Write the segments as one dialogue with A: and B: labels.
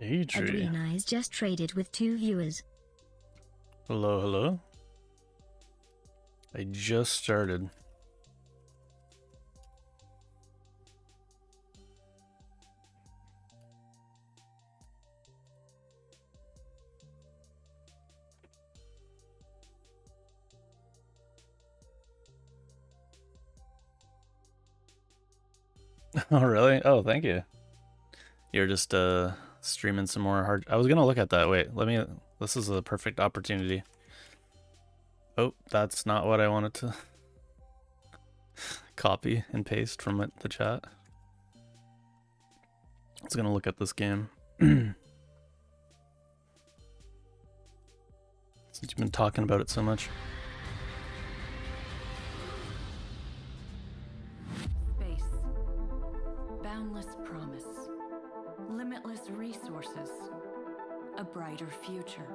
A: Adrian Eyes just traded with 2 viewers.
B: Hello, hello. I just started. Oh, really? Oh, thank you. You're just streaming some more hard. I was gonna look at that. Wait, let me. This is a perfect opportunity. Oh, that's not what I wanted to copy and paste from the chat. I was gonna look at this game. Since you've been talking about it so much.
C: Space. Boundless promise. Limitless resources. A brighter future.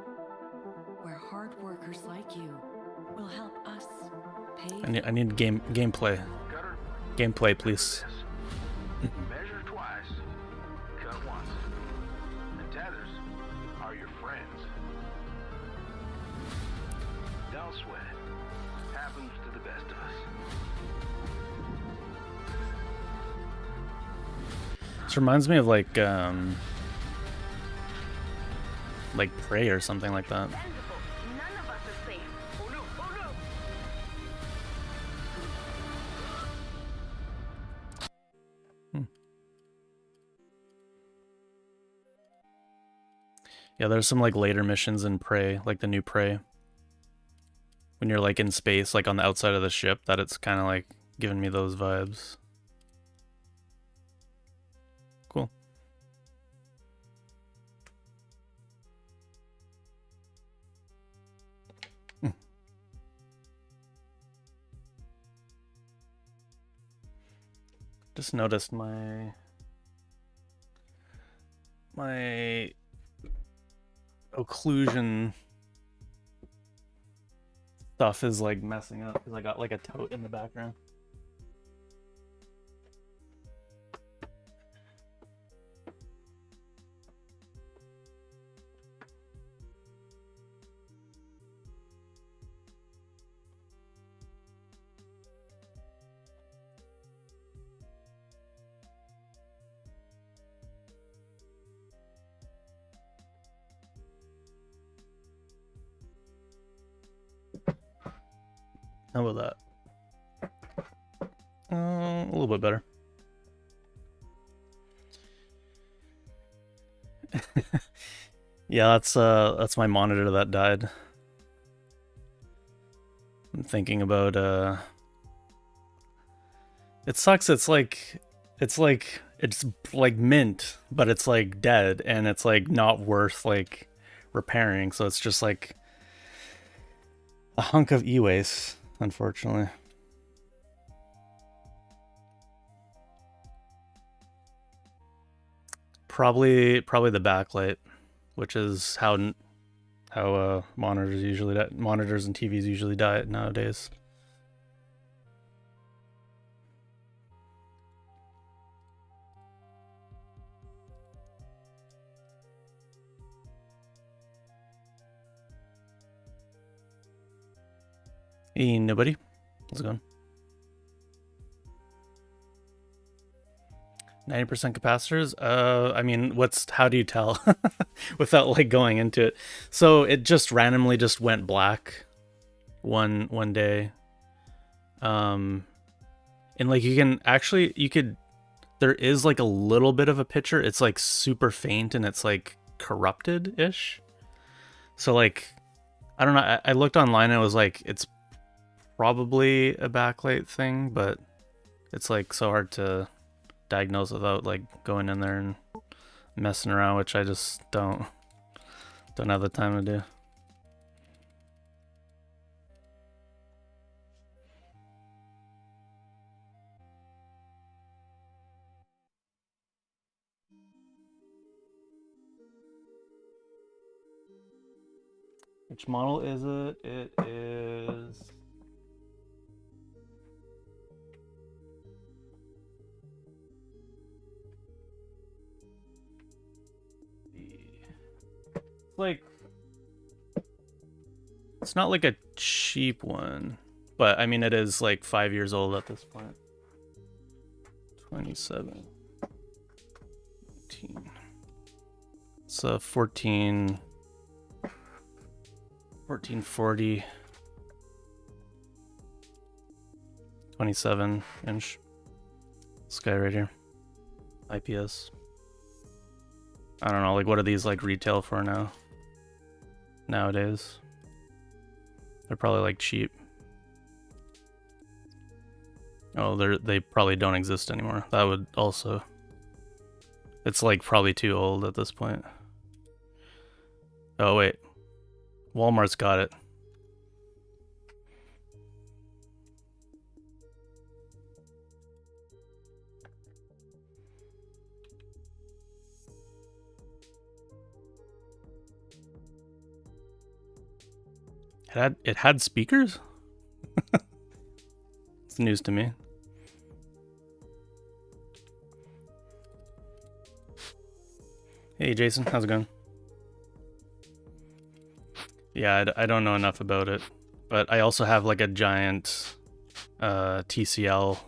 C: Where hard workers like you will help us pay.
B: I need gameplay. Gameplay, please.
D: Measure twice, cut once. And tethers are your friends. Don't sweat it. Happens to the best of us.
B: This reminds me of like Prey or something like that. Yeah, there's some like later missions in Prey, like the new Prey. When you're like in space, like on the outside of the ship, that it's kind of like giving me those vibes. Cool. Just noticed my occlusion stuff is like messing up because I got like a tote in the background. How about that? A little bit better. Yeah, that's my monitor that died. I'm thinking about it sucks. It's like mint, but it's like dead and it's like not worth like repairing, so it's just like a hunk of e-waste, unfortunately. Probably the backlight, which is how monitors and TVs usually die nowadays. Hey, nobody. How's it going? 90% capacitors? I mean, how do you tell without like going into it? So it just randomly just went black one day. And like there is like a little bit of a picture. It's like super faint and it's like corrupted-ish. So like, I don't know. I looked online and it was like, it's probably a backlight thing, but it's like so hard to diagnose without like going in there and messing around, which I just don't have the time to do. Which model is it? It is the like, it's not like a cheap one, but I mean, it is like 5 years old at this point. 27. 18. It's a 1440. 27 inch. This guy right here. IPS. I don't know, like what are these like retail for now? Nowadays. They're probably like cheap. Oh, they probably don't exist anymore. That would also. It's like probably too old at this point. Oh wait. Walmart's got it. It had speakers? It's news to me. Hey Jason, how's it going? Yeah, I don't know enough about it, but I also have like a giant TCL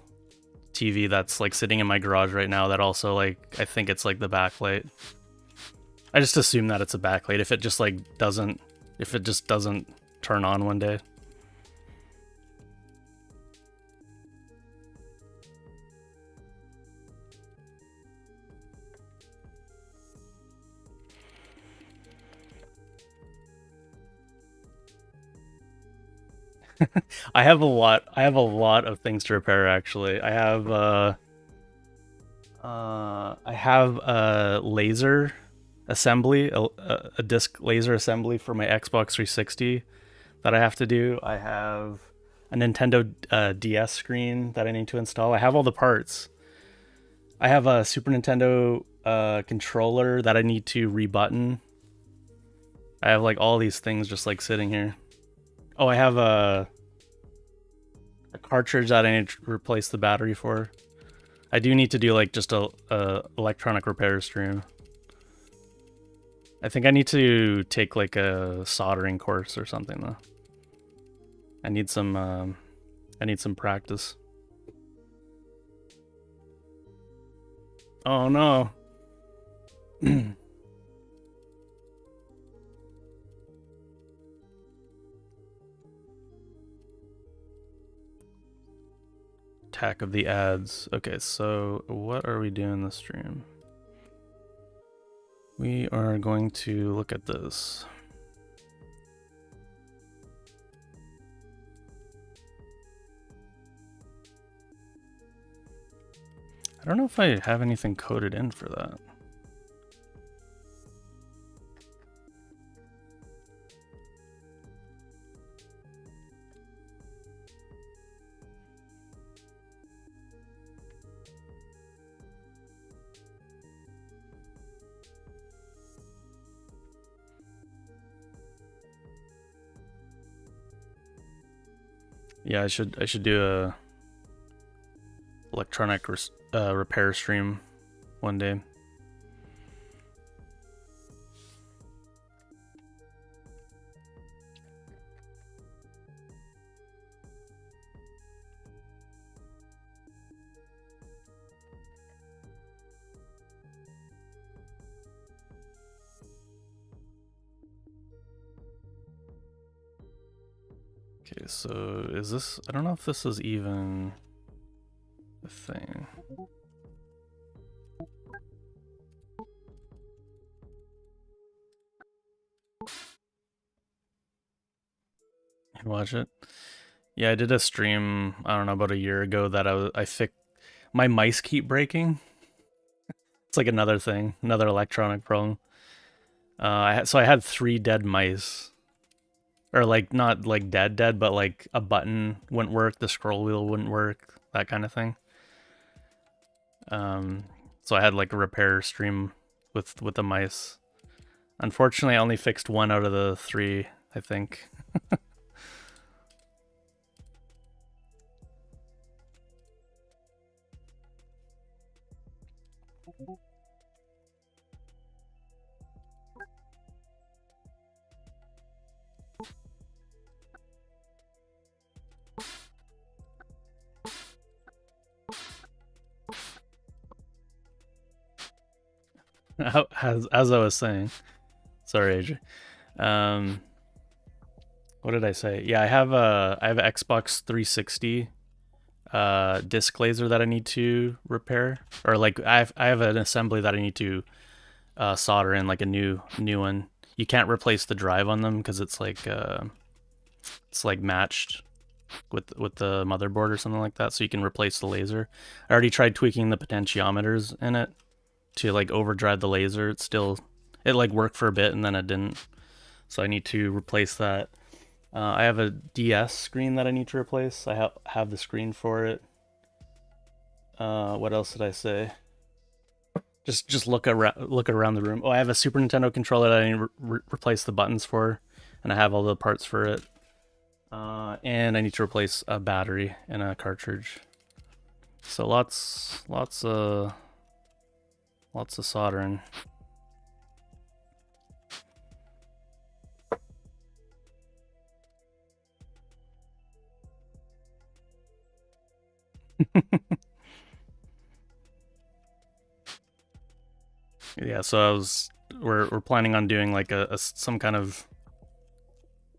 B: TV that's like sitting in my garage right now that also like, I think it's like the backlight. I just assume that it's a backlight if it just doesn't turn on one day. I have a lot of things to repair actually. I have a laser assembly, a disc laser assembly for my Xbox 360 that I have to do. I have a Nintendo DS screen that I need to install. I have all the parts. I have a Super Nintendo controller that I need to rebutton. I have like all these things just like sitting here. Oh, I have a cartridge that I need to replace the battery for. I do need to do like just a electronic repair stream. I think I need to take like a soldering course or something though. I need some practice. Oh no. Attack of the ads. Okay, so what are we doing this stream? We are going to look at this. I don't know if I have anything coded in for that. Yeah, I should do a electronic repair stream one day. Okay, so is this, I don't know if this is even a thing. You watch it? Yeah, I did a stream, I don't know, about a year ago that I fixed, my mice keep breaking. It's like another thing, another electronic problem. So I had 3 dead mice. Or like, not like dead, but like a button wouldn't work, the scroll wheel wouldn't work, that kind of thing. So I had like a repair stream with the mice. Unfortunately, I only fixed 1 out of the 3, I think. As I was saying, sorry, AJ. What did I say? Yeah, I have an Xbox 360 disc laser that I need to repair, or like I have an assembly that I need to solder in, like a new one. You can't replace the drive on them because it's like matched with the motherboard or something like that, so you can replace the laser. I already tried tweaking the potentiometers in it to like overdrive the laser. It like worked for a bit and then it didn't, so I need to replace that. I have a DS screen that I need to replace. I have the screen for it. What else did I say? Just look around the room. Oh, I have a Super Nintendo controller that I need to replace the buttons for, and I have all the parts for it. And I need to replace a battery and a cartridge. So lots of soldering. Yeah, so we're planning on doing like a some kind of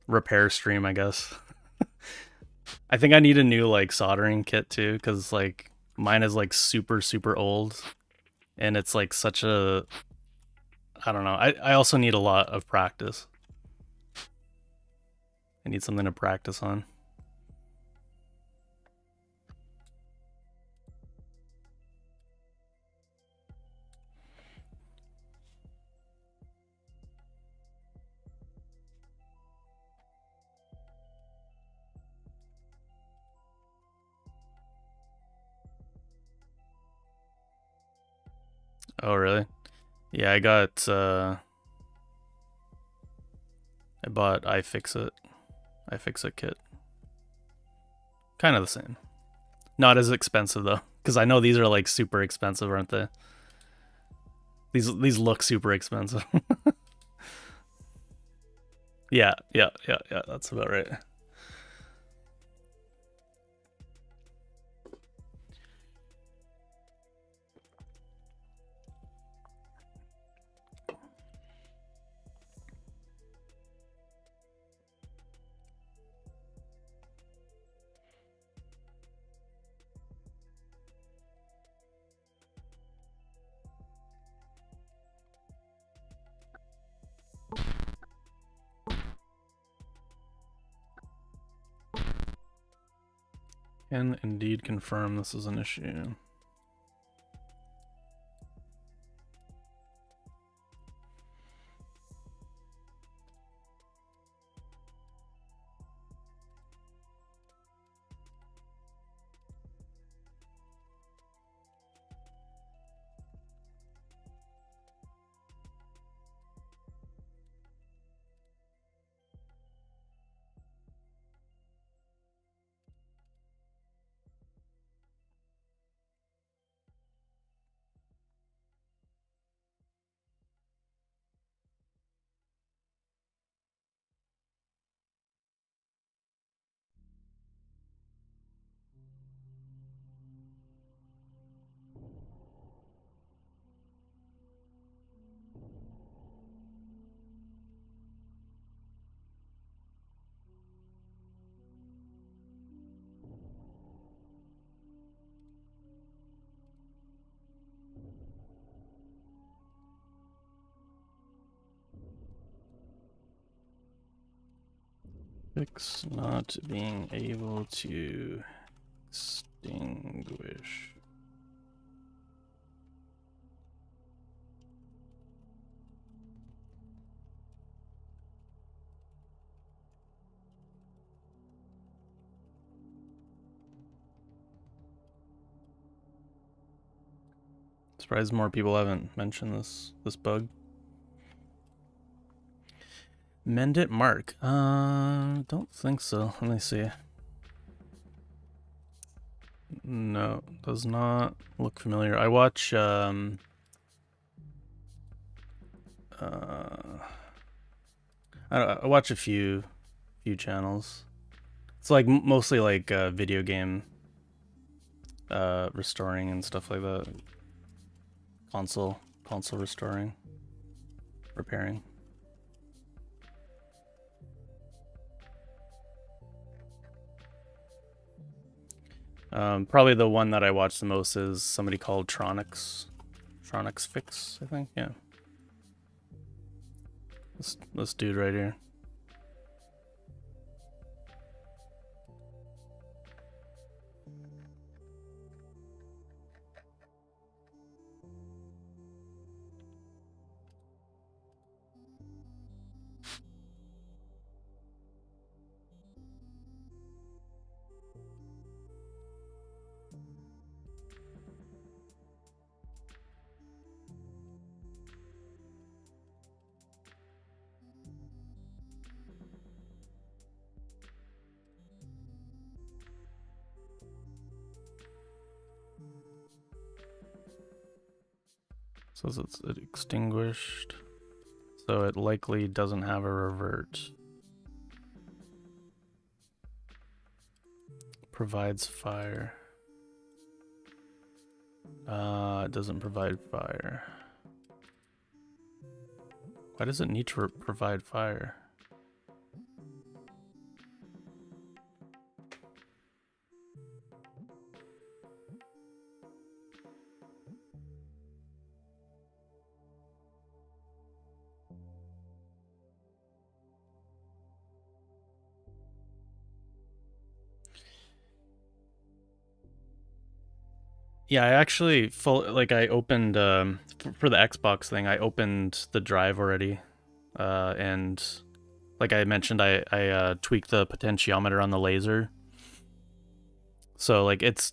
B: repair stream, I guess. I think I need a new like soldering kit too, because like mine is like super old, and it's like such a, I don't know. I also need a lot of practice. I need something to practice on. Oh really? Yeah, I bought iFixit kit. Kind of the same. Not as expensive though, because I know these are like super expensive, aren't they? These look super expensive. Yeah. That's about right. Can indeed confirm this is an issue. Fix not being able to extinguish. Surprised more people haven't mentioned this bug. Mend it, Mark. Don't think so. Let me see. No, does not look familiar. I watch I watch a few channels. It's like mostly like video game restoring and stuff like that. Console Console restoring. Repairing. Probably the one that I watch the most is somebody called Tronics Fix, I think. Yeah. This dude right here. Says it's extinguished, so it likely doesn't have a revert. Provides fire. It doesn't provide fire. Why does it need to provide fire? Yeah, I actually I opened for the Xbox thing. I opened the drive already, and like I mentioned, I tweaked the potentiometer on the laser. So like it's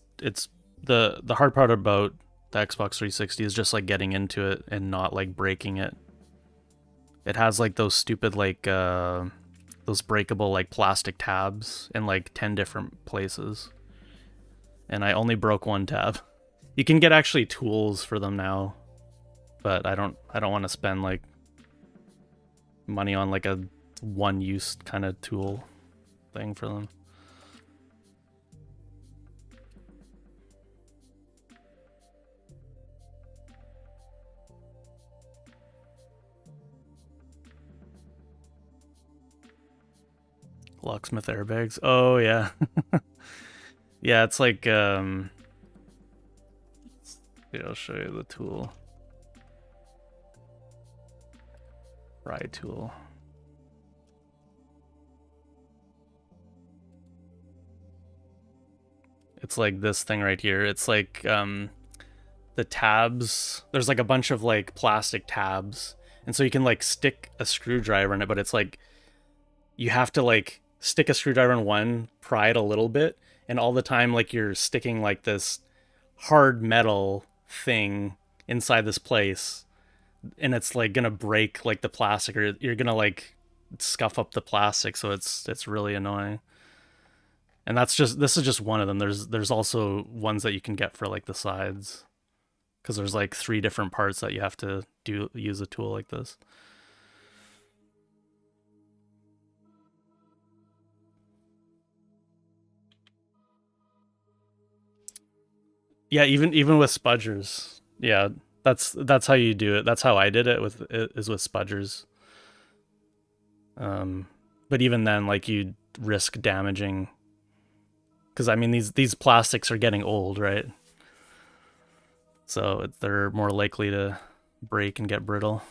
B: the hard part about the Xbox 360 is just like getting into it and not like breaking it. It has like those stupid like those breakable like plastic tabs in like 10 different places, and I only broke one tab. You can get actually tools for them now, but I don't want to spend like money on like a one-use kind of tool thing for them. Locksmith airbags. Oh yeah. Yeah, it's like yeah, I'll show you the tool. Pry tool. It's like this thing right here. It's like the tabs. There's like a bunch of like plastic tabs, and so you can like stick a screwdriver in it, but it's like you have to like stick a screwdriver in one, pry it a little bit, and all the time like you're sticking like this hard metal thing inside this place, and it's like gonna break like the plastic, or you're gonna like scuff up the plastic, so it's really annoying. And this is just one of them. There's also ones that you can get for like the sides, because there's like 3 different parts that you have to use a tool like this. Yeah, even with spudgers. Yeah, that's how you do it. That's how I did it with spudgers. But even then, like, you risk damaging, because I mean these plastics are getting old, right? So they're more likely to break and get brittle.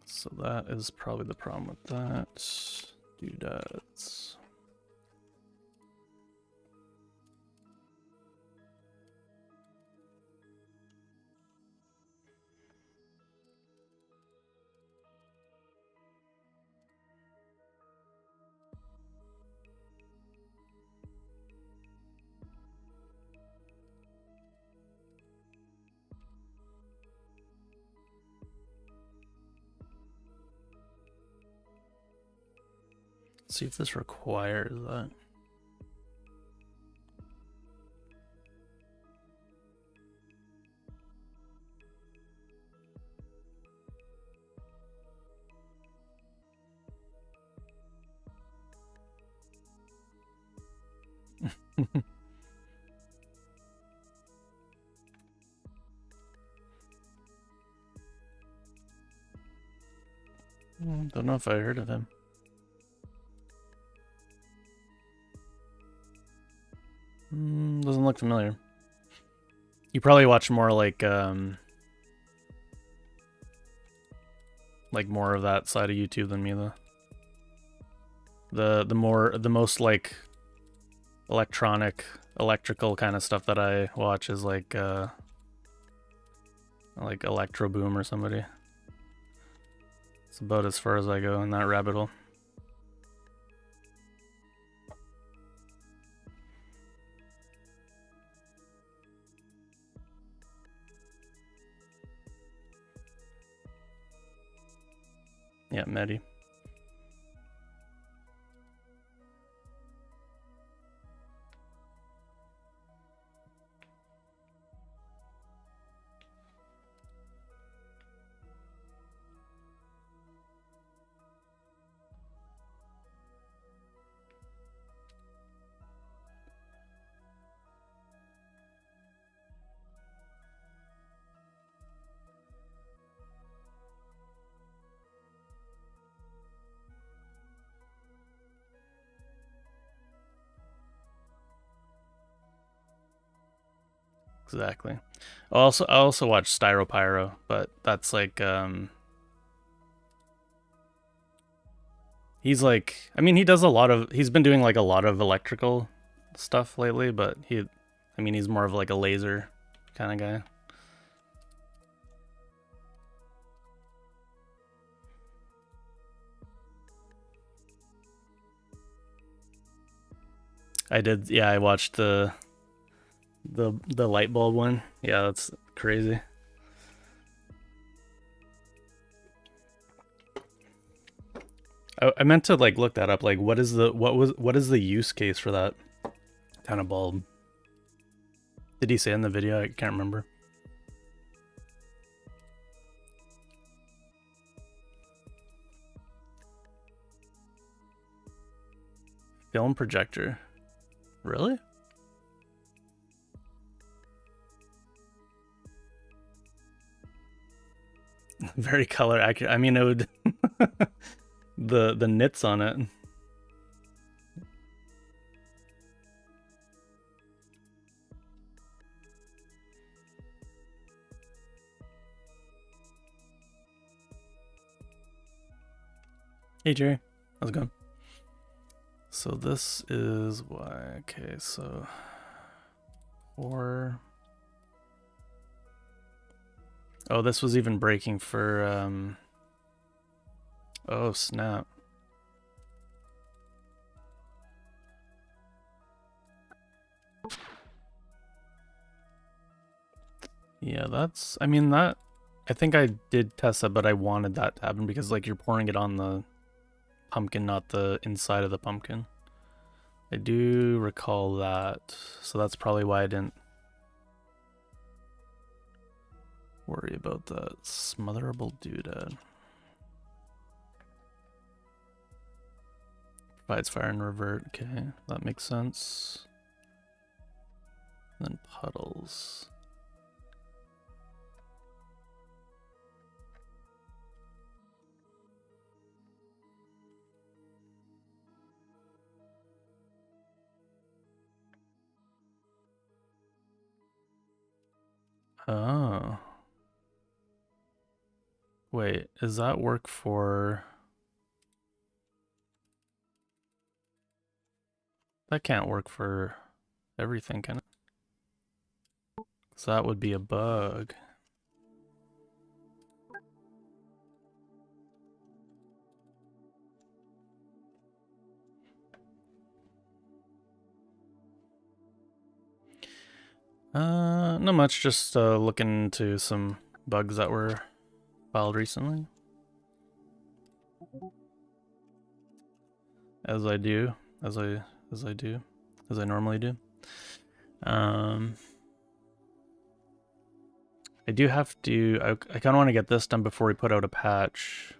B: So that is probably the problem with that. Doodads. See if this requires that. Don't know if I heard of him. Doesn't look familiar. You probably watch more like more of that side of YouTube than me though. The most like electrical kind of stuff that I watch is like Electro Boom or somebody. It's about as far as I go in that rabbit hole. Yeah, Medi. Exactly. I also watch Styropyro, but that's like he's like, I mean, he's been doing like a lot of electrical stuff lately, but he's more of like a laser kind of guy. Yeah, I watched the light bulb one. Yeah, that's crazy. I meant to like look that up. Like, what is the use case for that kind of bulb? Did he say in the video? I can't remember. Film projector. Really? Very color accurate. I mean, it would the nits on it. Hey Jerry, how's it going? So this is why. Okay, so 4. Oh, this was even breaking for oh snap. Yeah, that's, I mean, that, I think I did test that, but I wanted that to happen because like you're pouring it on the pumpkin, not the inside of the pumpkin. I do recall that, so that's probably why I didn't worry about that. Smotherable doodad. Provides fire and revert. Okay, that makes sense. And then puddles. Oh. Wait, does that work for... That can't work for everything, can it? So that would be a bug. Not much, just looking into some bugs that were filed recently. As I normally do. I do have to, I kind of want to get this done before we put out a patch,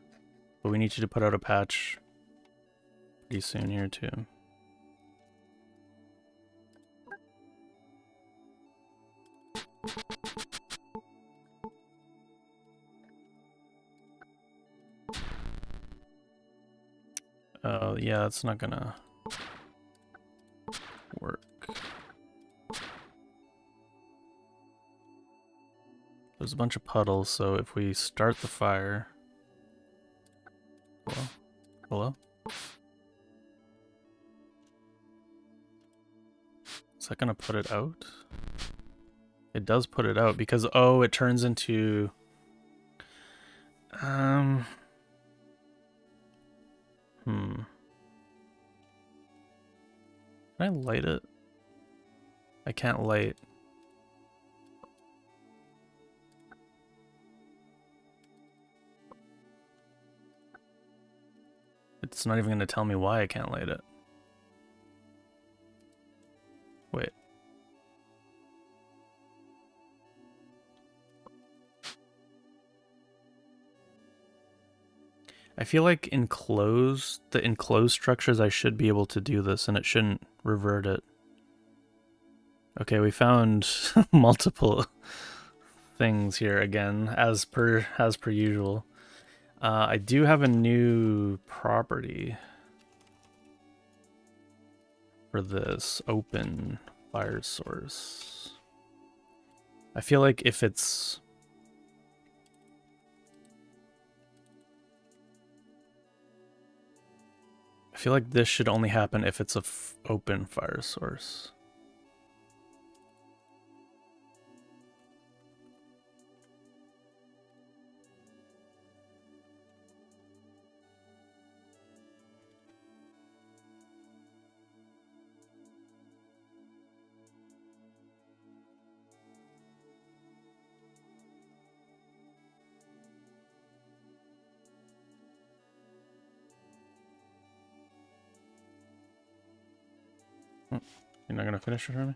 B: but we need you to put out a patch pretty soon here too. Oh, yeah, that's not gonna work. There's a bunch of puddles, so if we start the fire... Hello? Hello? Is that gonna put it out? It does put it out because, oh, it turns into... Can I light it? I can't light. It's not even going to tell me why I can't light it. Wait. I feel like the enclosed structures, I should be able to do this and it shouldn't revert it. Okay, we found multiple things here again, as per usual. I do have a new property for this open fire source. I feel like if it's... I feel like this should only happen if it's a open fire source. You're not gonna finish it for me?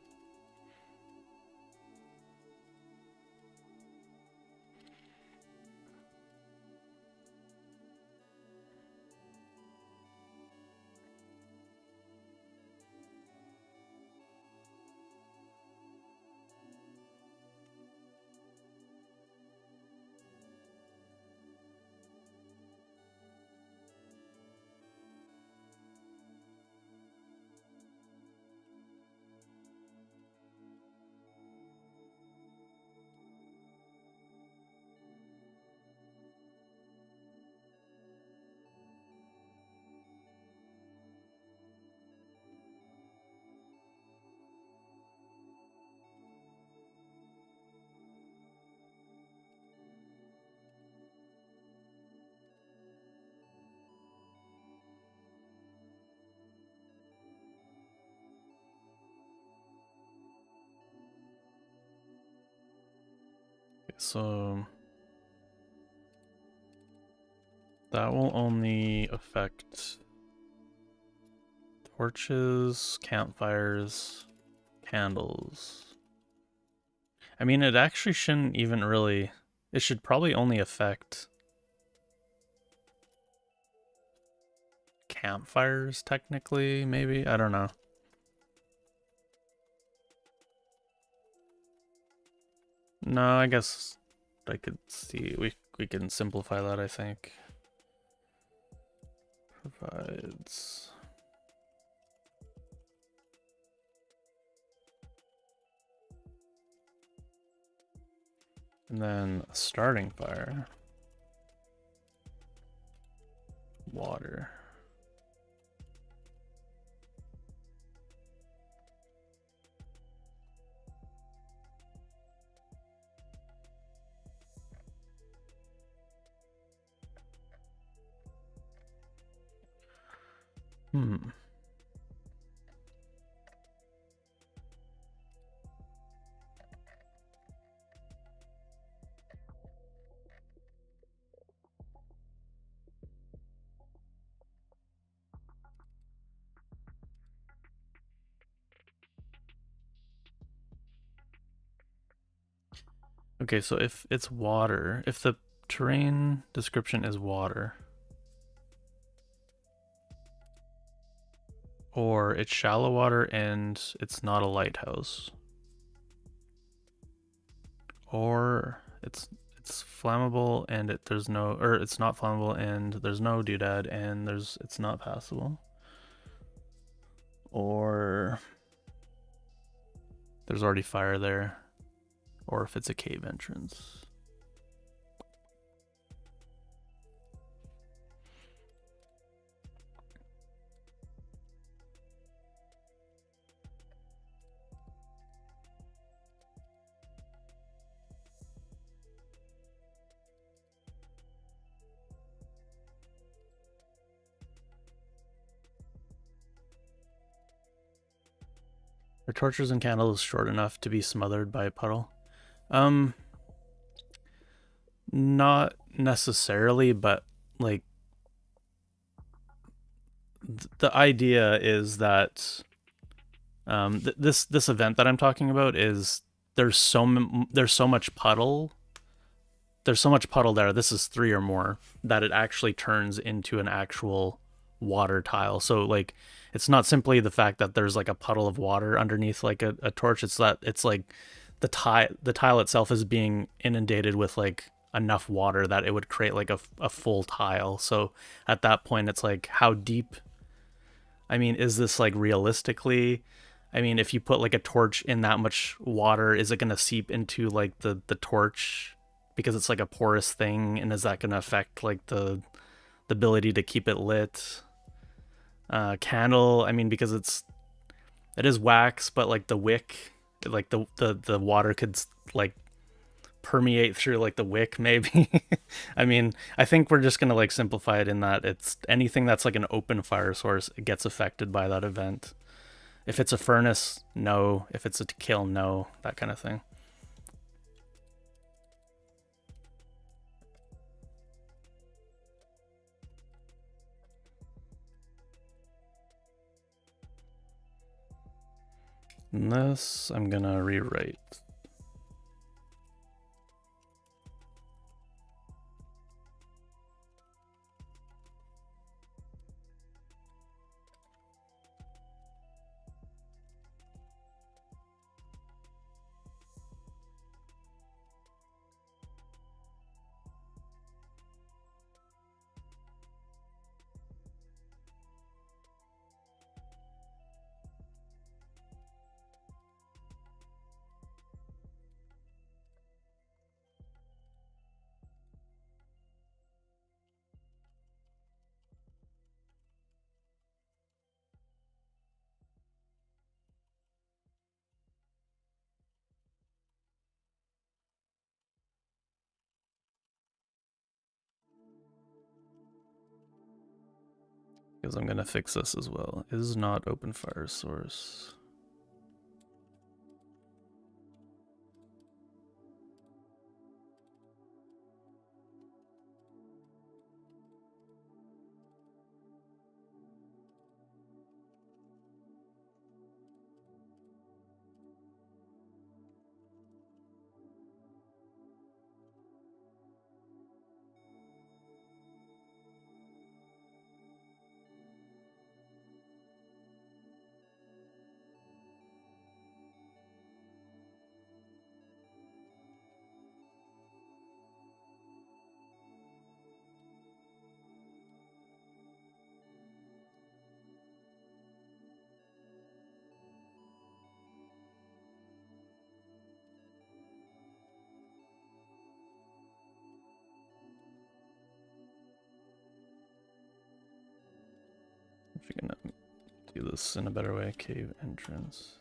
B: So that will only affect torches, campfires, candles. I mean, it actually shouldn't even really... It should probably only affect campfires, technically, maybe? I don't know. No, I guess I could see... We can simplify that, I think. Provides... And then a starting fire. Water. Okay, so if it's water, if the terrain description is water, or it's shallow water and it's not a lighthouse, or it's it's flammable and there's no, or it's not flammable and there's no doodad and it's not passable. Or there's already fire there. Or if it's a cave entrance. Are torches and candles short enough to be smothered by a puddle? Not necessarily, but like the idea is that this event that I'm talking about is there's so much puddle. There's so much puddle there. This is 3 or more that it actually turns into an actual water tile. So like it's not simply the fact that there's like a puddle of water underneath like a torch. It's that it's like the tile itself is being inundated with like enough water that it would create like a full tile. So at that point it's like, how deep, I mean, is this like realistically, I mean, if you put like a torch in that much water, is it going to seep into like the torch because it's like a porous thing, and is that going to affect like the ability to keep it lit? Candle, I mean, because it is wax, but like the wick, like the water could like permeate through like the wick maybe. I mean, I think we're just gonna like simplify it in that it's anything that's like an open fire source, it gets affected by that event. If it's a furnace, no. If it's a kiln, no. That kind of thing. And this I'm gonna rewrite. Because I'm gonna fix this as well. Is not open fire source. If you're gonna do this in a better way, cave entrance.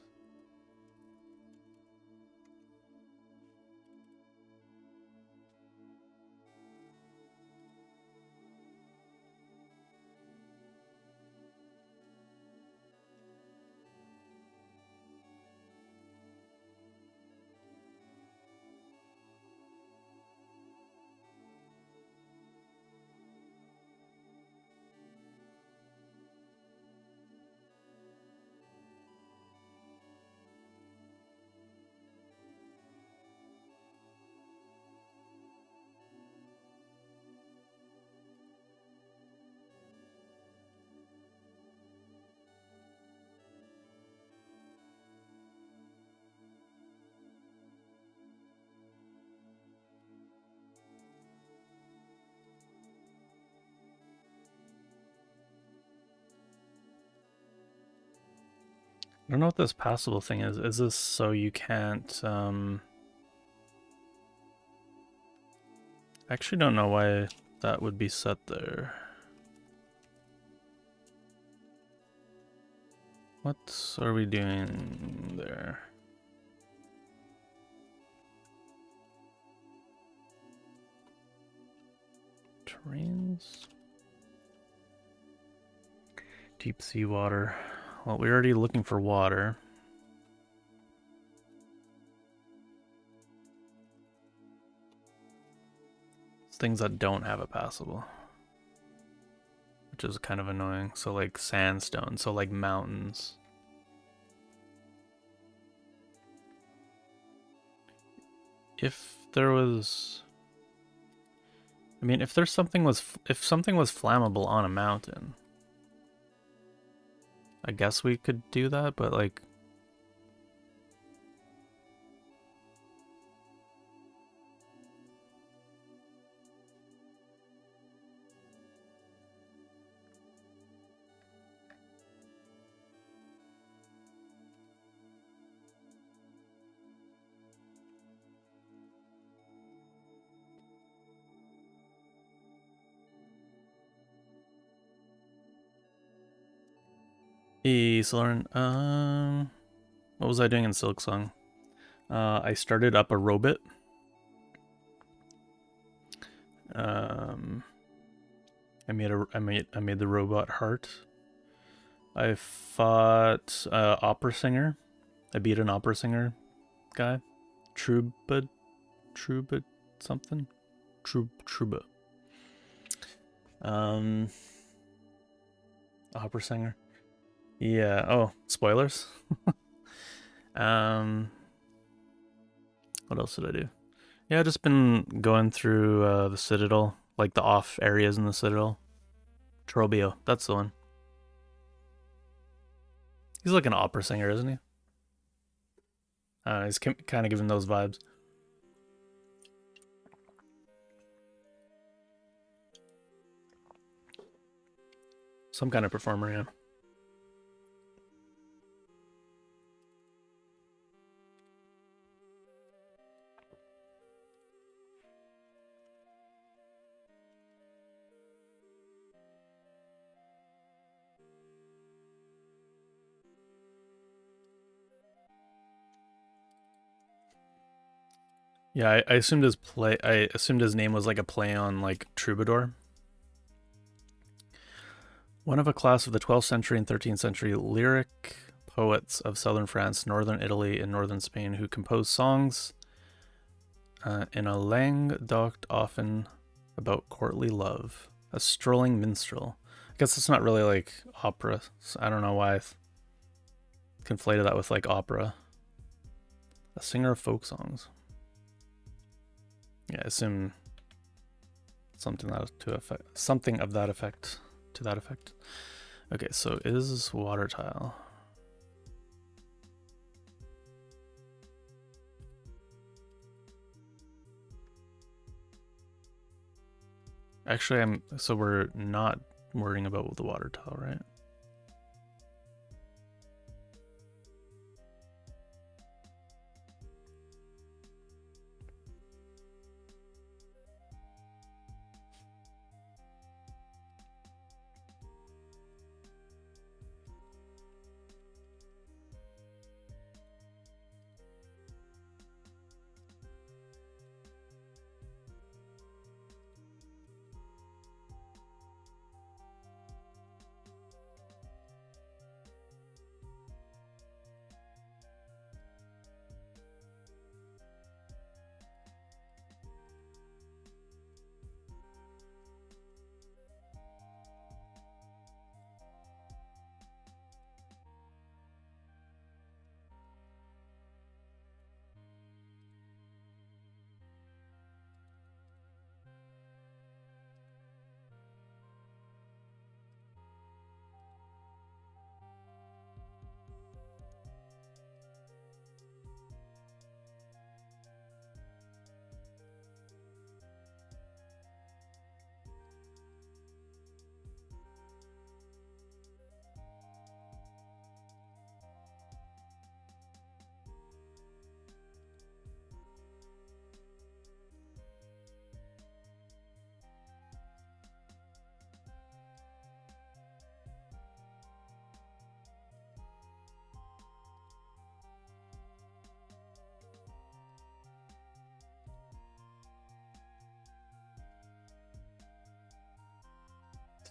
B: I don't know what this passable thing is. Is this so you can't, I actually don't know why that would be set there. What are we doing there? Terrains? Deep sea water. Well, we're already looking for water. It's things that don't have a passable, which is kind of annoying. So like sandstone, so like mountains. If there was, I mean, if something was flammable on a mountain, I guess we could do that, but like, hey, Soren, what was I doing in Silksong? I started up a robot. I made the robot heart. I fought opera singer. I beat an opera singer guy. Truba something. Truba. Opera singer. Yeah. Oh, spoilers. What else did I do? Yeah, just been going through the Citadel, like the off areas in the Citadel. Trobio, that's the one. He's like an opera singer, isn't he? He's kind of giving those vibes. Some kind of performer, yeah. Yeah, I assumed his name was like a play on like troubadour. One of a class of the 12th century and 13th century lyric poets of southern France, northern Italy, and northern Spain who composed songs in a langue-d'oc often about courtly love. A strolling minstrel. I guess it's not really like opera. So I don't know why I conflated that with like opera. A singer of folk songs. Yeah, I assume something of that effect. To that effect. Okay, so is water tile. Actually, so we're not worrying about the water tile, right?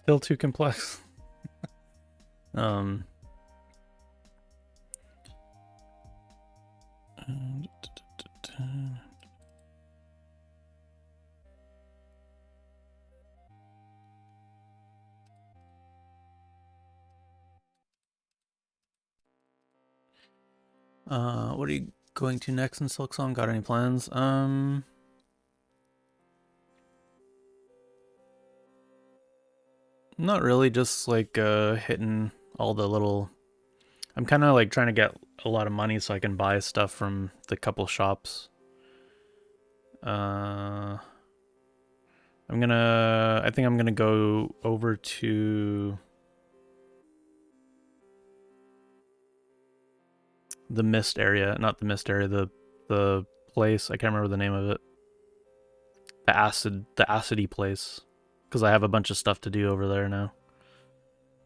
B: Still too complex. What are you going to next in Silksong? Got any plans? Not really, just like hitting all the little. I'm kind of like trying to get a lot of money so I can buy stuff from the couple shops. I think I'm gonna go over to the mist area, not the mist area, the place. I can't remember the name of it. The acidy place, because I have a bunch of stuff to do over there now.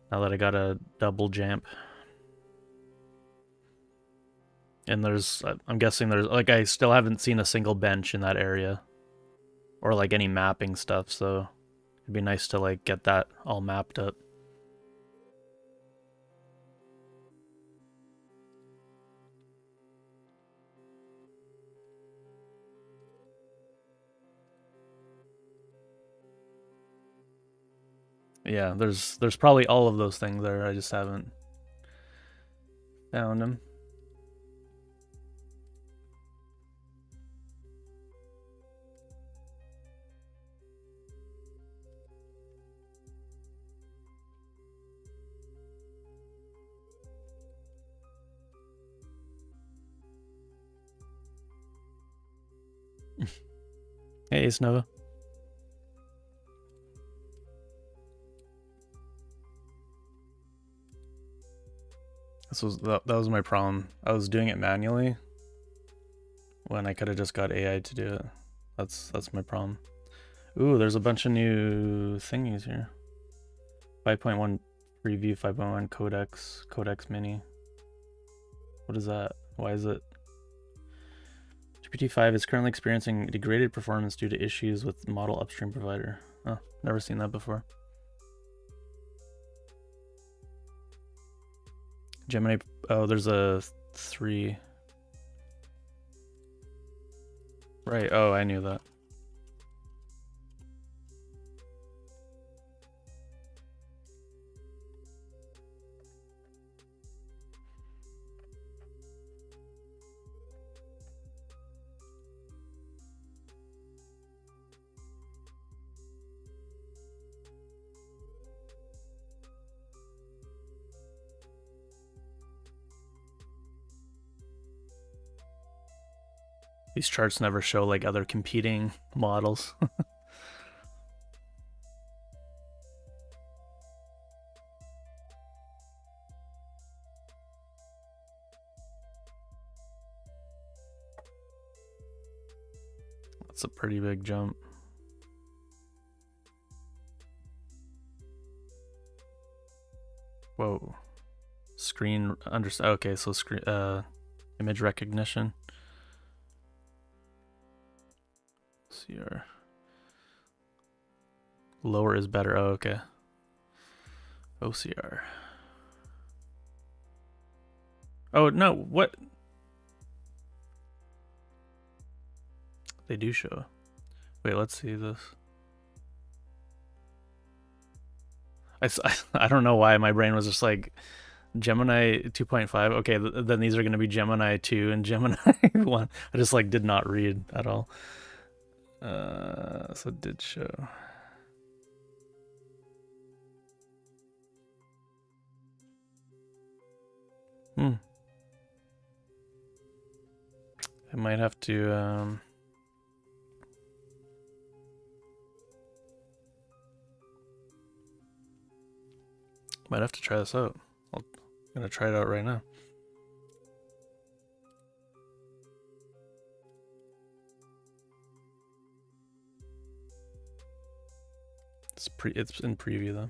B: Now that I got a double jump. And I'm guessing there's, like, I still haven't seen a single bench in that area. Or, like, any mapping stuff, so it'd be nice to, like, get that all mapped up. Yeah, there's probably all of those things there, I just haven't found them. Hey, Ace Nova. That was my problem. I was doing it manually when I could have just got AI to do it. That's my problem. Ooh, there's a bunch of new thingies here. 5.1 preview, 5.1 codex mini. What is that? Why is it? GPT-5 is currently experiencing degraded performance due to issues with model upstream provider. Oh, never seen that before. Gemini, oh, there's a 3. Right, oh, I knew that. These charts never show like other competing models. That's a pretty big jump. Whoa. Screen okay, so screen image recognition. CR. Lower is better. Oh, okay. OCR. Oh, no, what? They do show. Wait, let's see this. I don't know why my brain was just like Gemini 2.5. Okay, then these are going to be Gemini 2 and Gemini 1. I just like did not read at all. So it did show. I might have to try this out. I'm gonna try it out right now. It's in preview though.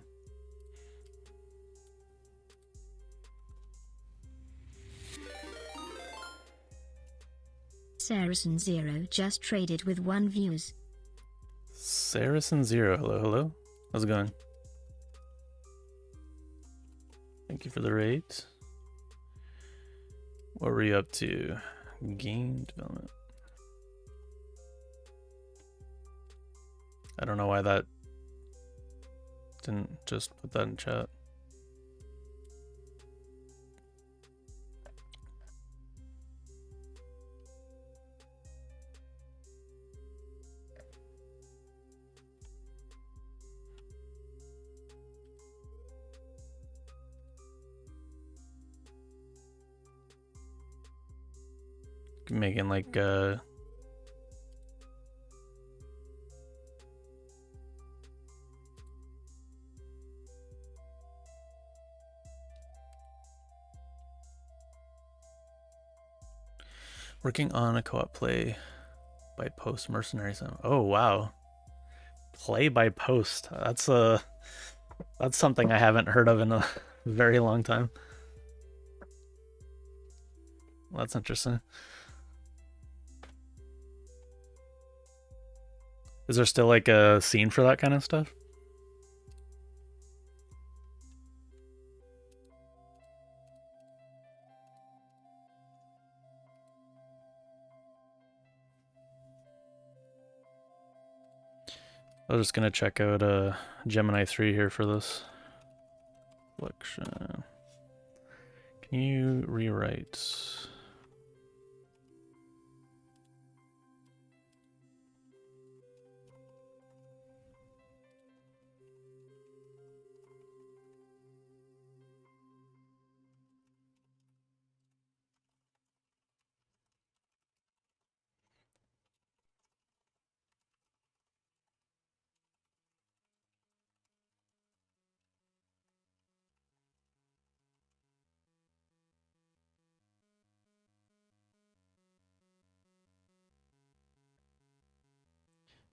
A: Saracen Zero just traded with 1 views.
B: Saracen Zero, hello. How's it going? Thank you for the rate. What were you up to? Game development. I don't know why that didn't just put that in chat. Making like working on a co-op play by post mercenary sim. Oh wow. Play by post. That's something I haven't heard of in a very long time. Well, that's interesting. Is there still like a scene for that kind of stuff? I was just gonna check out Gemini 3 here for this collection. Can you rewrite?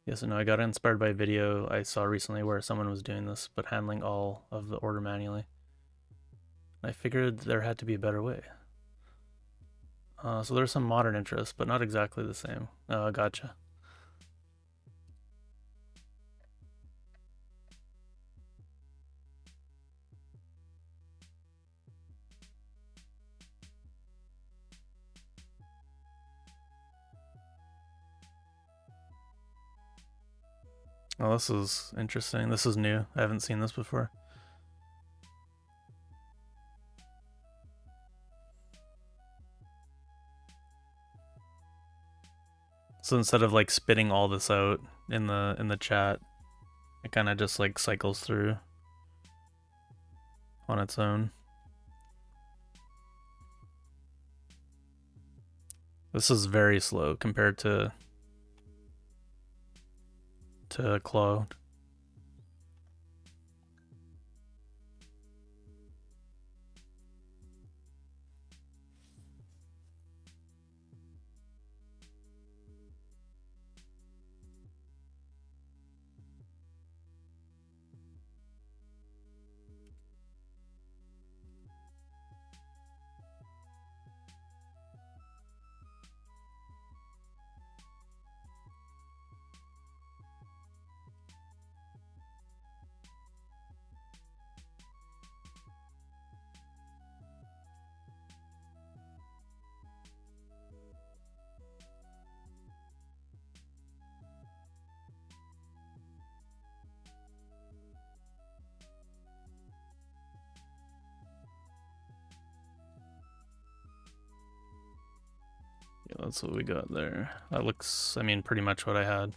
B: Yes, I know. I got inspired by a video I saw recently where someone was doing this, but handling all of the order manually. I figured there had to be a better way. So there's some modern interests, but not exactly the same. Gotcha. Oh, this is interesting. This is new. I haven't seen this before. So instead of like spitting all this out in the chat, it kind of just like cycles through on its own. This is very slow compared to Claude. Yeah, that's what we got there. That looks, I mean, pretty much what I had.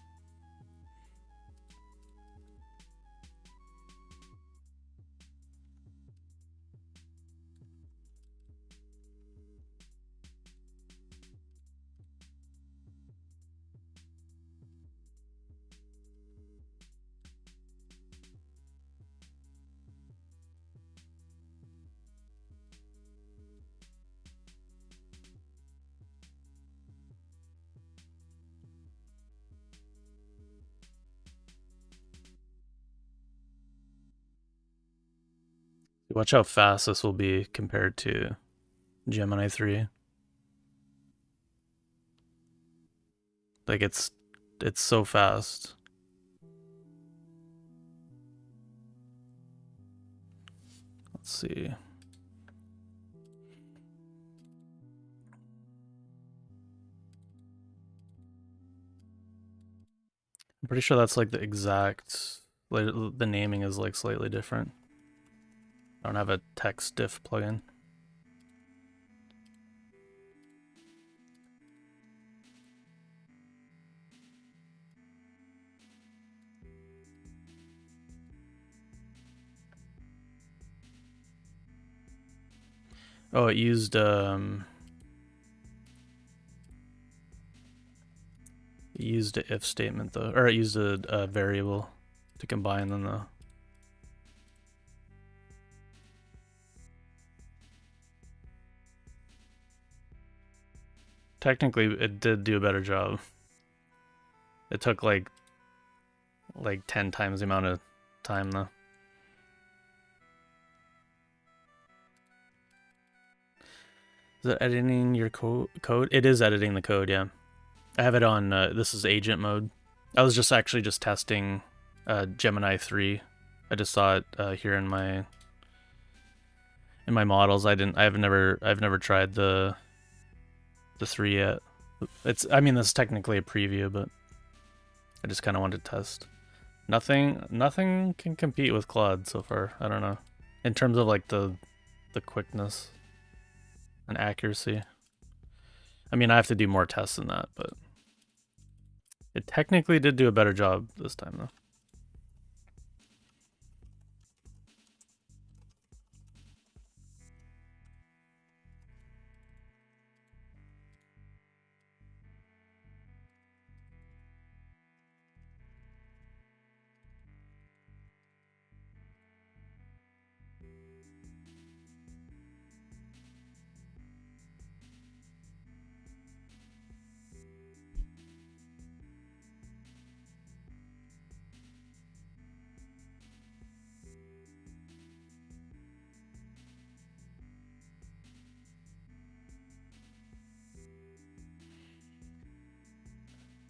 B: Watch how fast this will be compared to Gemini 3. Like it's so fast. Let's see. I'm pretty sure that's like the exact, like, the naming is like slightly different. I don't have a text diff plugin. Oh, it used an if statement though, or it used a variable to combine them though. Technically, it did do a better job. It took like 10 times the amount of time though. Is it editing your code? It is editing the code, yeah. I have it on, this is agent mode. I was just actually just testing Gemini 3. I just saw it here in my models. I've never tried the 3 yet. I mean, this is technically a preview, but I just kind of wanted to test. Nothing can compete with Claude so far. I don't know. In terms of like the quickness and accuracy. I mean, I have to do more tests than that, but it technically did do a better job this time though.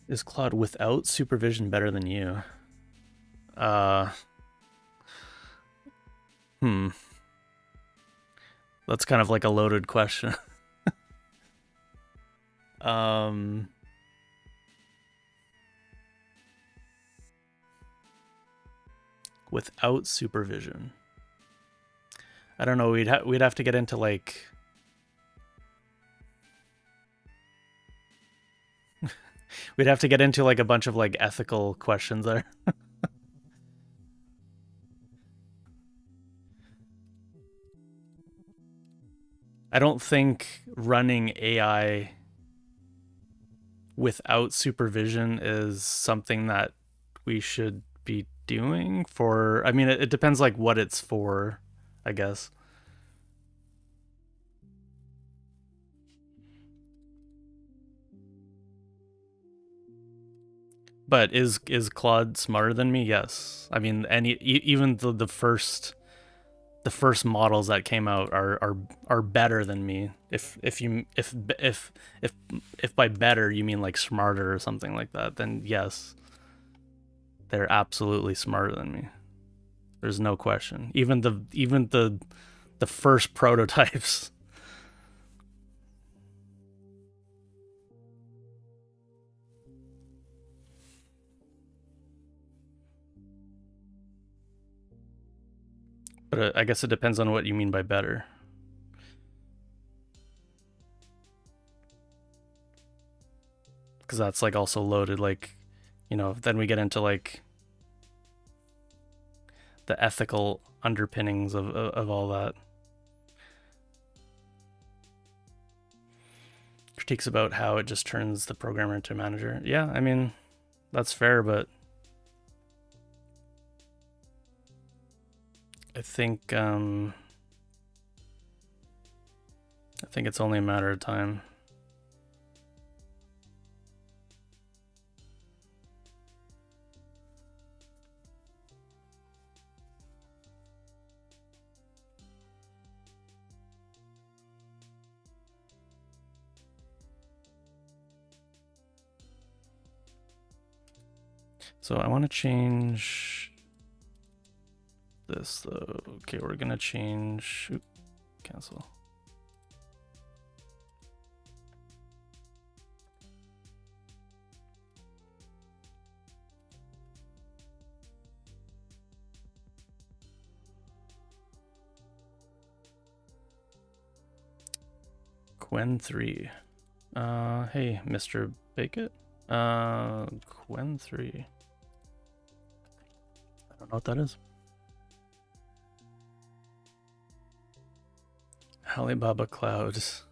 B: Is Claude without supervision better than you? That's kind of like a loaded question. Without supervision. I don't know, we'd have to get into like we'd have to get into like a bunch of like ethical questions there. I don't think running AI without supervision is something that we should be doing for. I mean, it depends like what it's for, I guess. But is Claude smarter than me? Yes. I mean, even the first models that came out are better than me. If by better you mean like smarter or something like that, then yes, they're absolutely smarter than me. There's no question. Even the first prototypes. But I guess it depends on what you mean by better. Because that's like also loaded, like, you know, then we get into like the ethical underpinnings of all that. Critiques about how it just turns the programmer into a manager. Yeah, I mean, that's fair, but I think it's only a matter of time. So I want to change this though. Okay, we're gonna change. Oop, cancel. Quen 3. Hey, Mr. Bakett. Quen 3. I don't know what that is. Alibaba Clouds.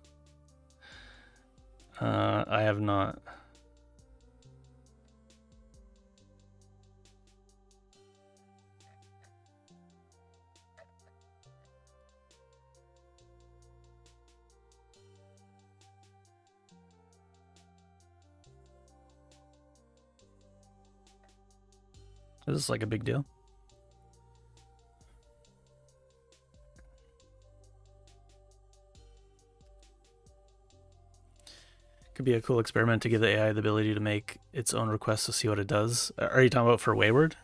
B: I have not. Is this like a big deal? Could be a cool experiment to give the AI the ability to make its own requests to see what it does. Are you talking about for Wayward?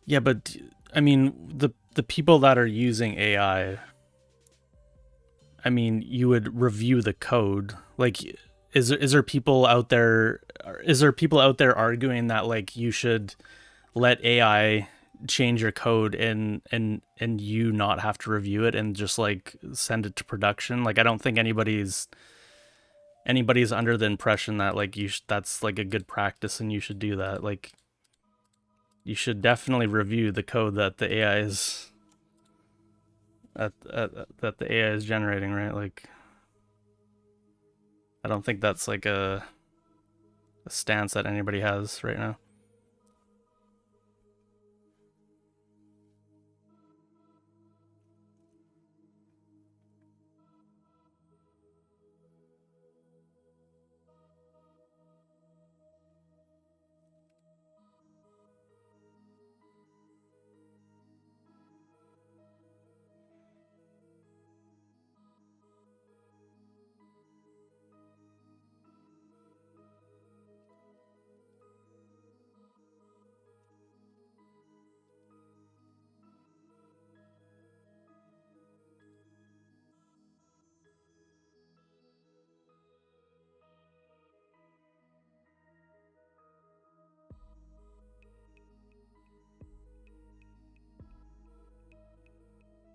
B: Yeah, but I mean, the people that are using AI, I mean, you would review the code. Like, is there people out there? Is there people out there arguing that like you should let AI change your code and you not have to review it and just like send it to production? Like, I don't think anybody's under the impression that like that's like a good practice and you should do that. Like, you should definitely review the code that the AI is that the AI is generating, right? Like, I don't think that's like a stance that anybody has right now.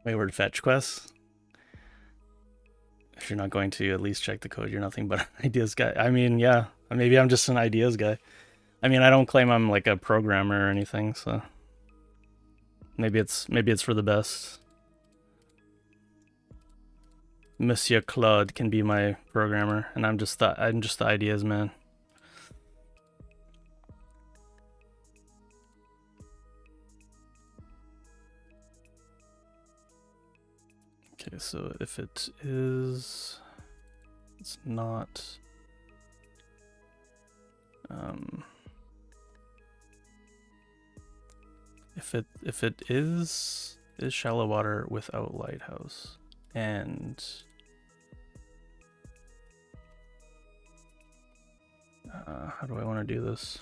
B: Wayward fetch quests. If you're not going to at least check the code, you're nothing but an ideas guy. I mean, yeah, maybe I'm just an ideas guy. I mean, I don't claim I'm like a programmer or anything, so maybe it's for the best. Monsieur Claude can be my programmer, and I'm just the ideas man. Okay, so if it is, it's not. If it is shallow water without lighthouse, and how do I want to do this?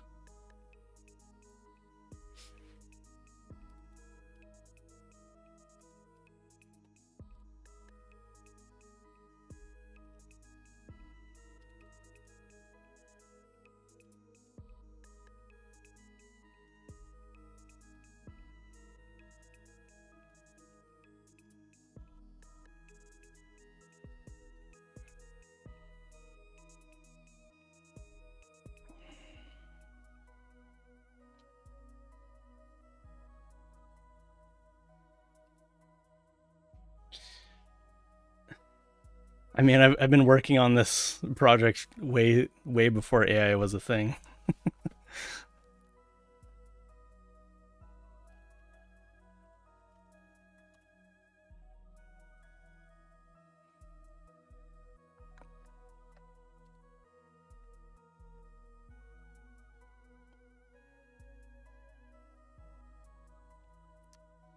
B: I mean, I've been working on this project way before AI was a thing.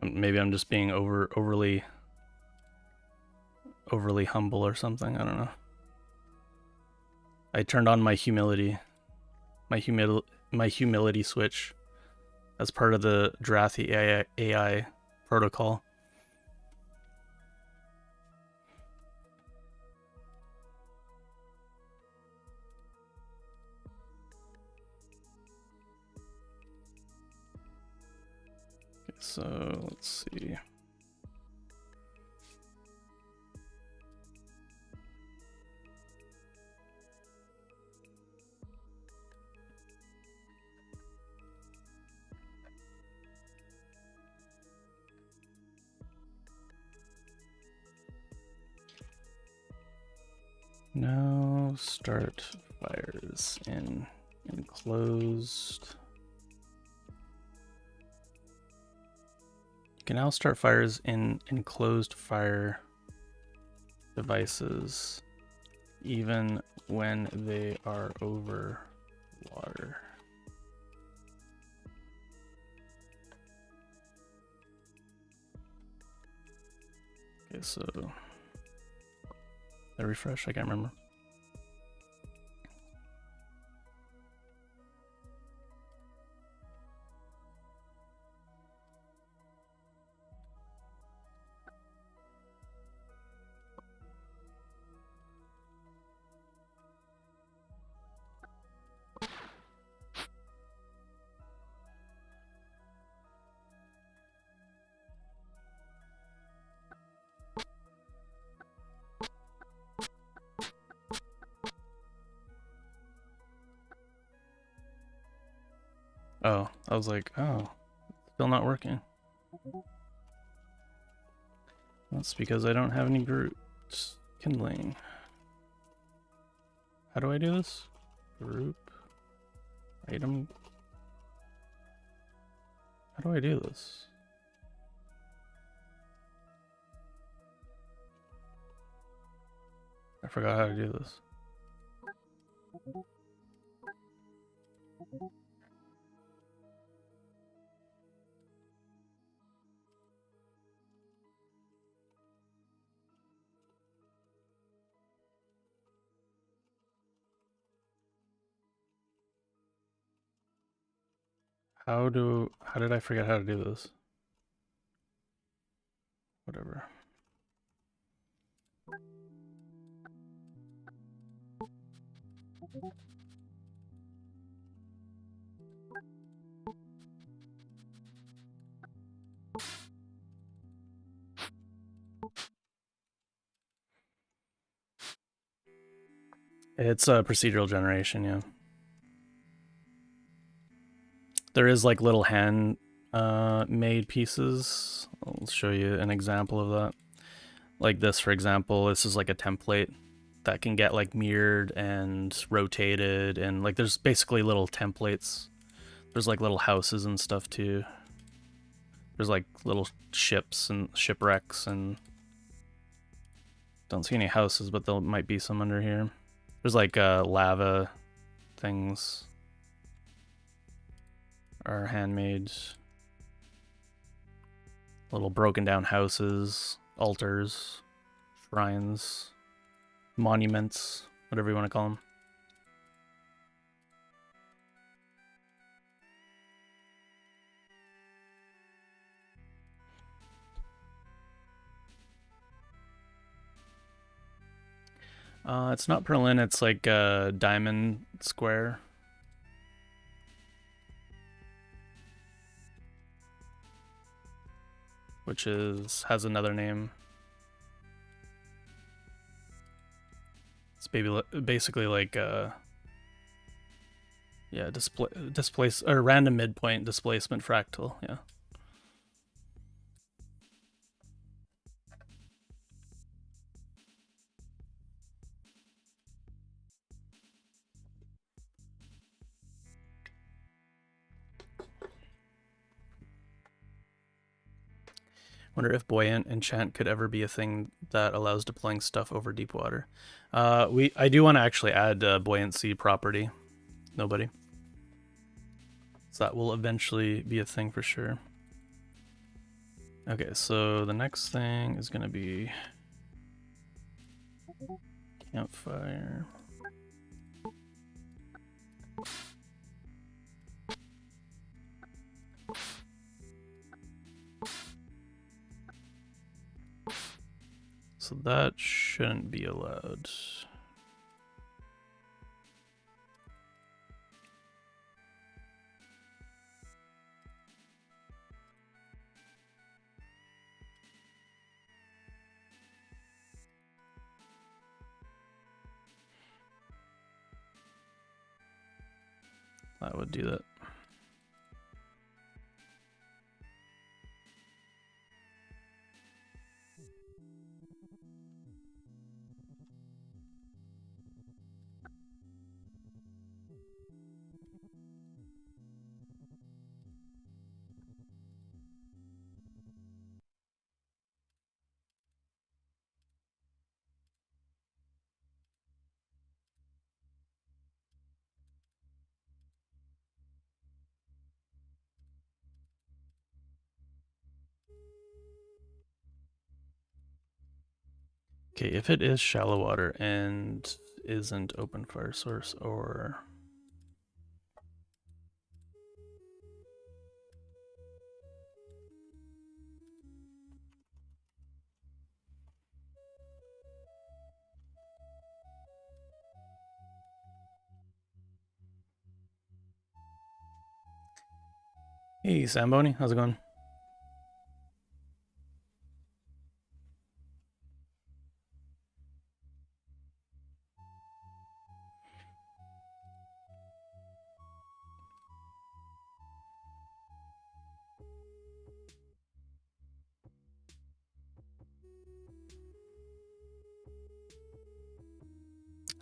B: Maybe I'm just being overly humble or something. I don't know. I turned on my humility. my humility switch as part of the Drathy AI protocol. Okay, so let's see. Now start fires in enclosed. You can now start fires in enclosed fire devices, even when they are over water. Okay, so I refresh, I can't remember. Oh, I was like, oh, still not working. That's because I don't have any groups kindling. How do I do this? Group item. How do I do this? I forgot how to do this. How did I forget how to do this? Whatever. It's a procedural generation, yeah. There is like little hand made pieces. I'll show you an example of that. Like this, for example, this is like a template that can get like mirrored and rotated, and like there's basically little templates. There's like little houses and stuff too. There's like little ships and shipwrecks, and don't see any houses, but there might be some under here. There's like lava things are handmade. Little broken down houses, altars, shrines, monuments, whatever you want to call them. It's not Berlin, it's like a diamond square. Which has another name. It's basically like yeah, displace or random midpoint displacement fractal, yeah. Wonder if buoyant enchant could ever be a thing that allows deploying stuff over deep water. I do want to actually add buoyancy property. Nobody. So that will eventually be a thing for sure. Okay, so the next thing is gonna be campfire. So that shouldn't be allowed. That would do that. Okay, if it is shallow water and isn't open fire source or hey Samboni, how's it going?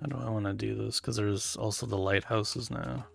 B: How do I want to do this? Because there's also the lighthouses now.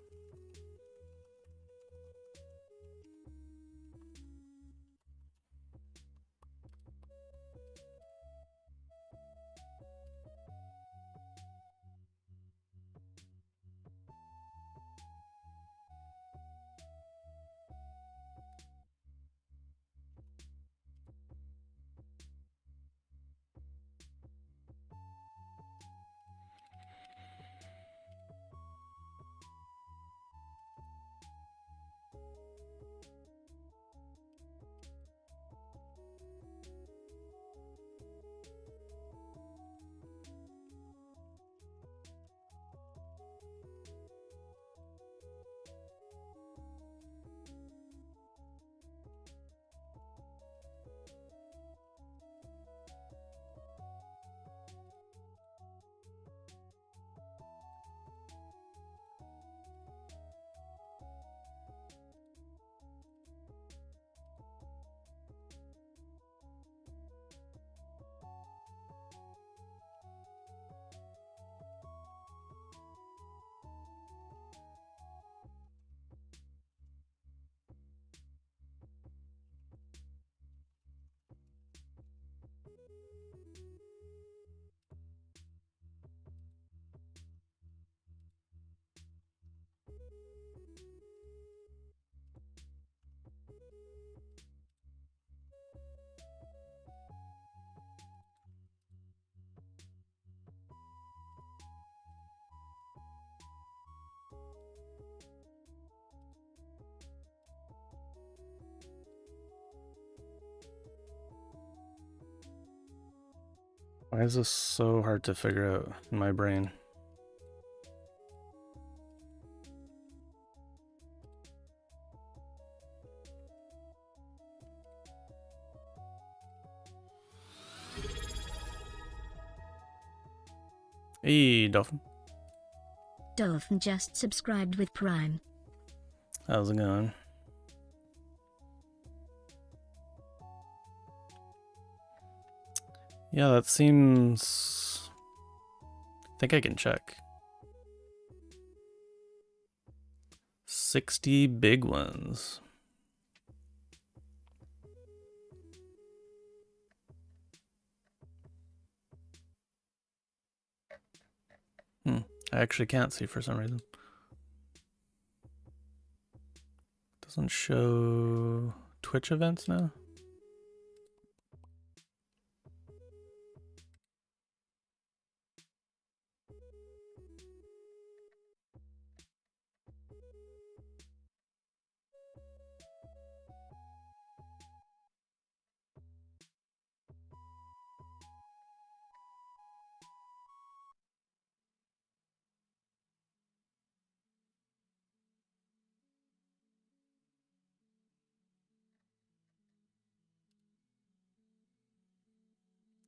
B: Why is this so hard to figure out in my brain? Hey, Dolphin.
A: Dolphin just subscribed with Prime.
B: How's it going? Yeah, that seems... I think I can check. 60 big ones. I actually can't see for some reason. Doesn't show Twitch events now.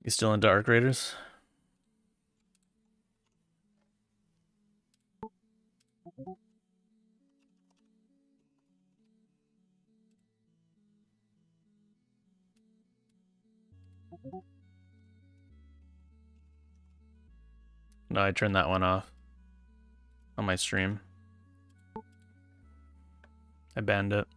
B: You still into Arc Raiders? No, I turned that one off on my stream. I banned it.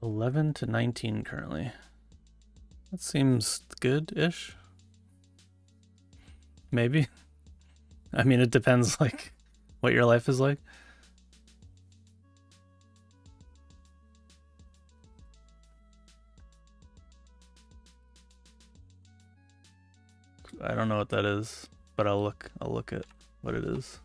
B: $11 to $19 currently. That seems good-ish. Maybe. I mean, it depends, like, what your life is like. I don't know what that is, but I'll look at what it is.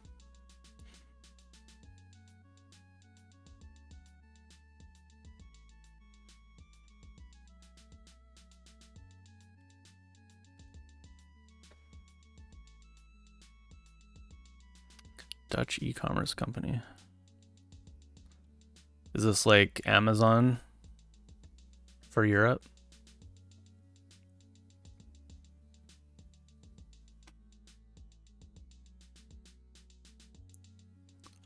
B: Dutch e-commerce company. Is this like Amazon for Europe?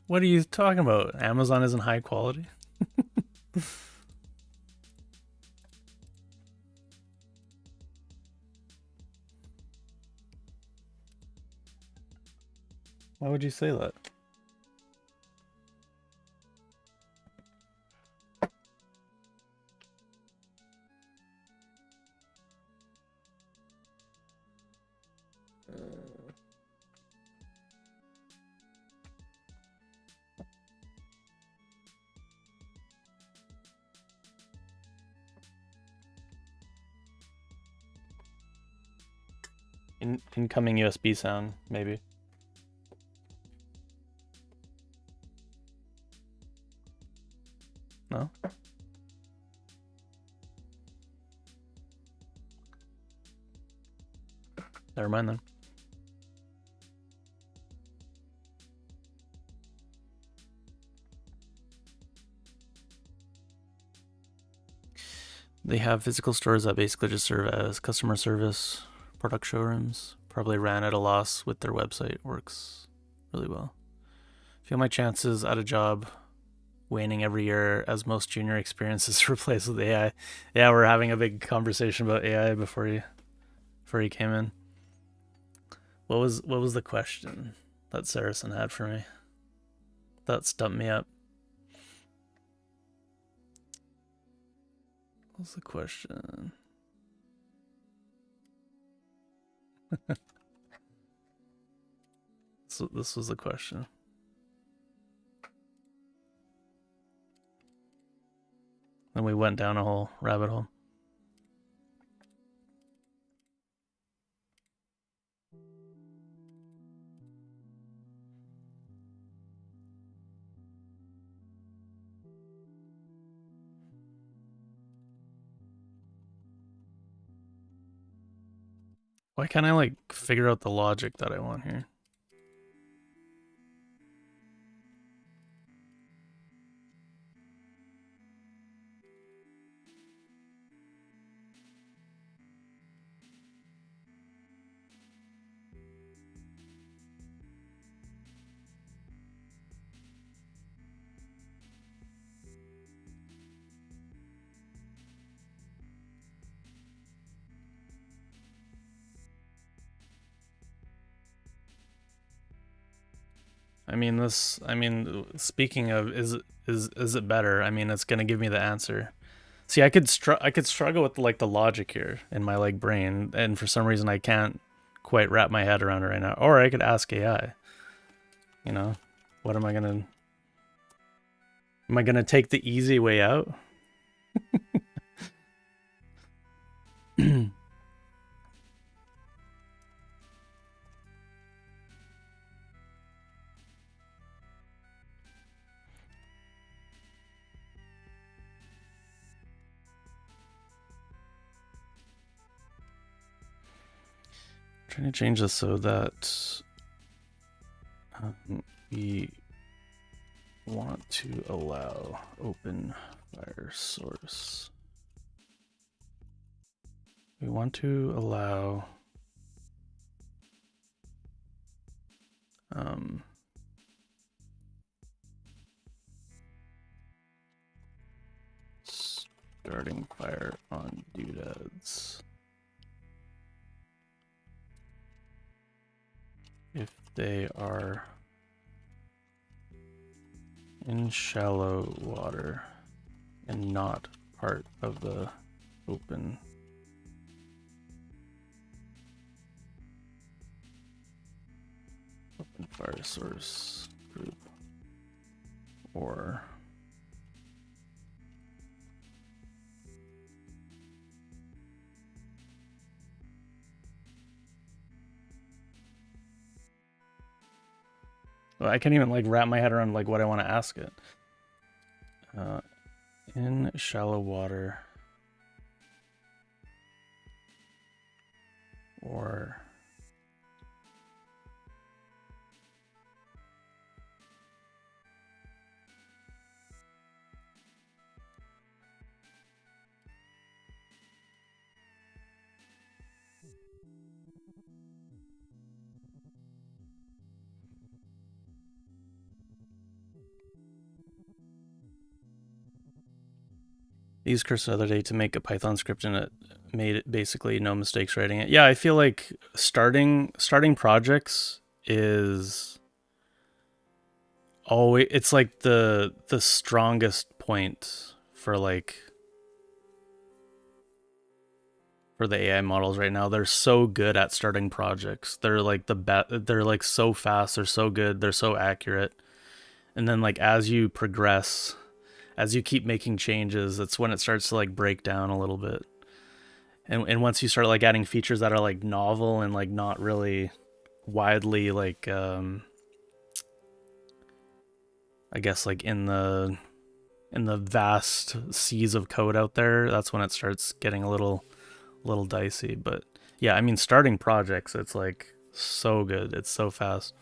B: What are you talking about? Amazon isn't high quality? Why would you say that? Incoming USB sound, maybe. No? Never mind then. They have physical stores that basically just serve as customer service, product showrooms. Probably ran at a loss with their website. Works really well. Feel my chances at a job waning every year as most junior experiences replaced with AI. Yeah, we're having a big conversation about AI before you came in. What was the question that Saracen had for me? That stumped me up. What was the question? So this was the question. Then we went down a whole rabbit hole. Why can't I like figure out the logic that I want here? I mean, speaking of, is it better? I mean, it's gonna give me the answer. See, I could struggle with like the logic here in my like brain, and for some reason I can't quite wrap my head around it right now. Or I could ask AI. You know, what am I gonna take the easy way out? Trying to change this so that we want to allow open fire source. We want to allow starting fire on doodads if they are in shallow water and not part of the open fire source group, or well, I can't even like wrap my head around like what I want to ask it. In shallow water or used Cursor the other day to make a Python script, and it made it basically no mistakes writing it. Yeah, I feel like starting projects is always, it's like the strongest point for like for the AI models right now. They're so good at starting projects. They're like they're like so fast, they're so good, they're so accurate. And then like as you progress, as you keep making changes, that's when it starts to like break down a little bit. And once you start like adding features that are like novel and like not really widely like I guess like in the vast seas of code out there, that's when it starts getting a little dicey. But yeah, I mean, starting projects, it's like so good, it's so fast.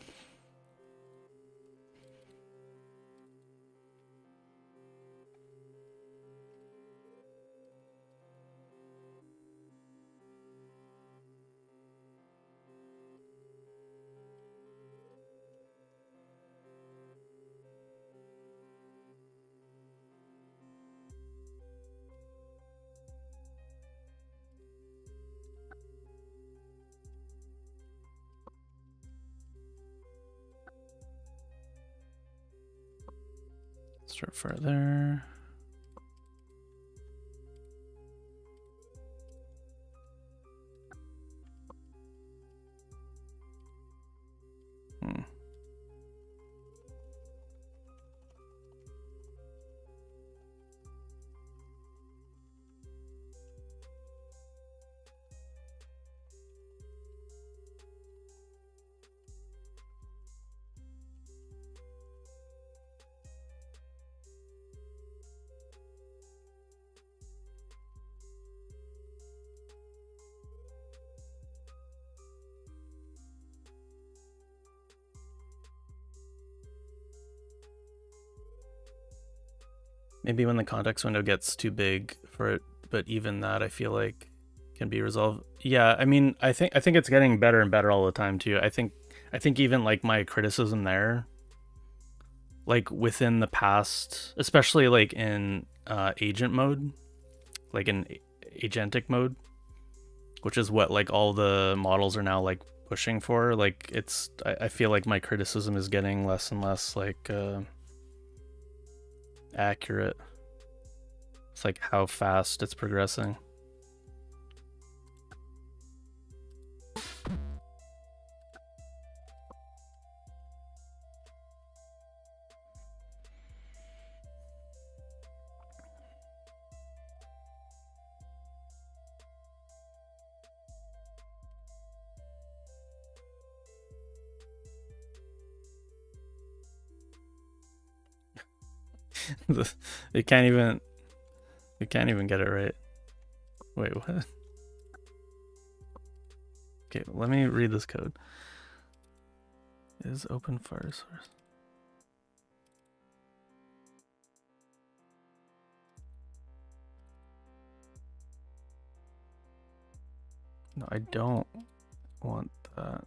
B: Start further. Maybe when the context window gets too big for it, but even that I feel like can be resolved. Yeah, I mean, I think it's getting better and better all the time too. I think even like my criticism there, like within the past, especially like in agent mode, like in agentic mode, which is what like all the models are now like pushing for. Like it's, I feel like my criticism is getting less and less like accurate. It's like how fast it's progressing. They can't even get it right. Wait, what? Okay, let me read this code. Is open fire source. No, I don't want that.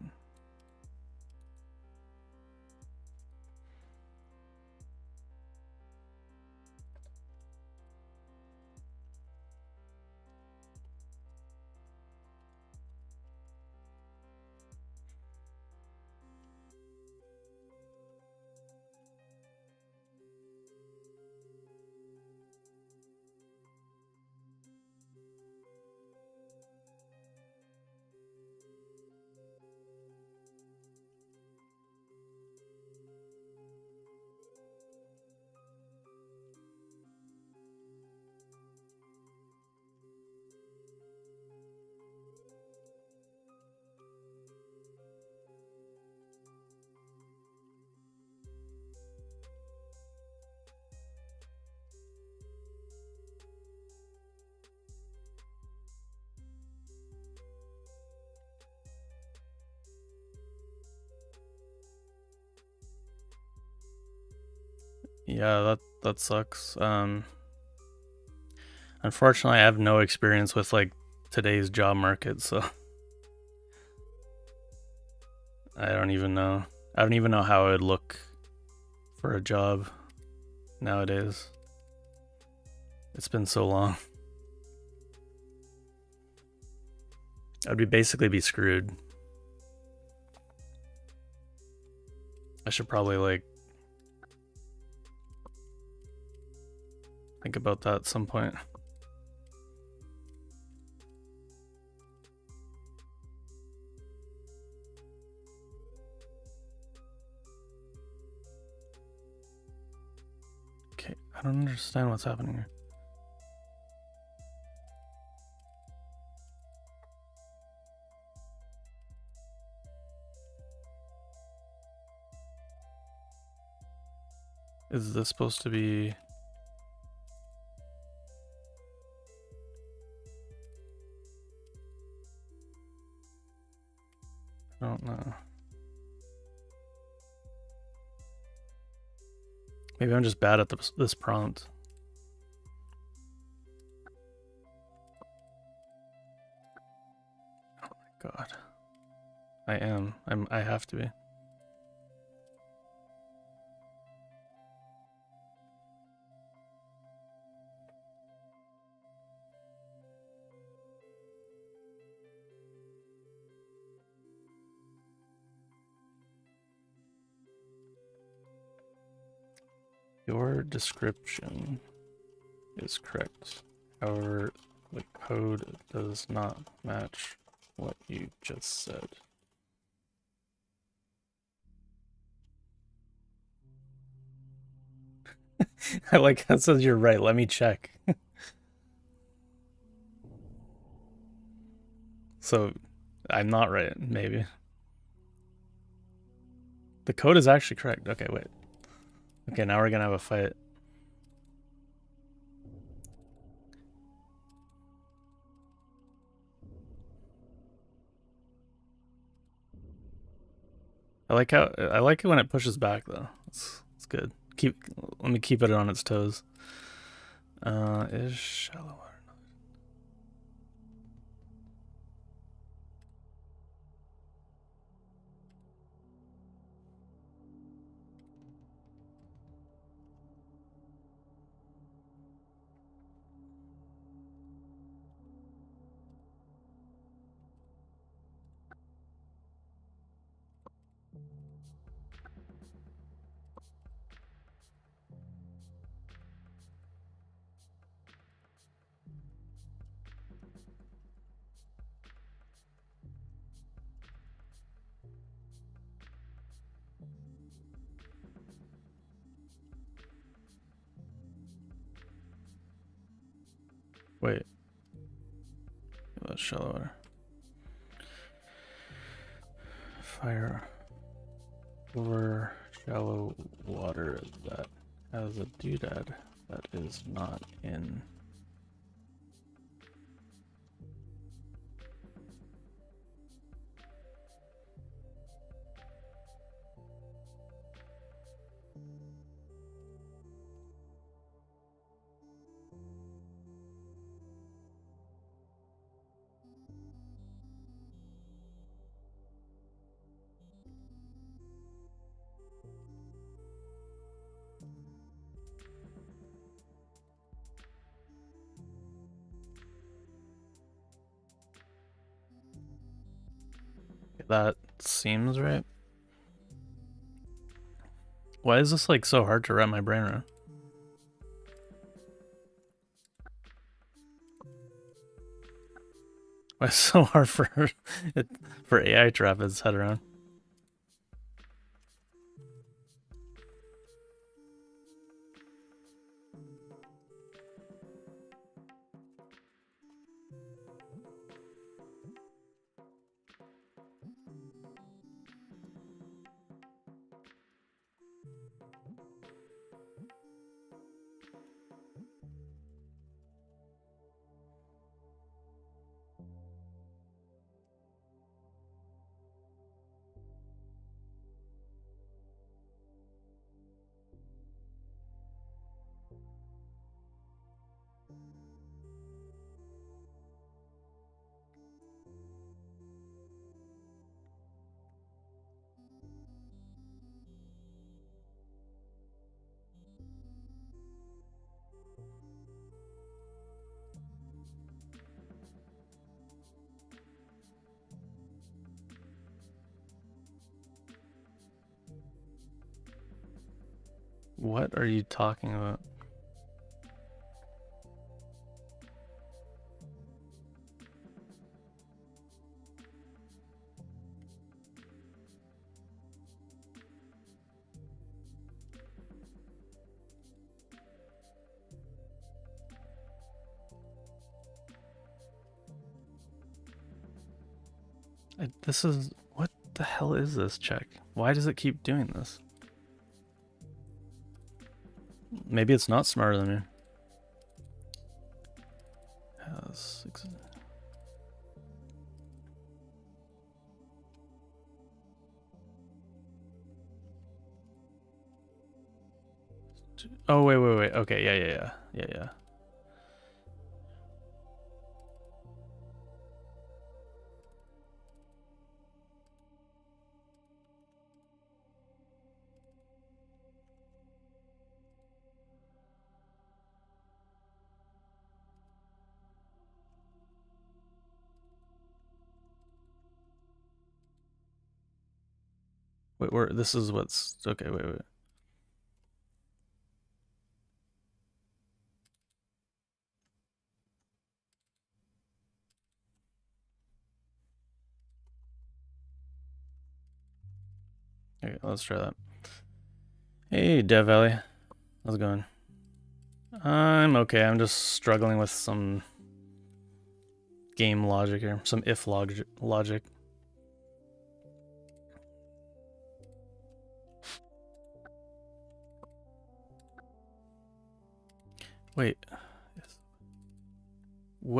B: Yeah, that sucks. Unfortunately, I have no experience with like today's job market, so I don't even know. I don't even know how I would look for a job nowadays. It's been so long. I'd basically be screwed. I should probably like think about that at some point. Okay, I don't understand what's happening here. Is this supposed to be... I don't know. Maybe I'm just bad at this prompt. Oh my god. I am. I have to be. Your description is correct. However, the code does not match what you just said. I like that says you're right. Let me check. So I'm not right, maybe. The code is actually correct. Okay, wait. Okay, now we're gonna have a fight. I like it when it pushes back though. It's good. Let me keep it on its toes. Is shallow water. Wait. That's shallow water. Fire over shallow water that has a doodad that is not in. That seems right. Why is this like so hard to wrap my brain around? Why is it so hard for for AI to wrap its head around? What are you talking about? This is, what the hell is this check? Why does it keep doing this? Maybe it's not smarter than me. Has oh wait. Okay, yeah. Wait, this is what's okay. Wait. Okay, let's try that. Hey, Dev Valley, how's it going? I'm okay. I'm just struggling with some game logic here, some if logic. Wait.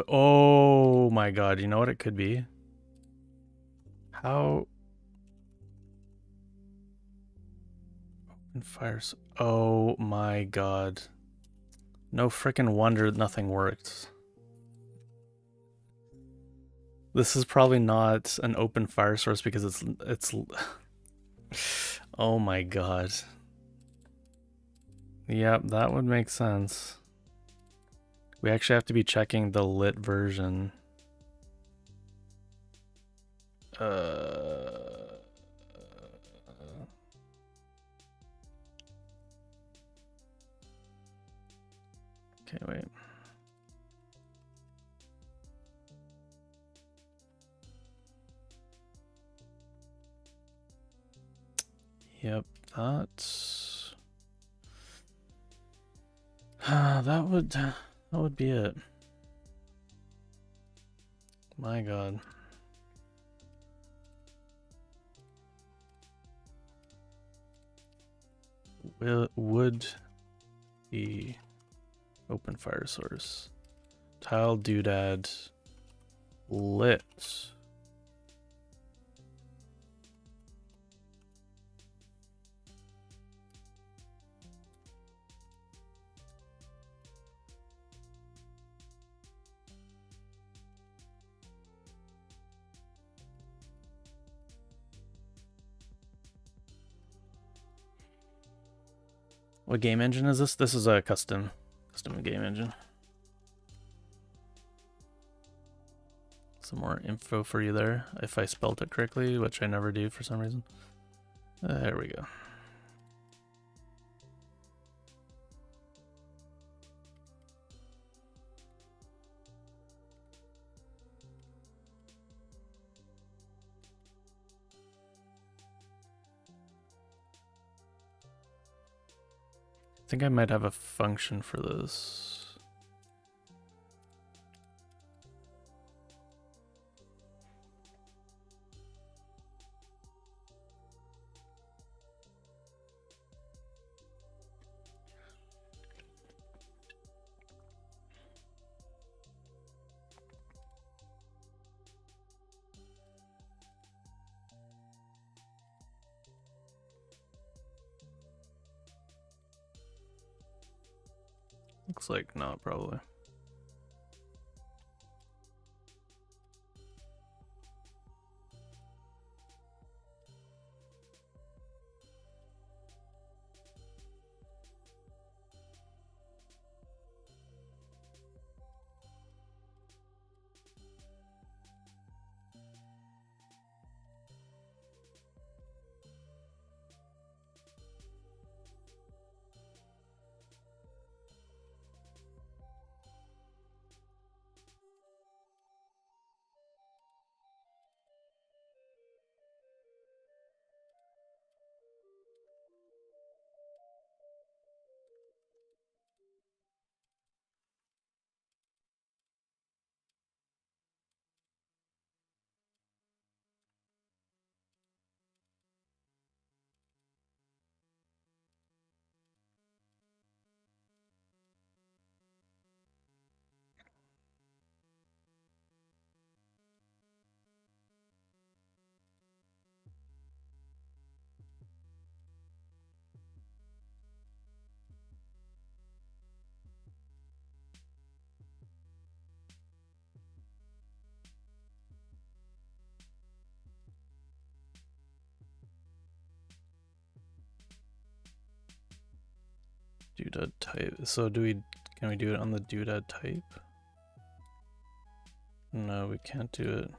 B: Oh my god, you know what it could be? How? Open fires. Oh my god. No frickin' wonder nothing worked. This is probably not an open fire source because it's oh my god. Yep, that would make sense. We actually have to be checking the lit version. Okay, wait. Yep, that's that would be it. My god. Would the open fire source. Tile doodad lit. What game engine is this? This is a custom game engine. Some more info for you there, if I spelt it correctly, which I never do for some reason. There we go. I think I might have a function for this. Looks like not, probably. Doodad type. So can we do it on the doodad type? No, we can't do it.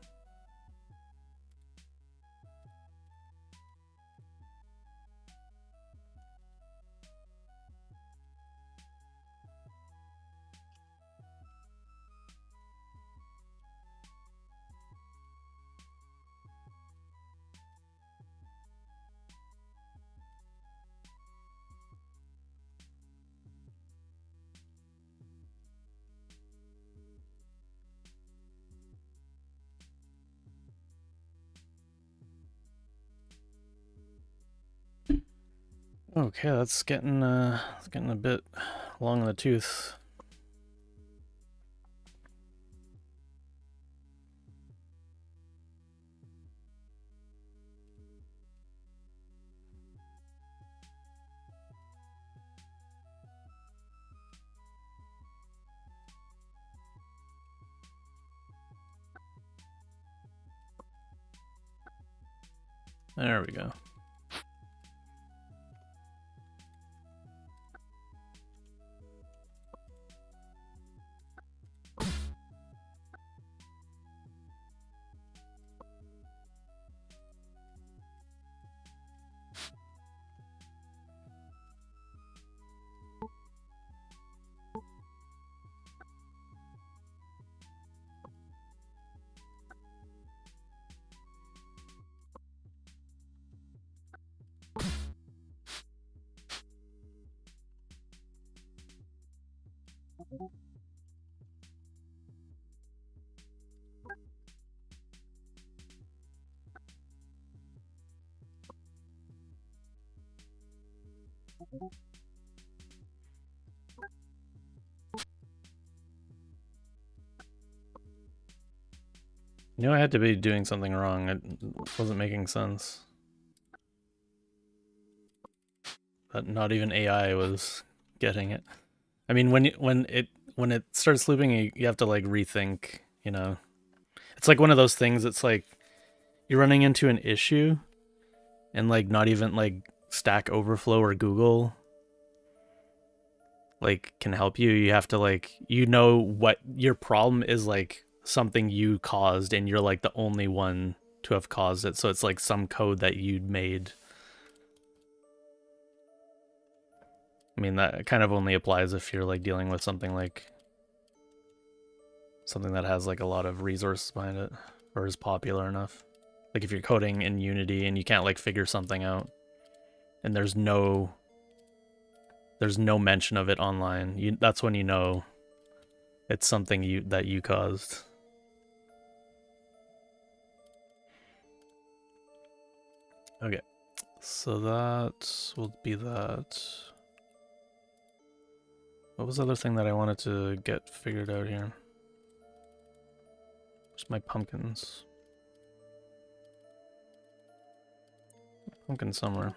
B: Okay, that's getting a bit long in the tooth. There we go. knew I had to be doing something wrong. It wasn't making sense. But not even AI was getting it. I mean, when it starts looping, you have to like rethink. You know, it's like one of those things. It's like you're running into an issue, and like not even like Stack Overflow or Google like can help you. You have to like what your problem is, like something you caused, and you're like the only one to have caused it. So it's like some code that you'd made. I mean, that kind of only applies if you're like dealing with something that has like a lot of resources behind it or is popular enough. Like if you're coding in Unity and you can't like figure something out and there's no mention of it online, that's when you know it's something that you caused. Okay, so that will be that. What was the other thing that I wanted to get figured out here? Where's my pumpkins? Pumpkin somewhere.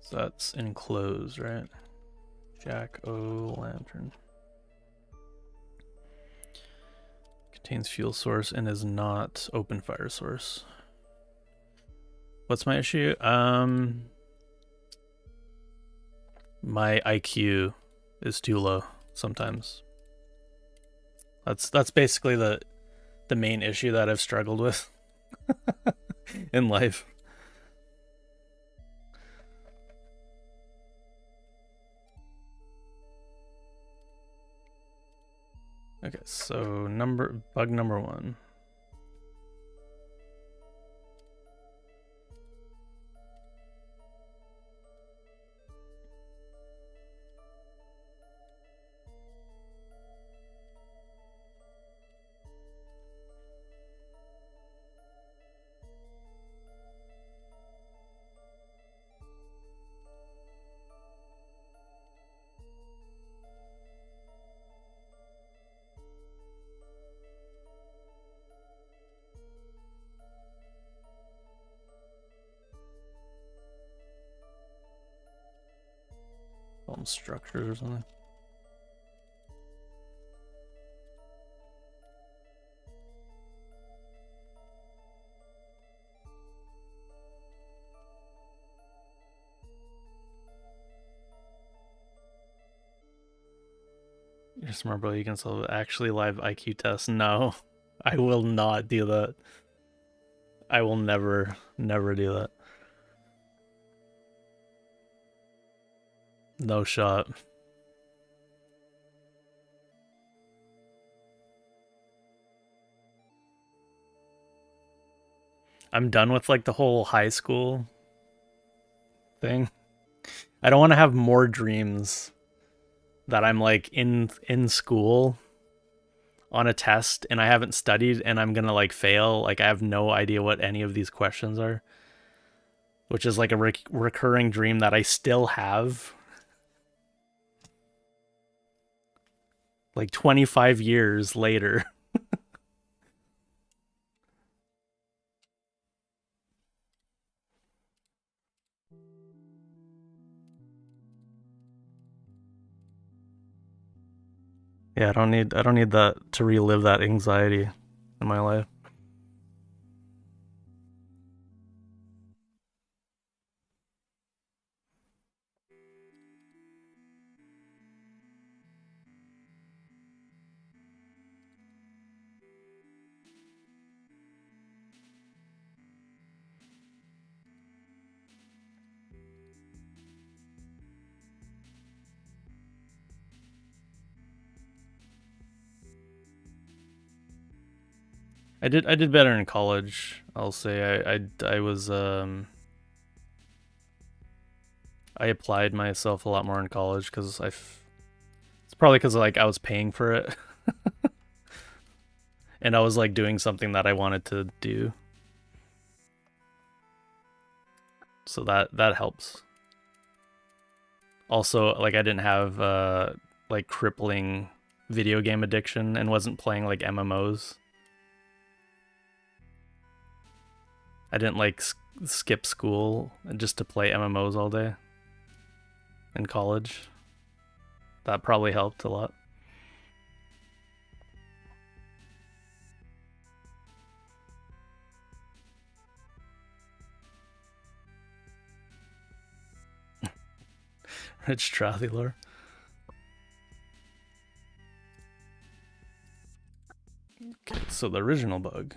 B: So that's enclosed, right? Jack-o'-lantern. Contains fuel source and is not open fire source. What's my issue? My IQ is too low sometimes. That's basically the main issue that I've struggled with in life. Okay, so bug number 1. Call them structures or something. You're smart, bro. You can solve actually live IQ tests. No, I will not do that. I will never do that. No shot. I'm done with like the whole high school thing. I don't want to have more dreams that I'm like in school on a test and I haven't studied and I'm gonna like fail. Like I have no idea what any of these questions are, which is like a recurring dream that I still have. Like 25 years later. Yeah, I don't need that to relive that anxiety in my life. I did better in college. I'll say I was I applied myself a lot more in college because it's probably because like I was paying for it and I was like doing something that I wanted to do. So that helps. Also, like I didn't have like crippling video game addiction and wasn't playing like MMOs. I didn't like skip school just to play MMOs all day in college. That probably helped a lot. Rich Trothy lore. Okay, so the original bug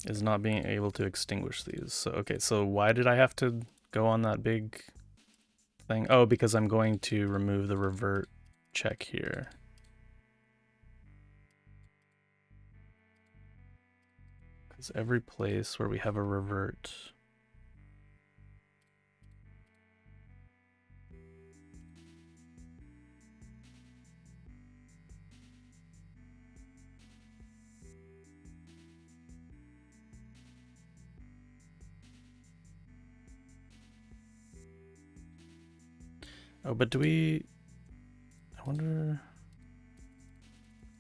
B: is not being able to extinguish these. So okay, so why did I have to go on that big thing? Oh, because I'm going to remove the revert check here. Because every place where we have a revert, oh, but do we, I wonder,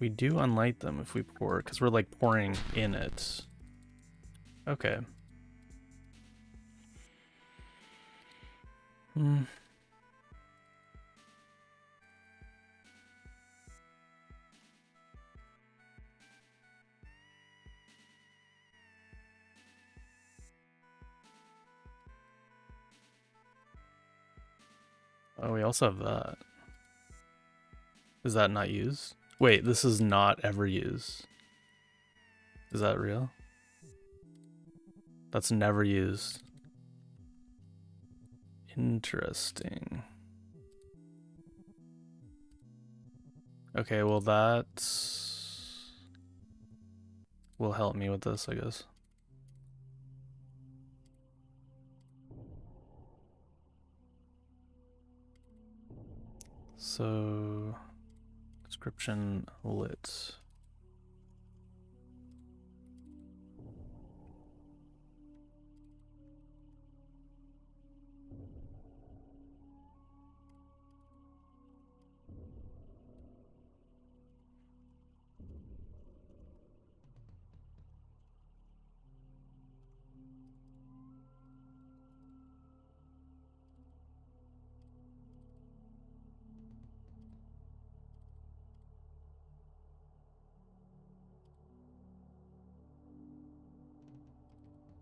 B: we do unlight them if we pour, because we're like pouring in it. Okay. Hmm. Oh, we also have that. Is that not used? Wait, this is not ever used. Is that real? That's never used. Interesting. Okay, well that will help me with this, I guess. So, description lit.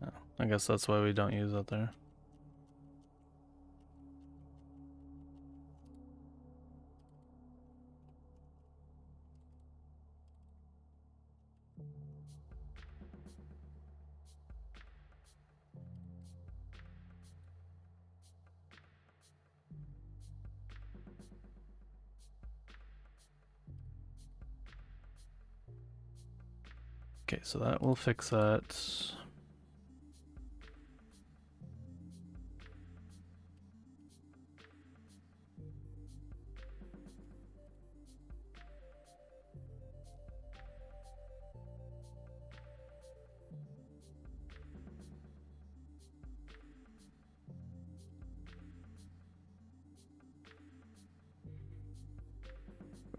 B: Oh, I guess that's why we don't use that there. Okay, so that will fix that.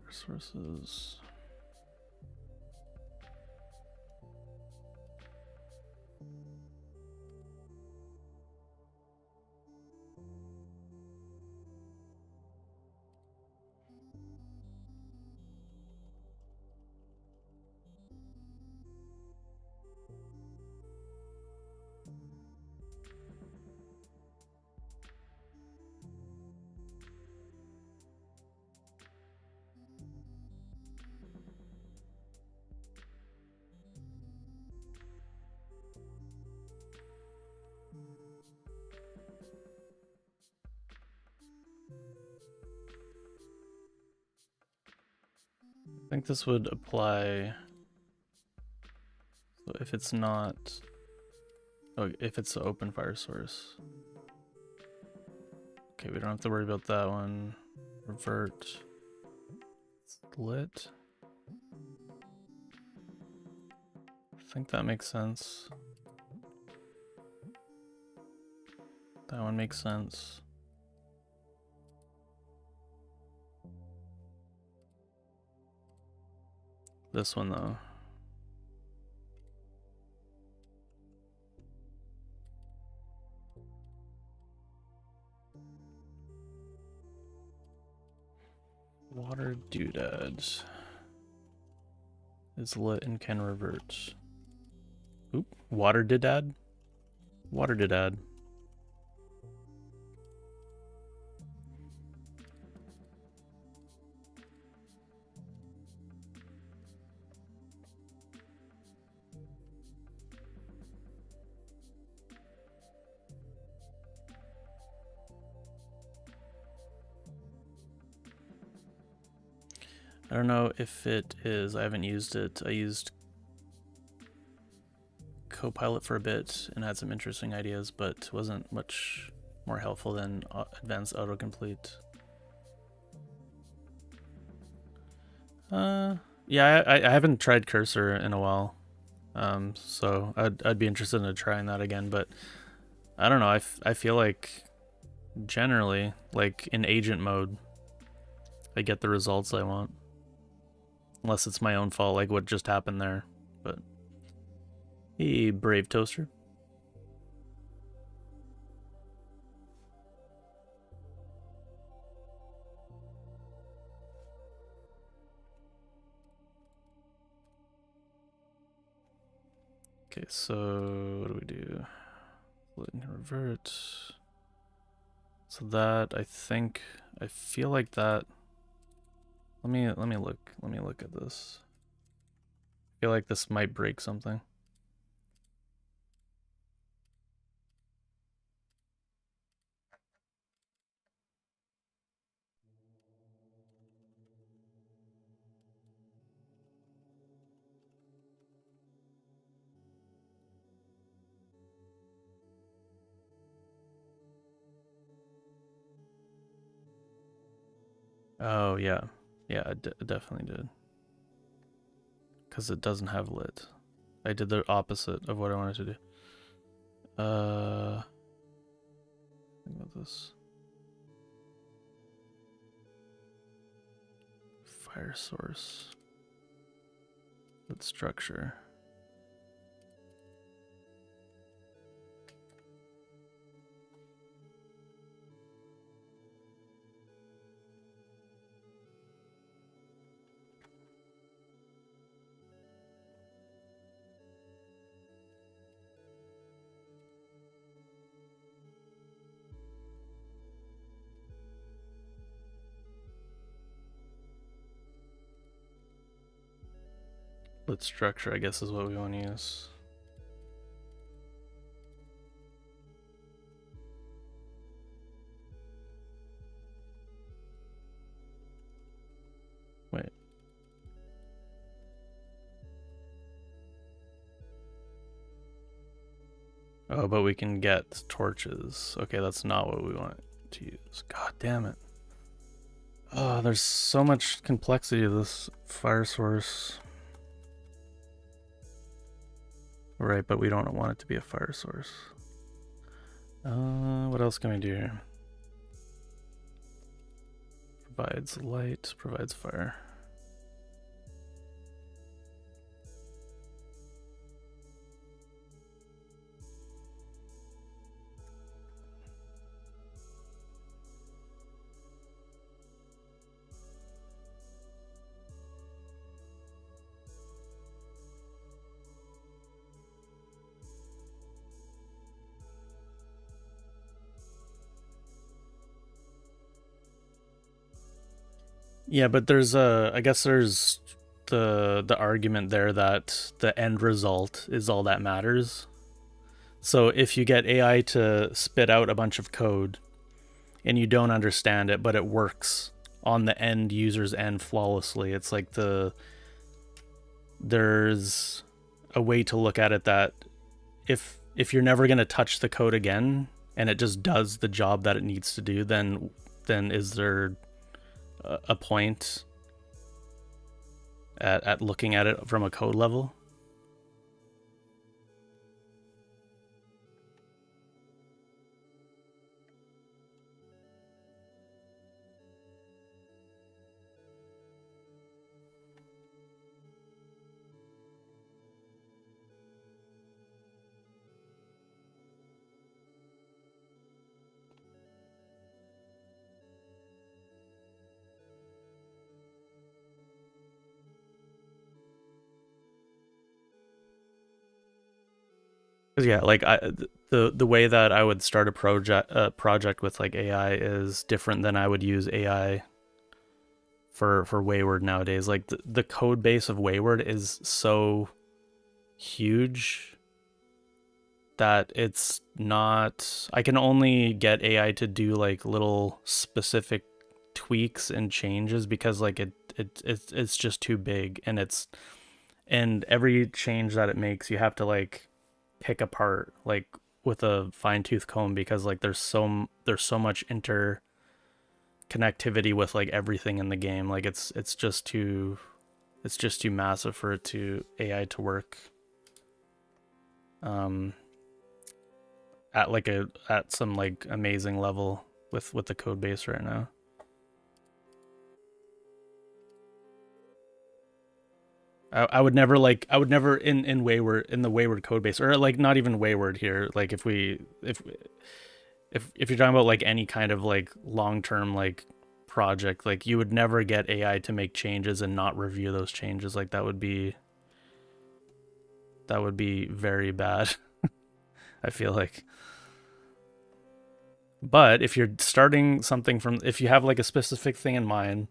B: Sources. think this would apply. So if it's not, oh, if it's the open fire source. Okay, we don't have to worry about that one. Revert. It's lit. I think that makes sense. That one makes sense. This one though. Water doodads is lit and can revert. Oop, water doodad? Water doodad. I don't know if it is, I haven't used it. I used Copilot for a bit and had some interesting ideas, but wasn't much more helpful than advanced autocomplete. Yeah, I haven't tried Cursor in a while, so I'd be interested in trying that again, but I don't know, I feel like generally, like in agent mode, I get the results I want. Unless it's my own fault, like what just happened there. But hey, brave toaster. Okay, so what do we do? Let it revert. So that I feel like that. Let me look at this. I feel like this might break something. Oh yeah. Yeah, it definitely did. Because it doesn't have lit. I did the opposite of what I wanted to do. Think about this. Fire source. Lit structure. Lit structure, I guess, is what we want to use. Wait. Oh, but we can get torches. Okay, that's not what we want to use. God damn it. Oh, there's so much complexity to this fire source. Right, but we don't want it to be a fire source. What else can we do here? Provides light, provides fire. Yeah, but there's I guess there's the argument there that the end result is all that matters. So if you get AI to spit out a bunch of code and you don't understand it, but it works on the end user's end flawlessly. It's like there's a way to look at it that if you're never going to touch the code again and it just does the job that it needs to do, then is there a point at looking at it from a code level? Cause yeah, like the way that I would start a project with like AI is different than I would use AI for Wayward nowadays. Like the code base of Wayward is so huge that it's not, I can only get AI to do like little specific tweaks and changes because like it's just too big, and every change that it makes you have to like pick apart like with a fine-tooth comb, because like there's so much interconnectivity with like everything in the game. Like it's just too massive for it to AI to work at some like amazing level with the code base right now. I would never in Wayward, in the Wayward code base, or like not even Wayward here, like if you're talking about like any kind of like long-term like project, like you would never get AI to make changes and not review those changes. Like that would be very bad. I feel like. But if you're starting something from, if you have like a specific thing in mind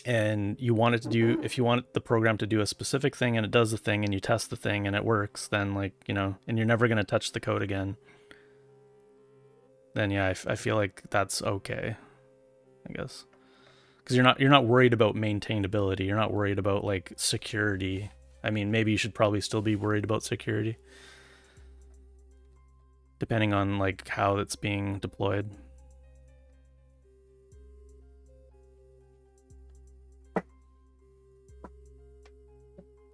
B: and you want it to do, if you want the program to do a specific thing and it does the thing and you test the thing and it works, then like, you know, and you're never going to touch the code again, then yeah, I feel like that's okay, I guess. Because you're not worried about maintainability. You're not worried about like security. I mean, maybe you should probably still be worried about security, depending on like how it's being deployed.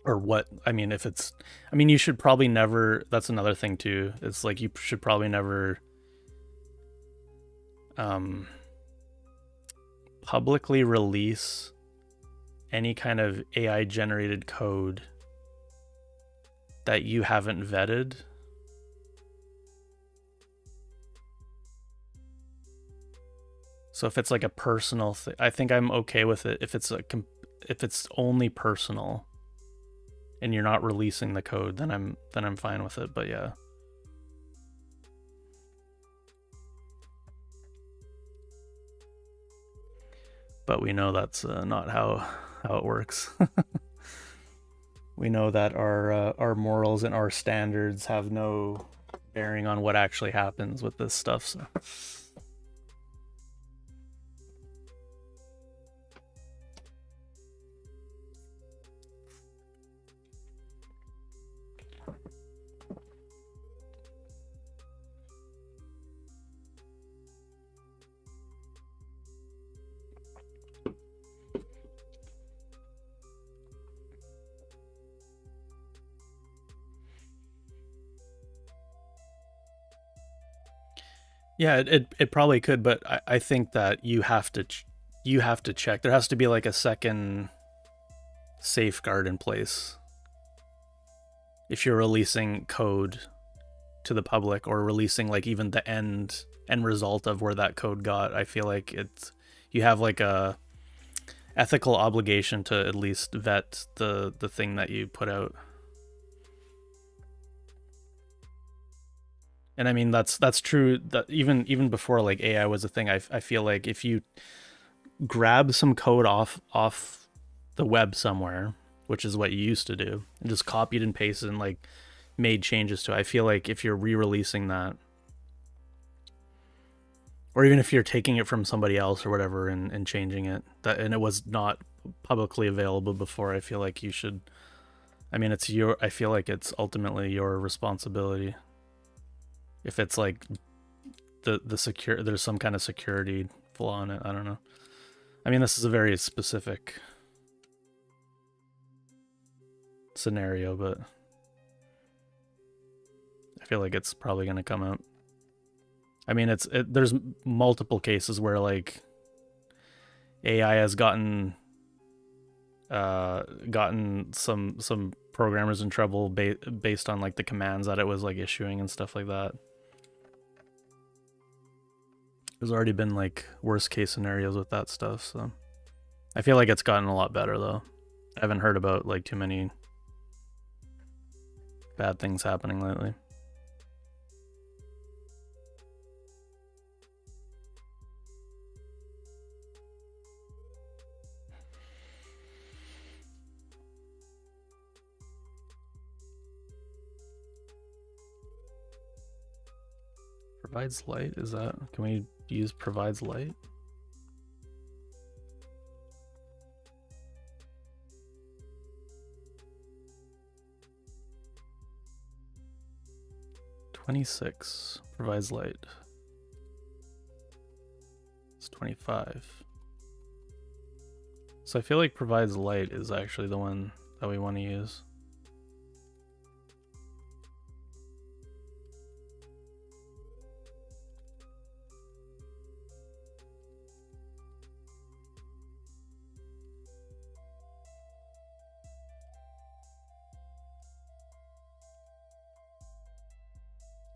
B: Or what, I mean, if it's, I mean, you should probably never, that's another thing too. It's like you should probably never publicly release any kind of AI generated code that you haven't vetted. So if it's like a personal thing, I think I'm okay with it. If it's only personal and you're not releasing the code, then I'm fine with it. But yeah. But we know that's not how it works. We know that our morals and our standards have no bearing on what actually happens with this stuff. So. Yeah, it probably could, but I think that you have to check. There has to be like a second safeguard in place if you're releasing code to the public, or releasing like even the end result of where that code got. I feel like you have like a ethical obligation to at least vet the thing that you put out. And I mean, that's true that even before like AI was a thing. I feel like if you grab some code off the web somewhere, which is what you used to do, and just copied and pasted and like made changes to it, I feel like if you're re-releasing that, or even if you're taking it from somebody else or whatever and changing it, that and it was not publicly available before, I feel like you should. I mean, I feel like it's ultimately your responsibility. If it's like there's some kind of security flaw in it, I don't know. I mean, this is a very specific scenario, but I feel like it's probably going to come out. I mean, there's multiple cases where like AI has gotten some programmers in trouble based on like the commands that it was like issuing and stuff like that. There's already been like worst case scenarios with that stuff, so I feel like it's gotten a lot better though. I haven't heard about like too many bad things happening lately. Provides light, is that, can we use provides light? $26 provides light. It's 25. So I feel like provides light is actually the one that we want to use.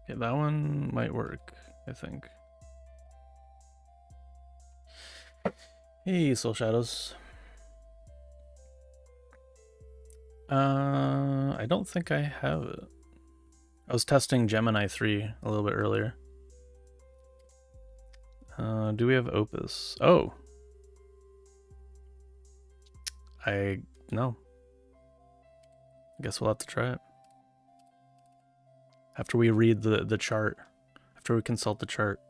B: Yeah, that one might work, I think. Hey, Soul Shadows. I don't think I have it. I was testing Gemini 3 a little bit earlier. Do we have Opus? Oh. No. I guess we'll have to try it. After we read the chart. After we consult the chart.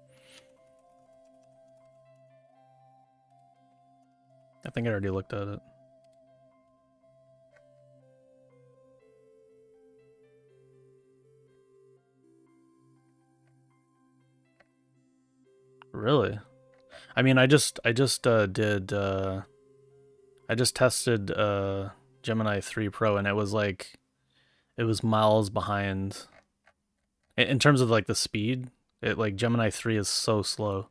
B: I think I already looked at it. Really? I mean, I just tested Gemini 3 Pro and it was miles behind in terms of like the speed. Like Gemini 3 is so slow.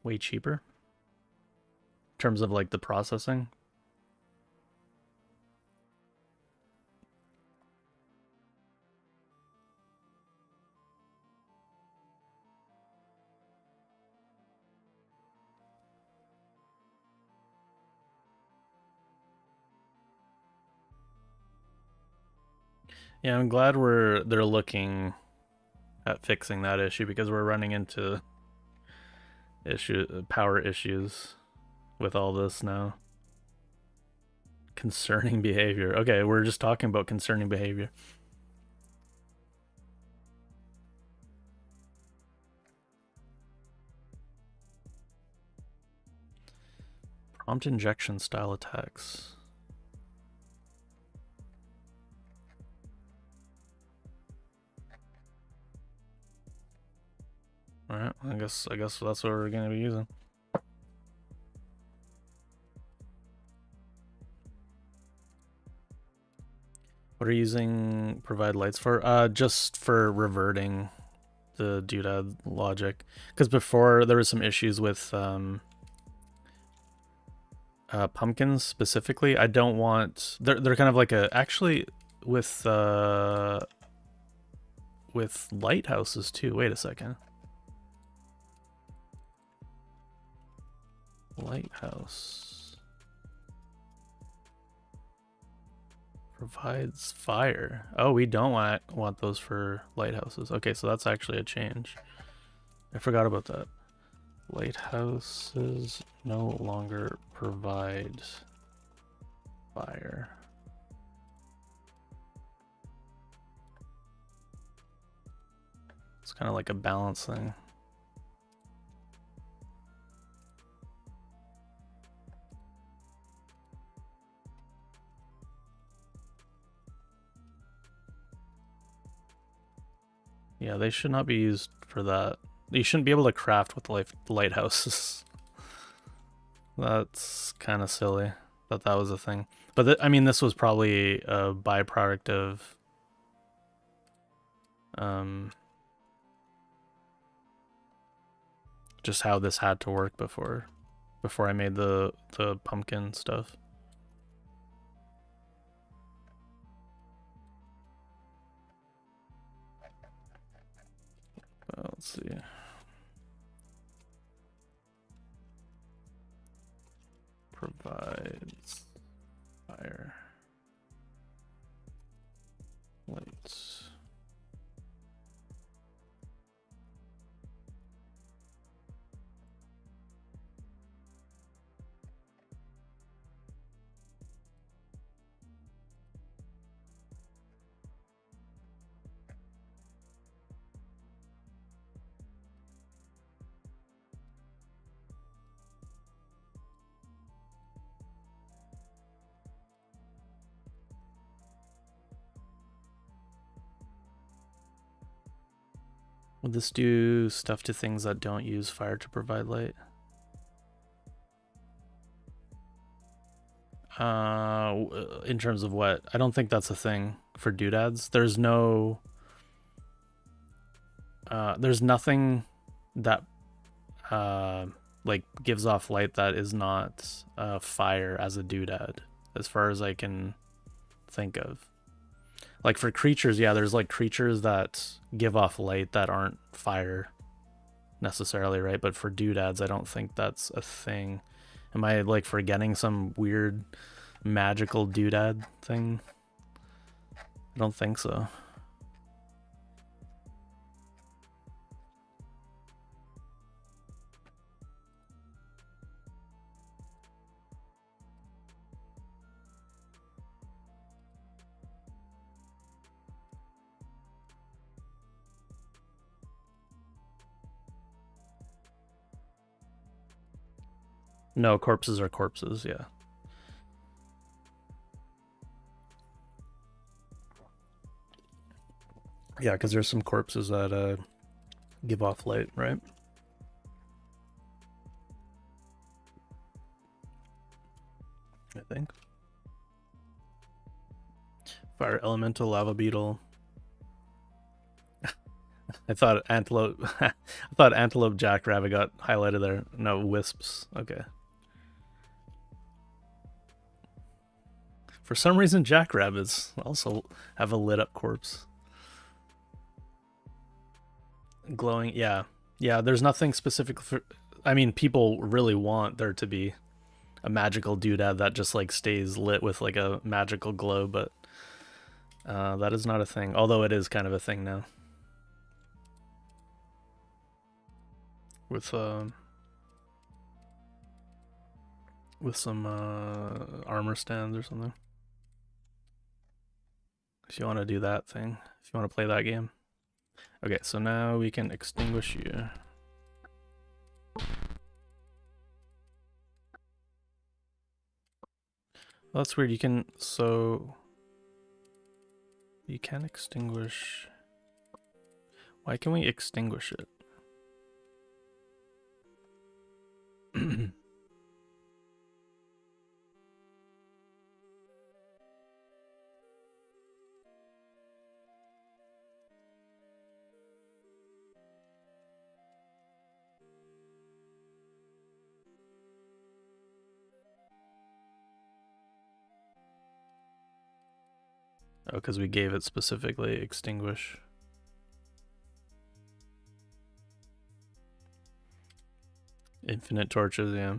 B: Way cheaper in terms of like the processing. Yeah, I'm glad they're looking at fixing that issue because we're running into power issues with all this now. Concerning behavior. Okay, we're just talking about concerning behavior. Prompt injection style attacks. Alright, I guess that's what we're gonna be using. What are you using provide lights for? Just for reverting the doodad logic. Because before there was some issues with pumpkins specifically. I don't want they're kind of like actually with lighthouses too. Wait a second. Lighthouse provides fire. Oh, we don't want those for lighthouses. Okay, so that's actually a change. I forgot about that. Lighthouses no longer provide fire. It's kind of like a balance thing. Yeah, they should not be used for that. You shouldn't be able to craft with lighthouses. That's kind of silly that that was a thing. But I mean, this was probably a byproduct of just how this had to work before I made the pumpkin stuff. Let's see. Provides fire, lights. Would this do stuff to things that don't use fire to provide light? In terms of what? I don't think that's a thing for doodads. There's no... there's nothing that like gives off light that is not fire as a doodad, as far as I can think of. Like for creatures, yeah, there's like creatures that give off light that aren't fire necessarily, right? But for doodads, I don't think that's a thing. Am I like forgetting some weird magical doodad thing? I don't think so. No, corpses are corpses, yeah. Yeah, because there's some corpses that give off light, right? I think. Fire elemental, lava beetle. I thought antelope I thought antelope jackrabbit got highlighted there. No, wisps. Okay. For some reason, jackrabbits also have a lit up corpse. Glowing, yeah. Yeah, there's nothing specific for... I mean, people really want there to be a magical doodad that just like stays lit with like a magical glow, but that is not a thing. Although it is kind of a thing now. With some armor stands or something. If you want to do that thing, if you want to play that game. Okay, so now we can extinguish you. Well, that's weird. You can, so you can extinguish. Why can we extinguish it? Oh, because we gave it specifically extinguish. Infinite torches, yeah.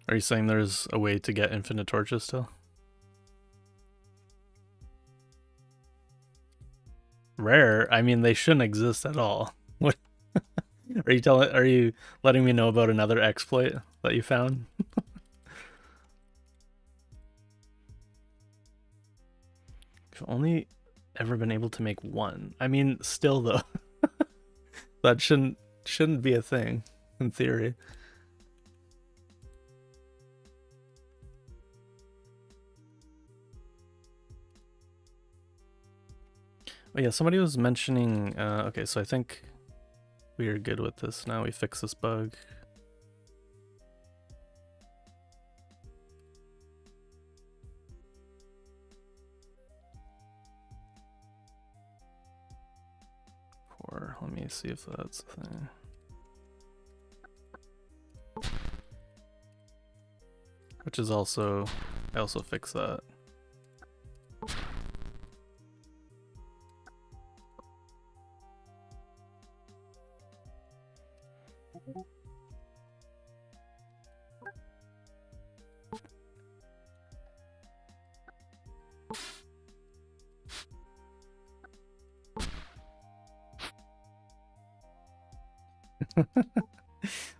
B: Are you saying there's a way to get infinite torches still? Rare? I mean, they shouldn't exist at all. What? Are you letting me know about another exploit that you found? If only ever been able to make one. I mean, still though, that shouldn't be a thing in theory. Oh yeah, somebody was mentioning. Okay, so I think we are good with this now. We fix this bug. Let me see if that's the thing. Which is also, I also fixed that.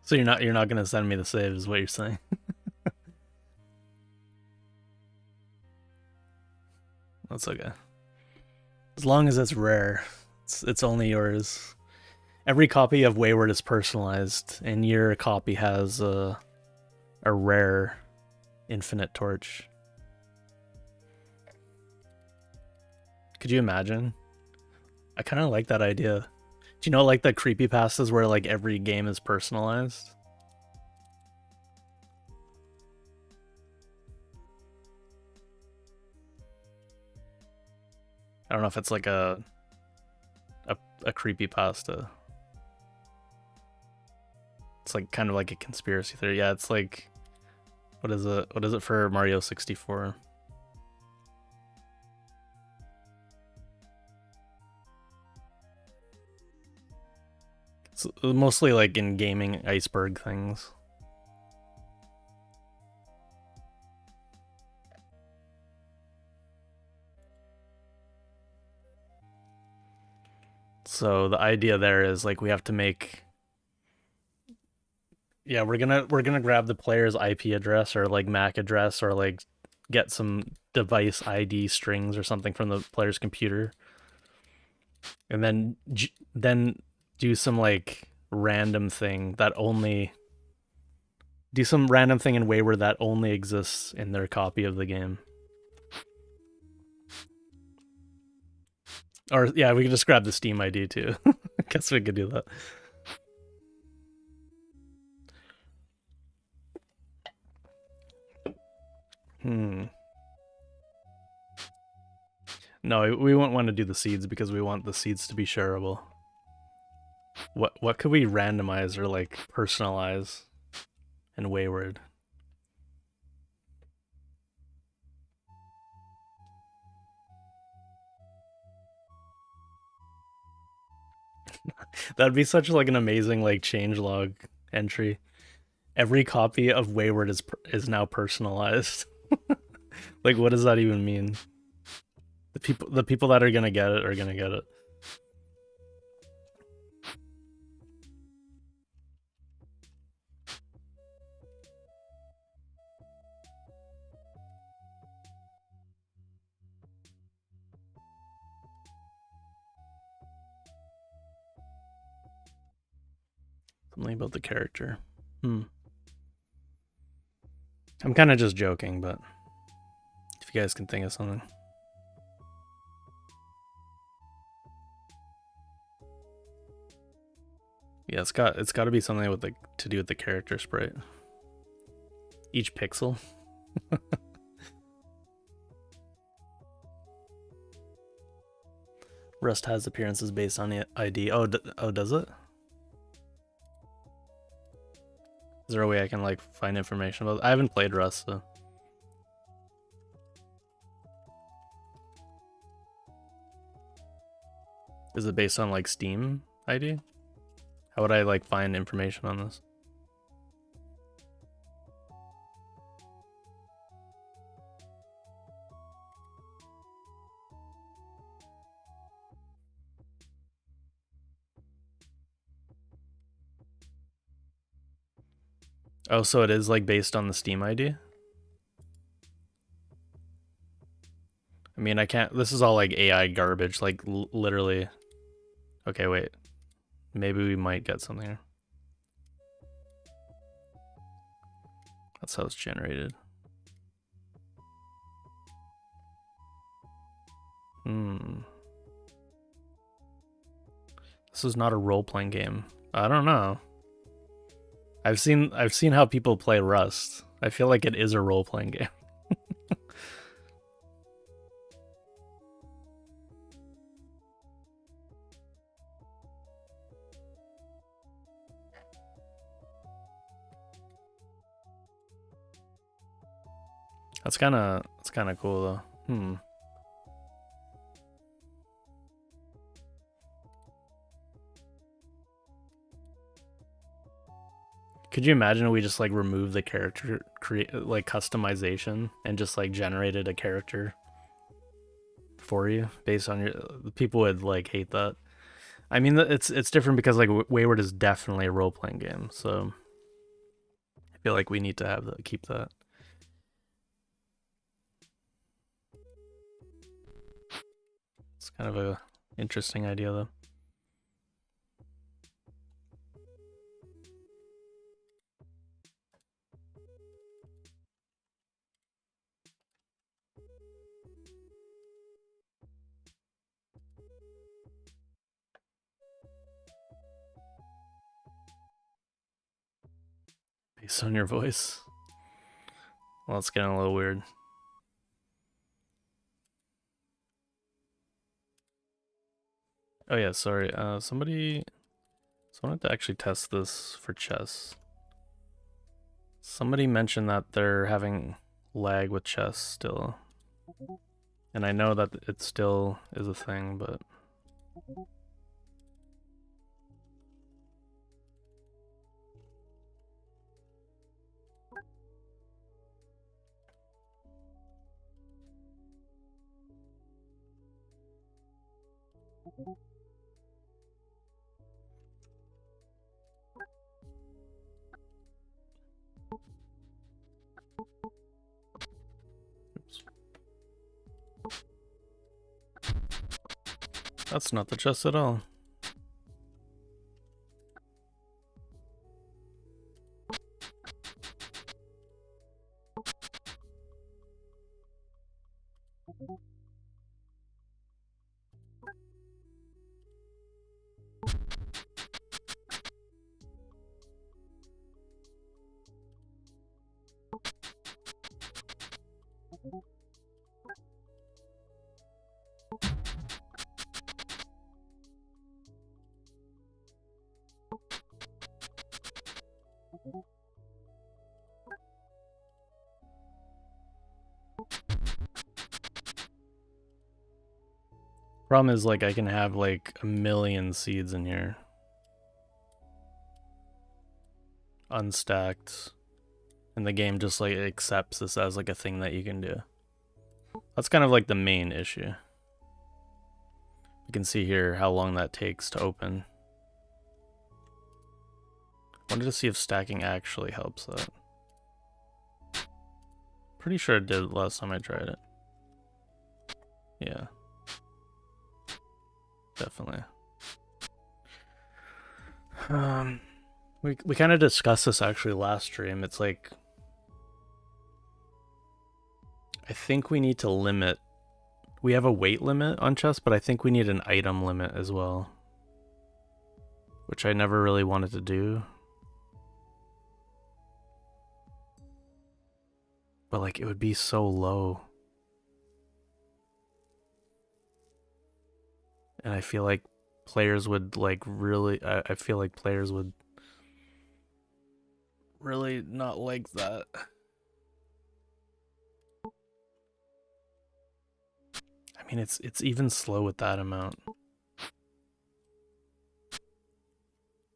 B: So you're not gonna send me the save, is what you're saying? That's okay. As long as it's rare, it's only yours. Every copy of Wayward is personalized, and your copy has a rare infinite torch. Could you imagine? I kind of like that idea. Do you know, like, the creepypastas where like every game is personalized? I don't know if it's like a creepypasta. It's like kind of like a conspiracy theory. Yeah, it's like, what is it? What is it for Mario 64? It's mostly like in gaming iceberg things. So the idea there is like we have to make, yeah, we're gonna grab the player's IP address or like MAC address or like get some device ID strings or something from the player's computer, and then do some like random thing that only do some random thing in Wayward that only exists in their copy of the game. Or yeah, we could just grab the Steam ID too. I guess we could do that. No, we won't want to do the seeds because we want the seeds to be shareable. What could we randomize or like personalize in Wayward? That'd be such like an amazing like changelog entry. Every copy of Wayward is now personalized. Like, what does that even mean? The people that are gonna get it are gonna get it. Something about the character. I'm kind of just joking, but if you guys can think of something. Yeah, it's got to be something with like to do with the character sprite. Each pixel. Rust has appearances based on the ID. Oh, does it? Is there a way I can like find information about it? I haven't played Rust, so. Is it based on like Steam ID? How would I like find information on this? Oh, so it is like based on the Steam ID? I mean, I can't. This is all like AI garbage, like literally. Okay, wait. Maybe we might get something here. That's how it's generated. This is not a role-playing game. I don't know. I've seen how people play Rust. I feel like it is a role-playing game. That's kind of cool though. Could you imagine if we just like remove the character like customization and just like generated a character for you based on your people would like hate that. I mean it's different because like Wayward is definitely a role-playing game, so I feel like we need to have that, keep that. It's kind of a interesting idea though. Based on your voice. Well, it's getting a little weird. Oh yeah, sorry. Someone had to actually test this for chess. Somebody mentioned that they're having lag with chess still. And I know that it still is a thing, but oops. That's not the chess at all. Problem is, like, I can have like a million seeds in here. Unstacked. And the game just like accepts this as like a thing that you can do. That's kind of like the main issue. You can see here how long that takes to open. Wanted to see if stacking actually helps that. Pretty sure it did last time I tried it. Yeah. Definitely. We kind of discussed this actually last stream. It's like I think we need to limit. We have a weight limit on chess, but I think we need an item limit as well, which I never really wanted to do. But like it would be so low. And I feel like players would like really I feel like players would really not like that. I mean it's even slow with that amount.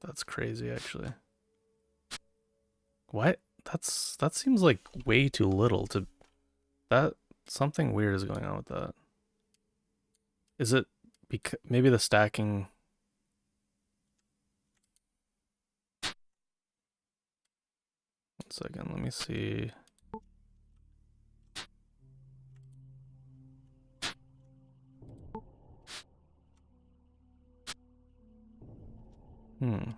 B: That's crazy actually. What? That seems like way too little to that something weird is going on with that. Is it because maybe the stacking? One second, let me see. Hmm.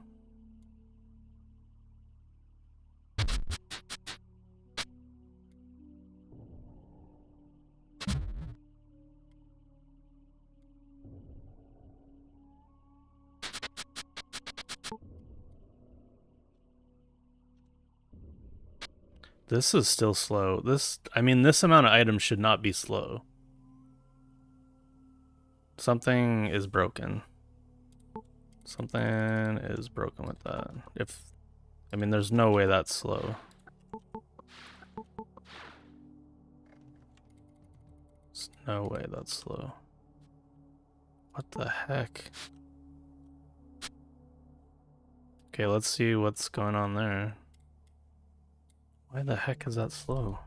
B: This is still slow. I mean, this amount of items should not be slow. Something is broken. Something is broken with that. I mean, there's no way that's slow. There's no way that's slow. What the heck? Okay, let's see what's going on there. Why the heck is that slow?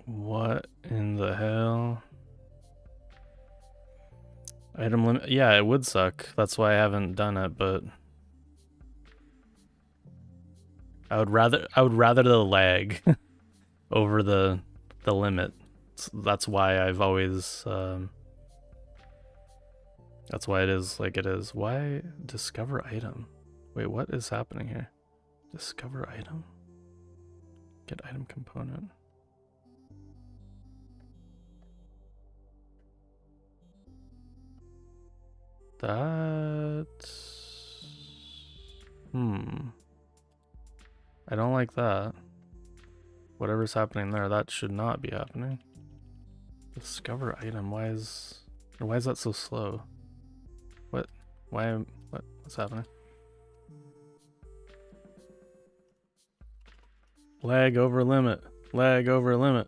B: What in the hell? Item limit? Yeah, it would suck. That's why I haven't done it, but I would rather the lag over the limit. That's why I've always that's why it is like it is. Why discover item? Wait, what is happening here? Discover item? Get item component. That I don't like that. Whatever's happening there, that should not be happening. Discover item. Why is that so slow? What? What's happening? Lag over limit. Lag over limit.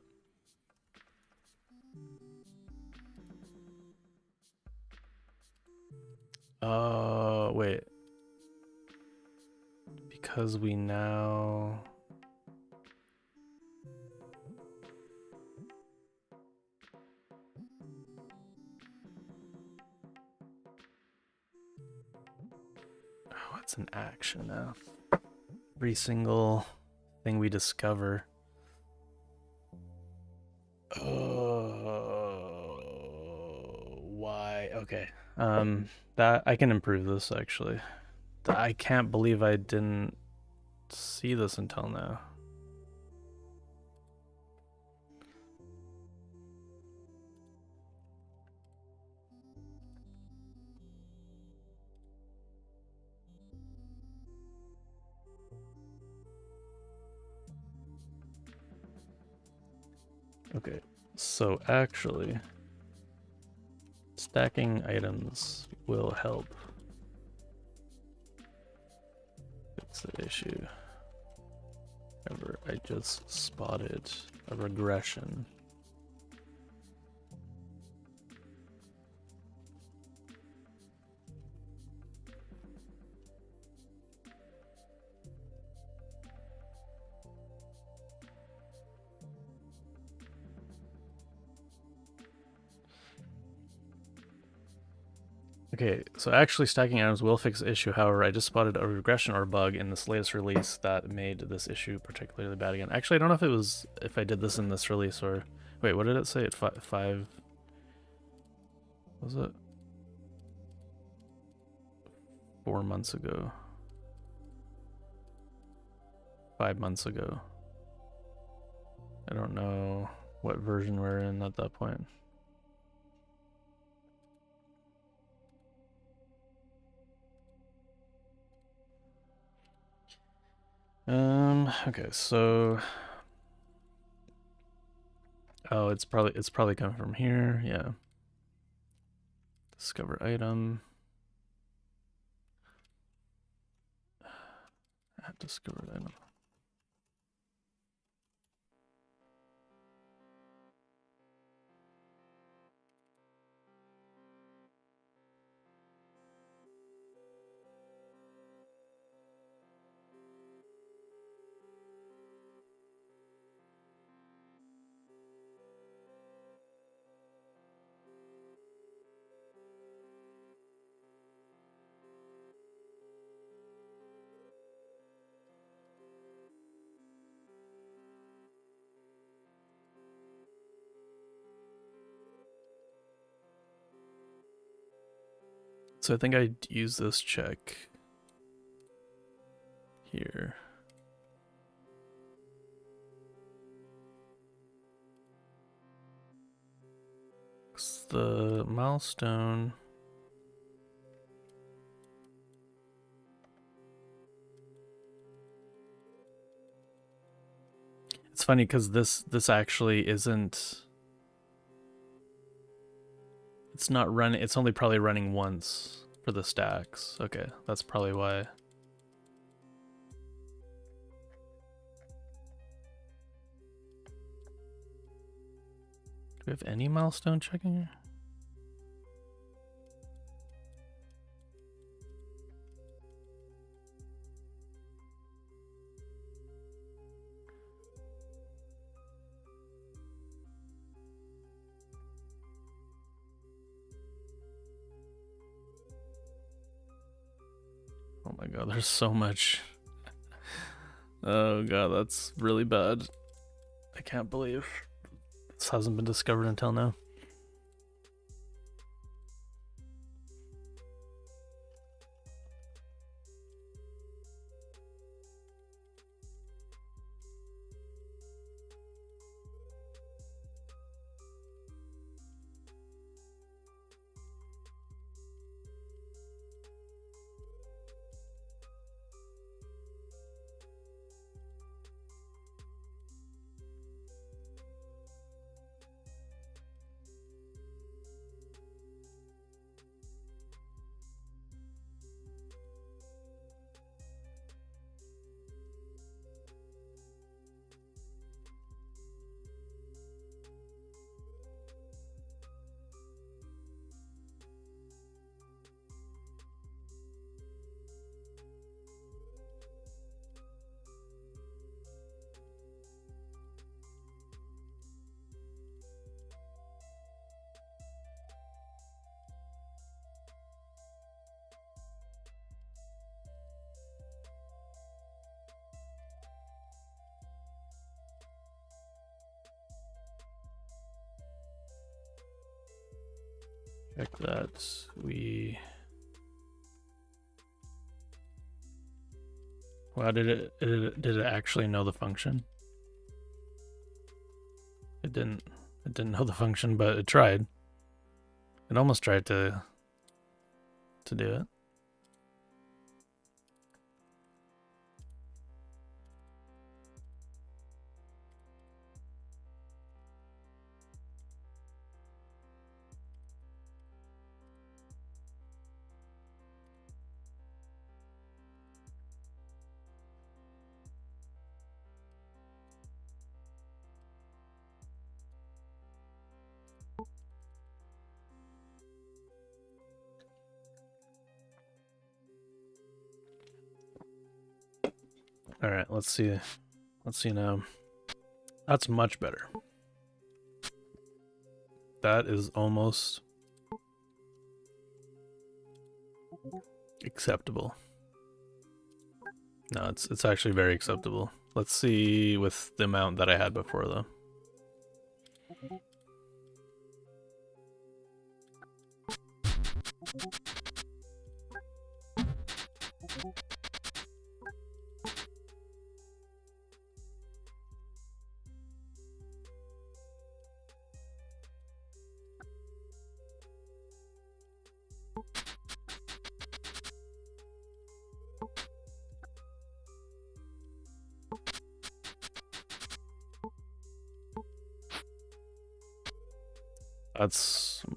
B: Oh, wait. Because we now... Oh, it's an action now. Every single thing we discover. Oh, why? Okay. That I can improve this actually. I can't believe I didn't see this until now. Okay, so actually, stacking items will help fix the issue. However, I just spotted a regression. Okay, so actually stacking items will fix the issue. However, I just spotted a regression or bug in this latest release that made this issue particularly bad again. Actually, I don't know if I did this in this release or... Wait, what did it say? At 5... Was it? 4 months ago. 5 months ago. I don't know what version we're in at that point. Okay, so... Oh, it's probably coming from here, yeah. Discover item. Discovered item. So I think I'd use this check here. The milestone. It's funny because this actually isn't. It's not running. It's only probably running once for the stacks. Okay, that's probably why. Do we have any milestone checking here? Oh my god, there's so much. Oh god, that's really bad. I can't believe this hasn't been discovered until now. Check that. Wow, did it actually know the function? It didn't know the function, but it tried. It almost tried to do it. All right, let's see. Let's see now. That's much better. That is almost acceptable. No, it's actually very acceptable. Let's see with the amount that I had before though.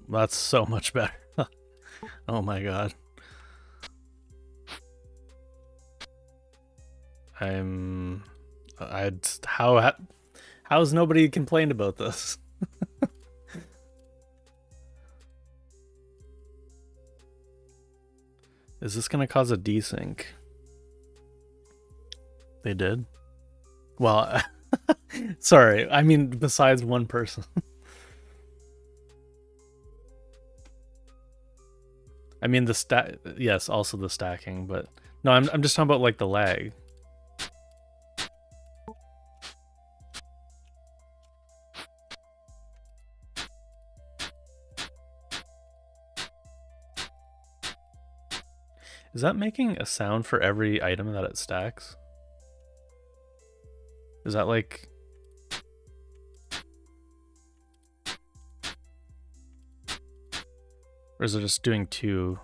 B: That's so much better. Oh my god. How's nobody complained about this? Is this gonna cause a desync? They did? Well, sorry, I mean besides one person. I mean the yes, also the stacking, but no, I'm just talking about like the lag. Is that making a sound for every item that it stacks? Is that like... Or is it just doing two?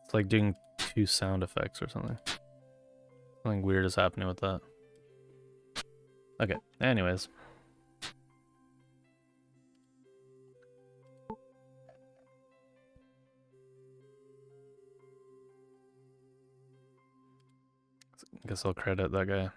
B: It's like doing two sound effects or something. Something weird is happening with that. Okay, anyways. I guess I'll credit that guy.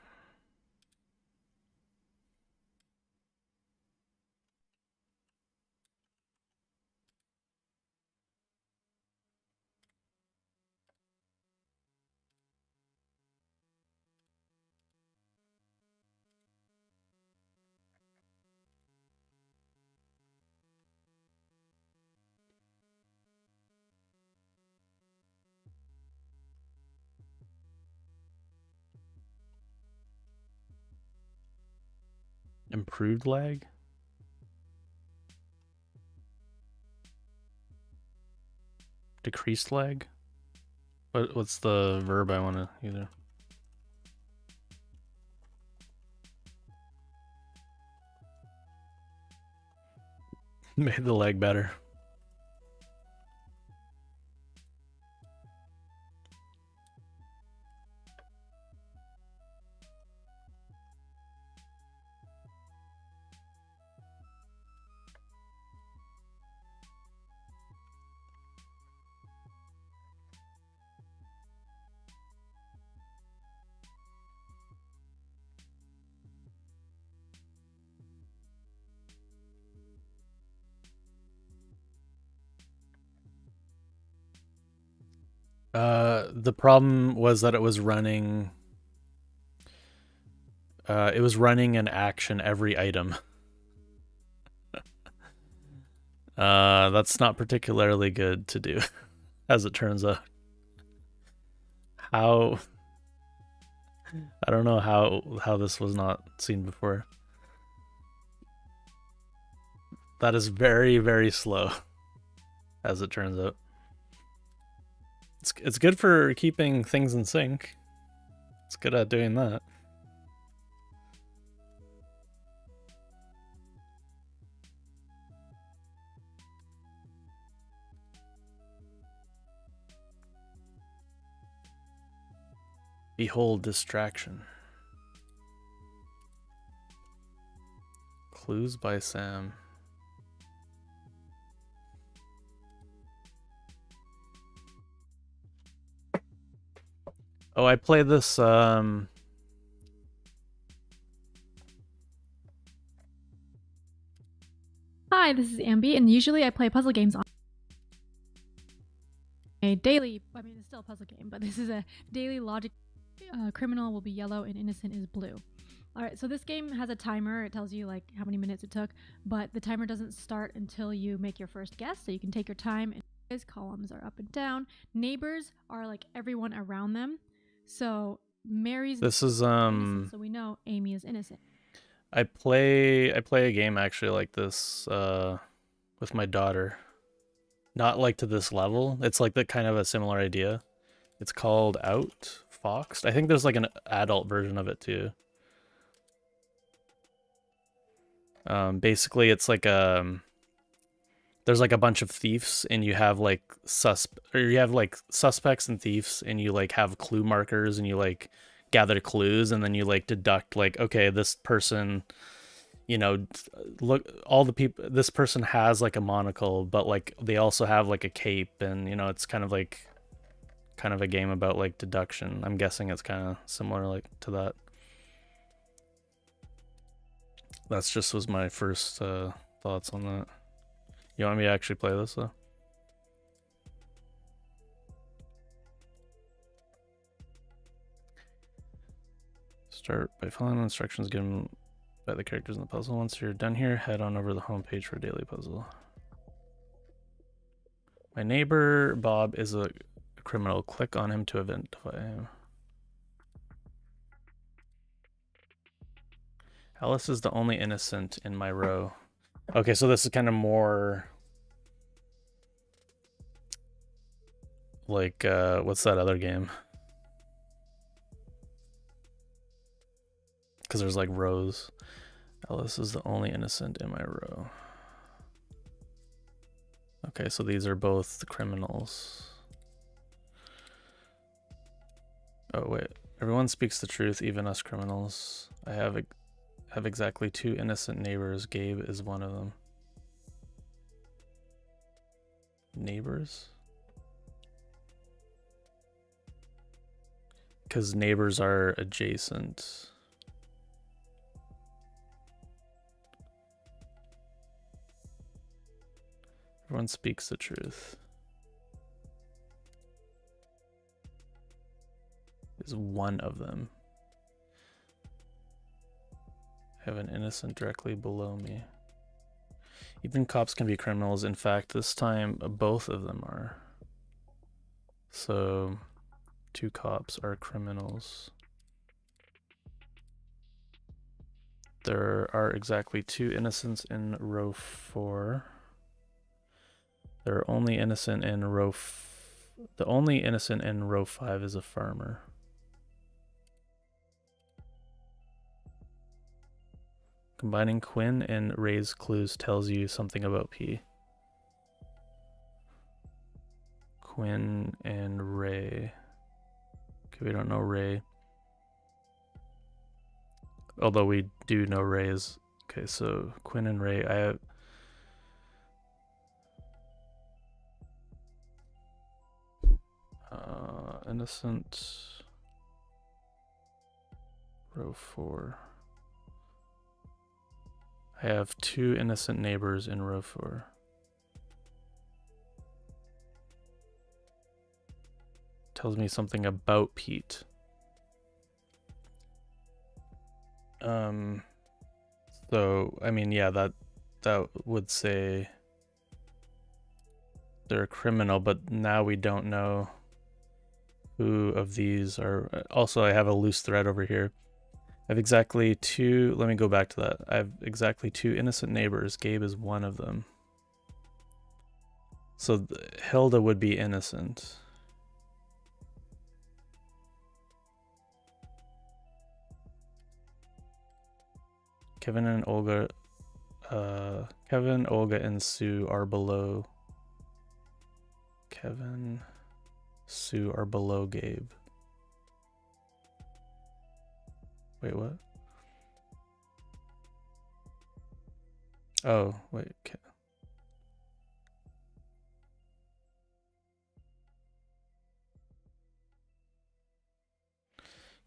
B: Improved lag? Decreased lag? What's the verb I want to either? Made the lag better. The problem was that it was running an action every item. That's not particularly good to do, as it turns out. I don't know how this was not seen before. That is very, very slow, as it turns out. It's good for keeping things in sync. It's good at doing that. Behold distraction. Clues by Sam. Oh, I play this
E: Hi, this is Ambi, and usually I play puzzle games on a daily, I mean, it's still a puzzle game, but this is a daily logic. Criminal will be yellow and innocent is blue. All right, so this game has a timer. It tells you like how many minutes it took, but the timer doesn't start until you make your first guess, so you can take your time. And his columns are up and down. Neighbors are like everyone around them. So Mary's innocent, so we know Amy is innocent.
B: I play a game actually like this with my daughter. Not like to this level. It's like the kind of a similar idea. It's called Outfoxed. I think there's like an adult version of it too. Basically it's like there's like a bunch of thieves and you have like suspects and thieves, and you like have clue markers and you like gather clues, and then you like deduct like, okay, this person, you know, look, all the people, this person has like a monocle, but like they also have like a cape, and you know, it's kind of a game about like deduction. I'm guessing it's kind of similar like to that. That's just was my first thoughts on that. You want me to actually play this though? Start by following the instructions given by the characters in the puzzle. Once you're done here, head on over to the home page for a daily puzzle. My neighbor Bob is a criminal. Click on him to identify him. Alice is the only innocent in my row. Okay, so this is kind of more like, what's that other game? Because there's like rows. Alice is the only innocent in my row. Okay, so these are both the criminals. Oh wait, everyone speaks the truth, even us criminals. I have exactly 2 innocent neighbors. Gabe is one of them. Neighbors? Because neighbors are adjacent. Everyone speaks the truth. Is one of them. I have an innocent directly below me. Even cops can be criminals. In fact, this time both of them are. So 2 cops are criminals. There are exactly 2 innocents in row 4. There are only innocent in row the only innocent in row 5 is a farmer. Combining Quinn and Ray's clues tells you something about P. Quinn and Ray. Okay, we don't know Ray. Although we do know Ray's. Okay, so Quinn and Ray. I have... innocent. Row 4. I have 2 innocent neighbors in row 4. Tells me something about Pete. So I mean, yeah, that would say they're a criminal, but now we don't know who of these are. Also, I have a loose thread over here. I have exactly 2, let me go back to that. I have exactly 2 innocent neighbors. Gabe is one of them. So Hilda would be innocent. Kevin, Olga, and Sue are below. Kevin, Sue are below Gabe. Wait, what? Oh, wait.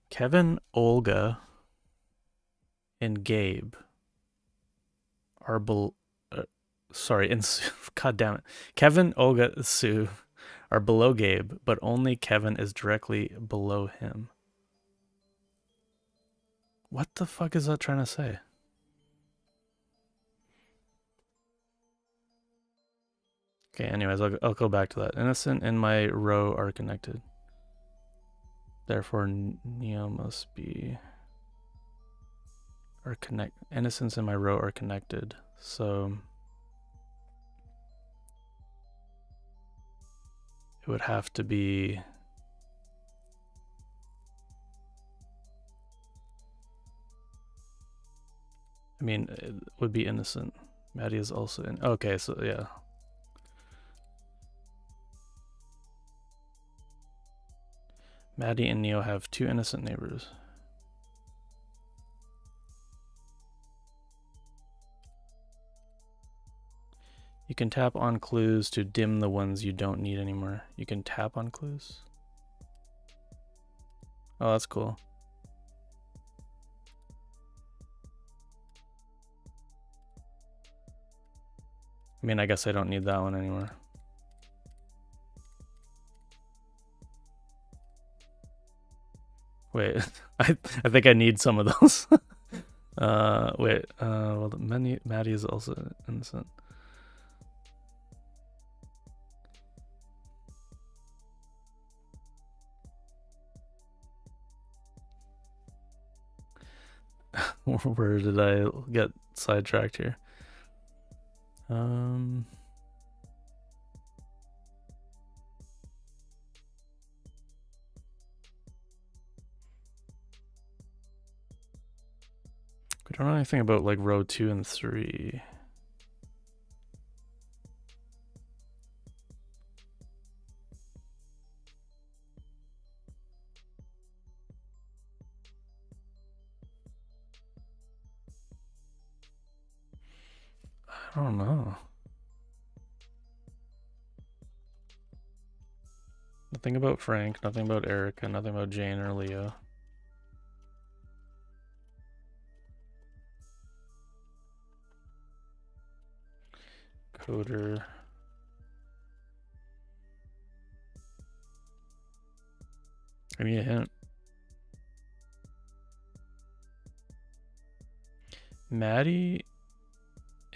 B: Kevin, Olga, and Gabe are sorry, and Sue, god damn it. Kevin, Olga, Sue are below Gabe, but only Kevin is directly below him. What the fuck is that trying to say? Okay, anyways, I'll go back to that. Innocent and my row are connected. Therefore, Neo must be... Innocents in my row are connected. So... it would have to be... I mean, it would be innocent. Maddie is also in... Okay, so yeah. Maddie and Neo have 2 innocent neighbors. You can tap on clues to dim the ones you don't need anymore. You can tap on clues? Oh, that's cool. I mean, I guess I don't need that one anymore. Wait, I think I need some of those. Wait, well, Maddie is also innocent. Where did I get sidetracked here? We don't know anything about like row 2 and 3. I don't know. Nothing about Frank, nothing about Erica, nothing about Jane or Leo. Coder. Give me a hint. Maddie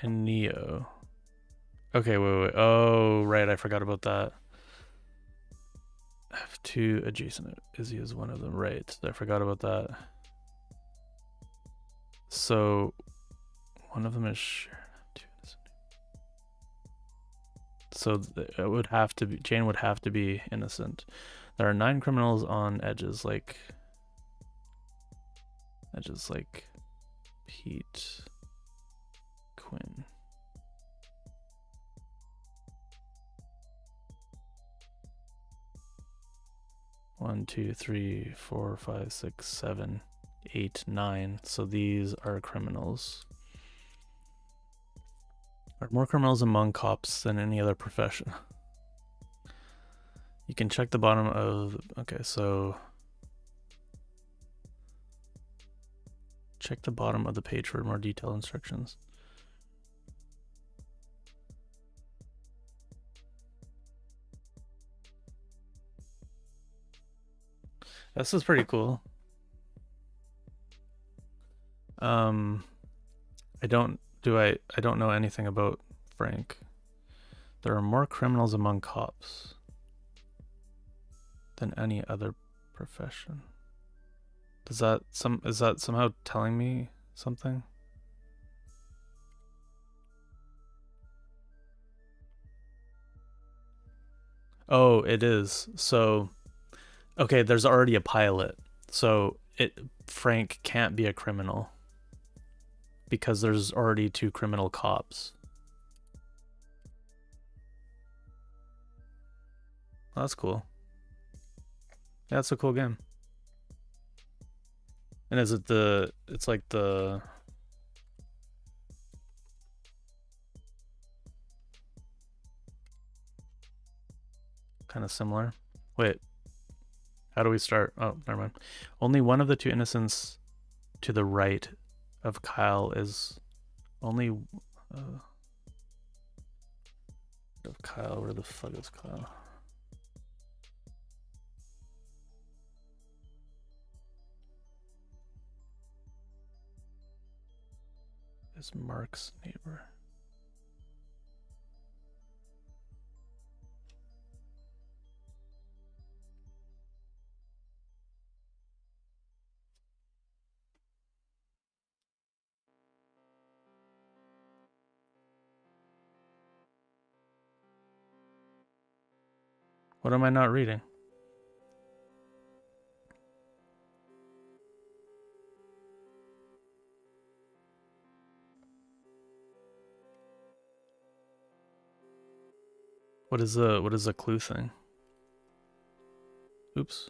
B: and Neo. Okay, wait. Oh, right, I forgot about that. I have 2 adjacent. Izzy is one of them. Right, I forgot about that. So, one of them is shared. So it would have to be, Jane would have to be innocent. There are 9 criminals on edges like Pete, Quinn. One, 2, 3, 4, 5, 6, 7, 8, 9. So these are criminals. There are more criminals among cops than any other profession. You can check the bottom of... Okay, so... Check the bottom of the page for more detailed instructions. This is pretty cool. I don't know anything about Frank. There are more criminals among cops than any other profession. Is that somehow telling me something? Oh, it is. So okay, there's already a pilot. So Frank can't be a criminal because there's already 2 criminal cops. Well, that's cool. Yeah, that's a cool game. And is it it's like the... kind of similar. Wait, how do we start? Oh, never mind. Only one of the 2 innocents to the right of Kyle is only of Kyle. Where the fuck is Kyle? Is Mark's neighbor. What am I not reading? What is the clue thing? Oops.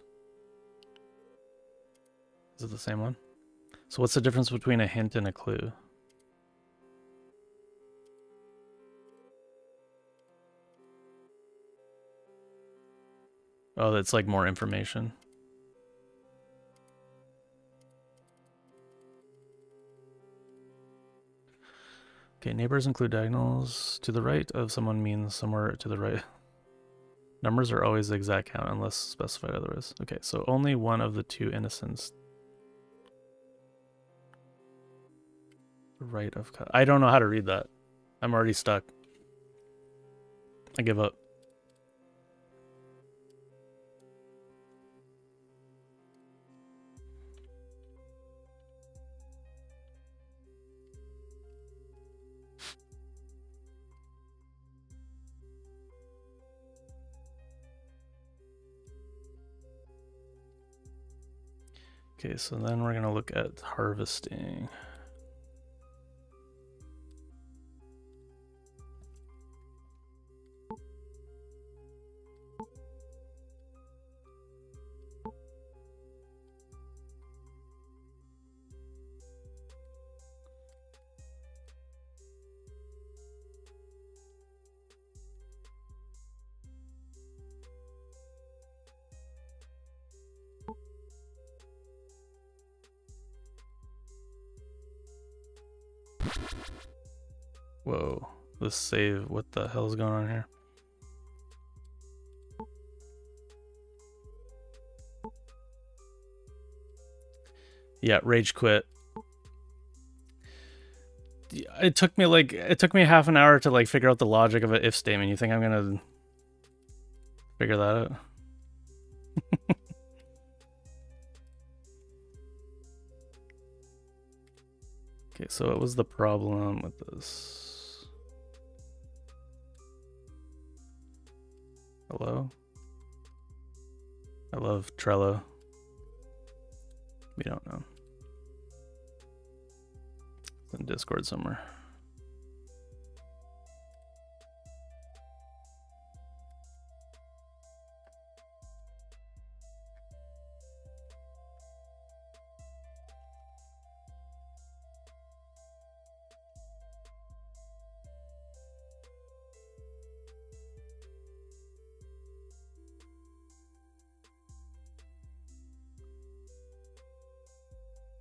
B: Is it the same one? So what's the difference between a hint and a clue? Oh, that's like more information. Okay, neighbors include diagonals. To the right of someone means somewhere to the right. Numbers are always the exact count unless specified otherwise. Okay, so only one of the 2 innocents. The right of... I don't know how to read that. I'm already stuck. I give up. Okay, so then we're gonna look at harvesting. Whoa, this save, what the hell is going on here? Yeah, rage quit. It took me half an hour to like figure out the logic of an if statement. You think I'm gonna figure that out? Okay, so what was the problem with this? Hello? I love Trello. We don't know. It's in Discord somewhere.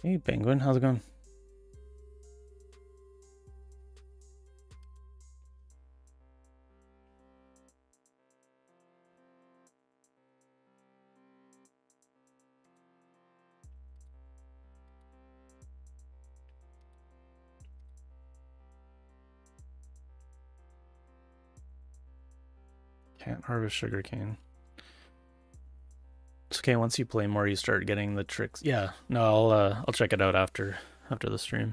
B: Hey, Penguin, how's it going? Can't harvest sugarcane. It's okay. Once you play more, you start getting the tricks. Yeah, no, I'll check it out after the stream.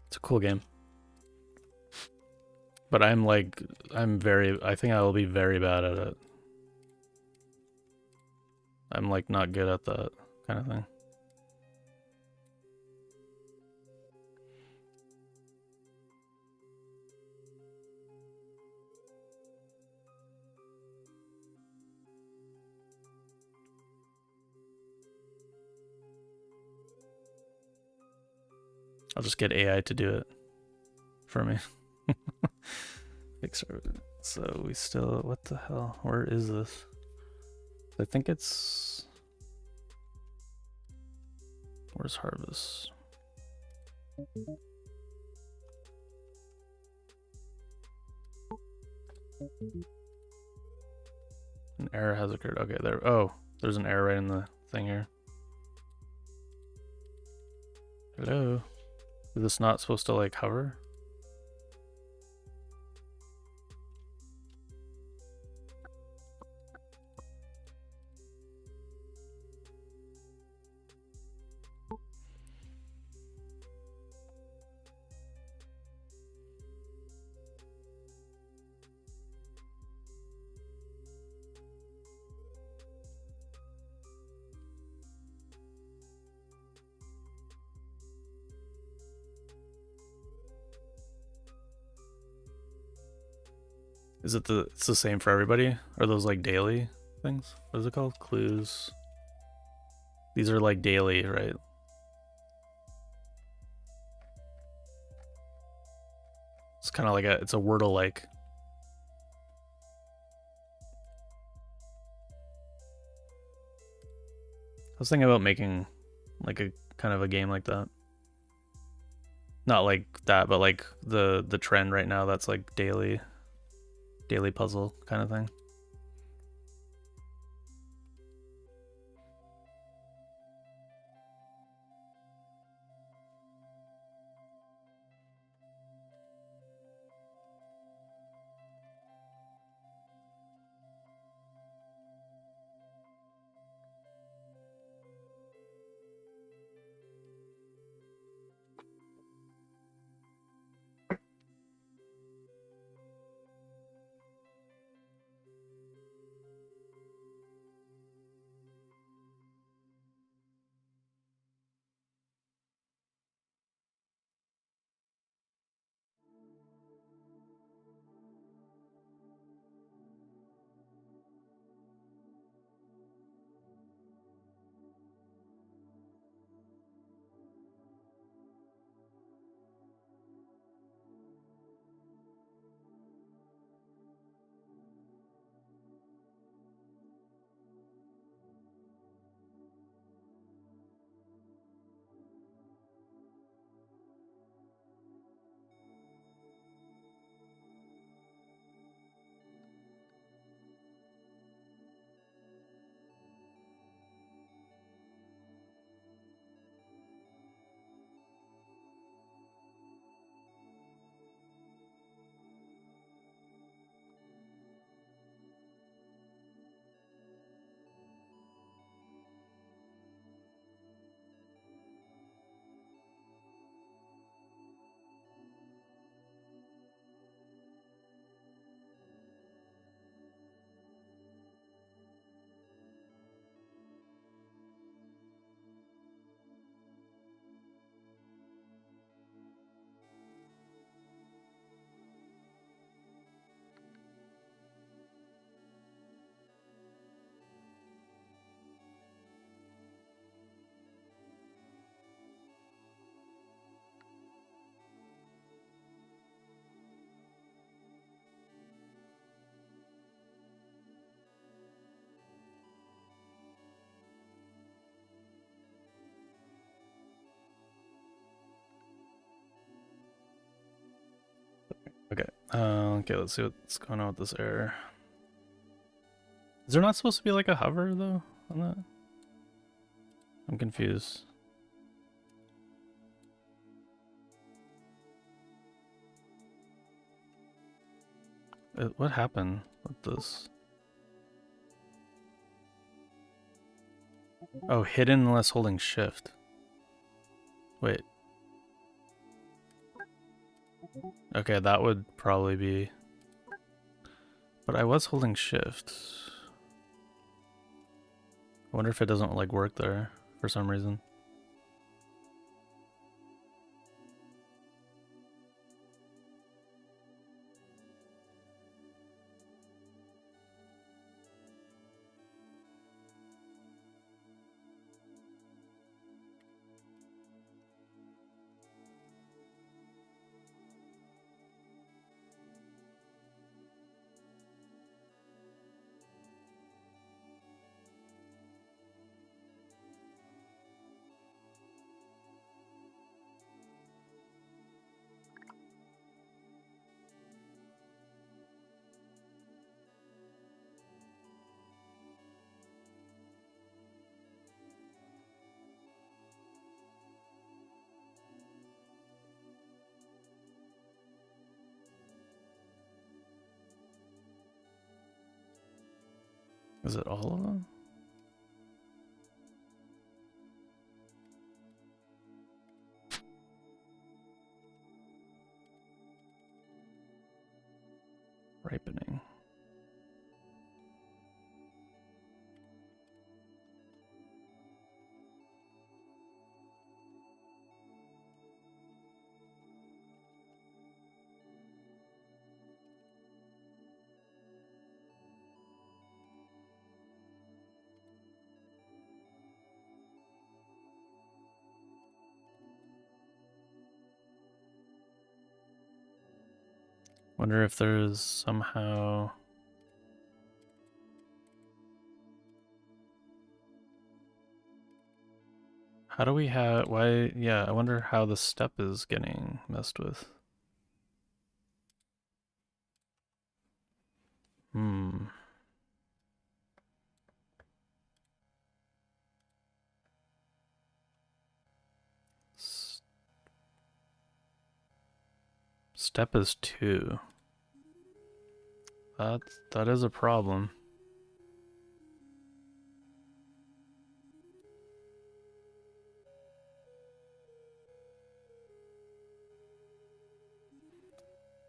B: It's a cool game, but I think I will be very bad at it. I'm like not good at that kind of thing. I'll just get AI to do it for me. So we still, what the hell? Where is this? I think it's, where's harvest? An error has occurred. Okay, there. Oh, there's an error right in the thing here. Hello? Is this not supposed to like hover? Is it it's the same for everybody? Are those like daily things? What is it called? Clues. These are like daily, right? It's kind of like it's a Wordle like. I was thinking about making like a kind of a game like that. Not like that, but like the trend right now that's like daily puzzle kind of thing. Okay. Okay, let's see what's going on with this error. Is there not supposed to be like a hover though on that? I'm confused. What happened with this? Oh, hidden unless holding shift. Wait. Okay, that would probably be... But I was holding shift. I wonder if it doesn't like work there for some reason. Is it all of them? Ripening. Wonder if there's somehow... How do we have... Why... Yeah, I wonder how the step is getting messed with. Step is 2. That is a problem.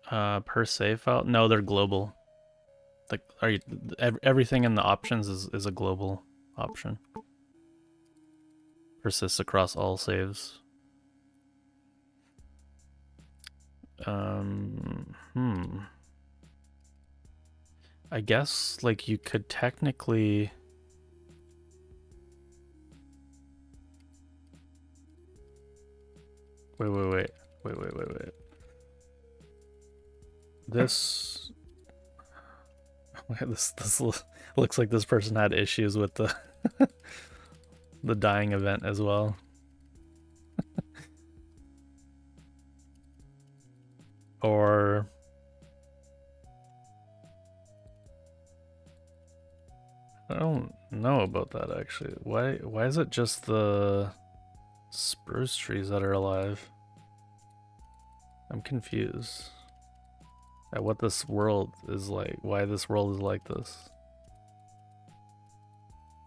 B: Per save file? No, they're global. Like, everything in the options is a global option. Persists across all saves. I guess, like, you could technically... Wait. This... this looks like this person had issues with the the dying event as well. Or... I don't know about that actually. Why is it just the spruce trees that are alive? I'm confused at what this world is like, why this world is like this.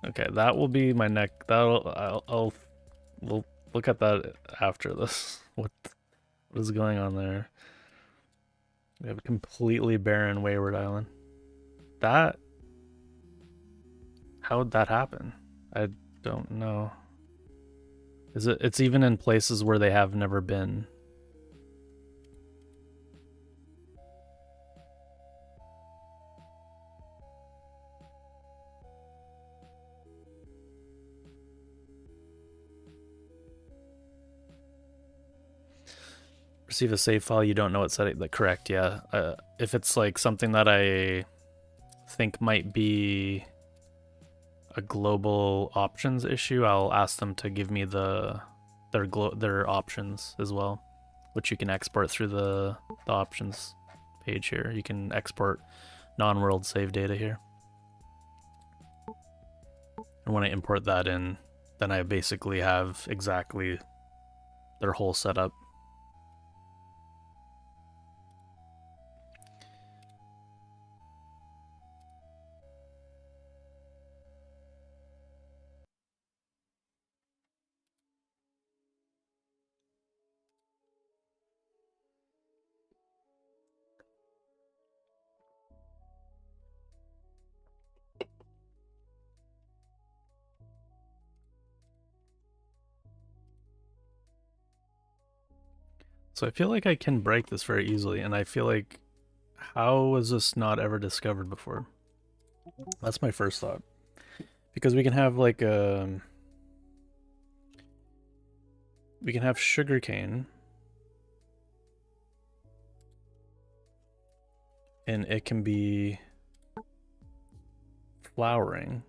B: Okay, that will be my neck. We'll look at that after this. What is going on there? We have a completely barren Wayward Island. How would that happen? I don't know. It's even in places where they have never been. Receive a save file, you don't know what setting. Correct, yeah. If it's like something that I think might be a global options issue, I'll ask them to give me their options as well, which you can export through the options page here. You can export non-world save data here. And when I import that in, then I basically have exactly their whole setup. So I feel like I can break this very easily, and I feel like, how was this not ever discovered before? That's my first thought. Because we can have like we can have sugarcane, and it can be flowering,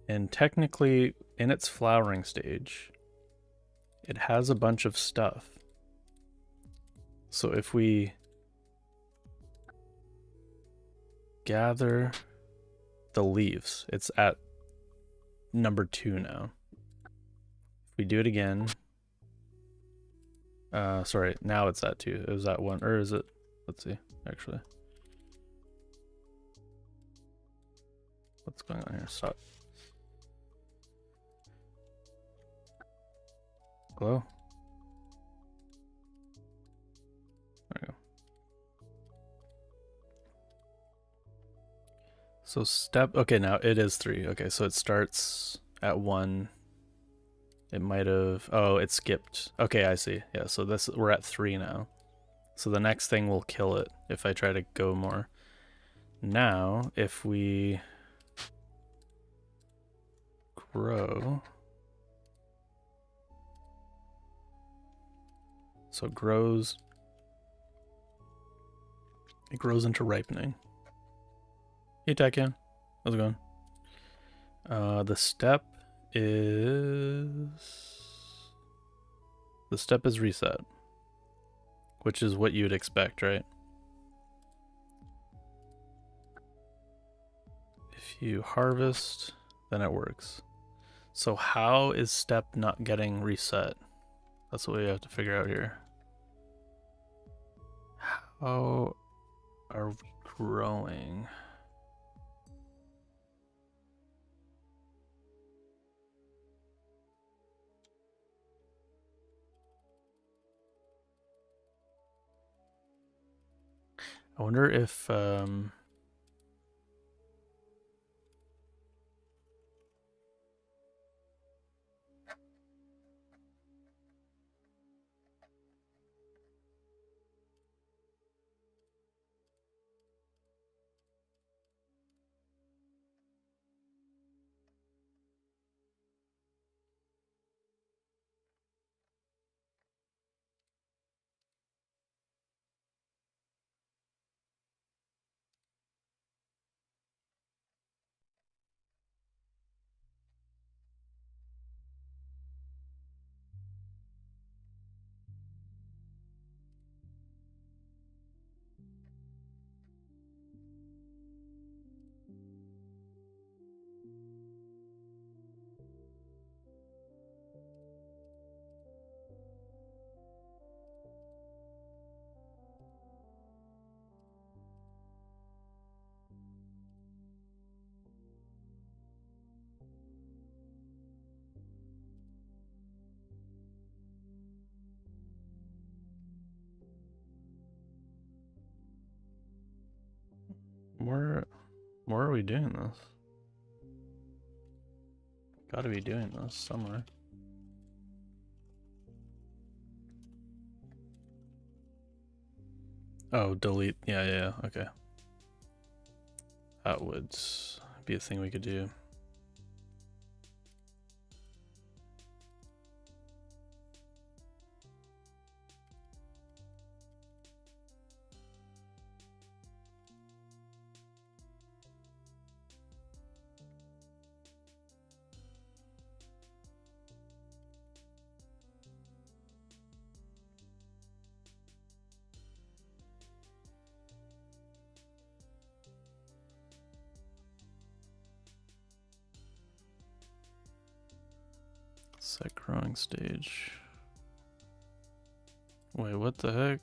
B: and technically in its flowering stage it has a bunch of stuff. So if we gather the leaves, it's at number 2 now. If we do it again, sorry, now it's at 2. It was at 1, or is it? Let's see, actually. What's going on here? Stop. Hello? There we go. So okay, now it is 3. Okay, so it starts at 1. It might have, oh, it skipped. Okay, I see. Yeah, so we're at 3 now. So the next thing will kill it if I try to go more. Now, if we grow, so it grows into ripening. Hey Takan, how's it going? The step is reset, which is what you'd expect, right? If you harvest, then it works. So how is step not getting reset? That's what we have to figure out here. How are we growing? I wonder if where are we doing this? Gotta be doing this somewhere. Oh, delete. Yeah, okay. That would be a thing we could do. Set growing stage. Wait, what the heck?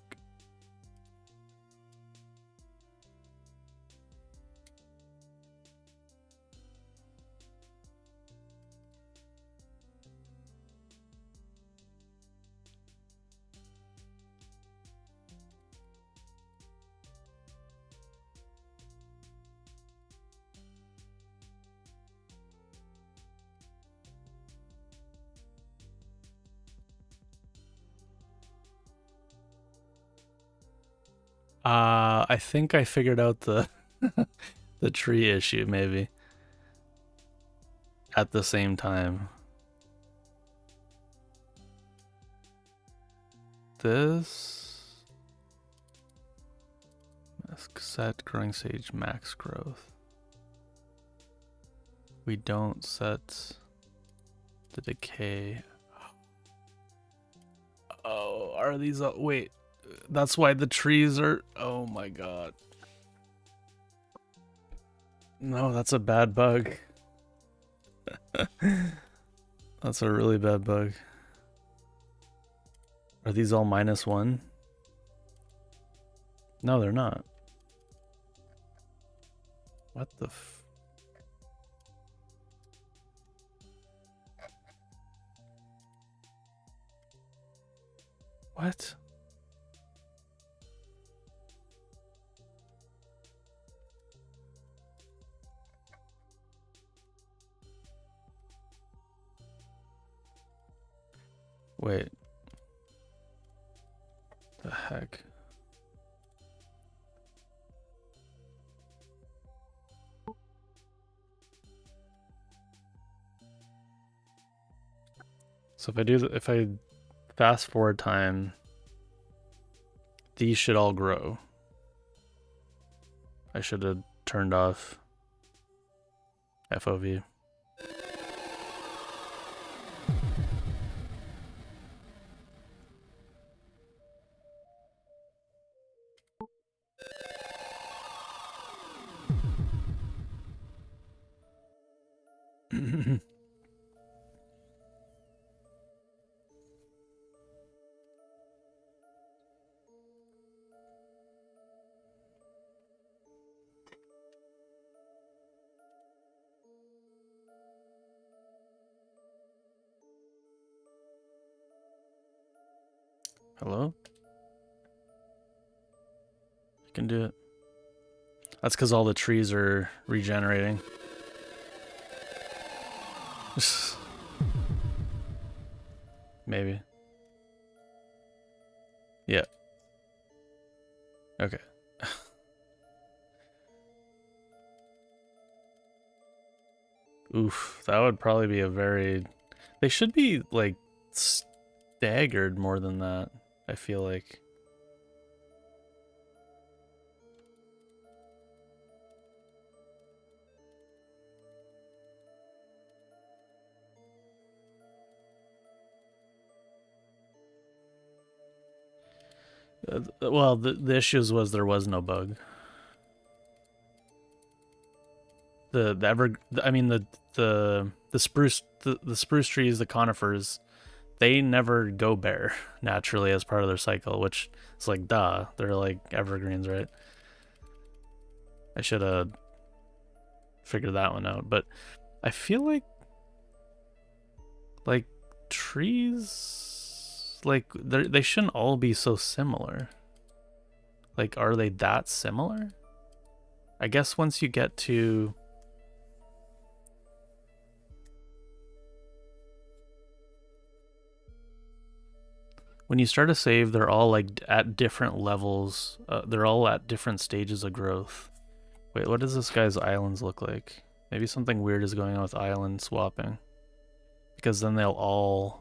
B: I think I figured out the the tree issue maybe at the same time. This set growing stage max growth. We don't set the decay. Oh, are these wait, that's why the trees are, oh my god. No, that's a bad bug. That's a really bad bug. Are these all -1? No, they're not. What the What? Wait. The heck? So if I fast forward time, these should all grow. I should have turned off FOV. Hello? You can do it. That's because all the trees are regenerating. Maybe. Yeah. Okay. Oof, that would probably be a very... They should be, like, staggered more than that, I feel like. Well, the issues was there was no bug. The spruce trees, the conifers, they never go bare naturally as part of their cycle, which is like, duh, they're like evergreens, right? I should have figured that one out, but I feel like trees, like they shouldn't all be so similar. Like, are they that similar? I guess once you get to when you start a save, they're all like at different levels. They're all at different stages of growth. Wait, what does this guy's islands look like? Maybe something weird is going on with island swapping. Because then they'll all...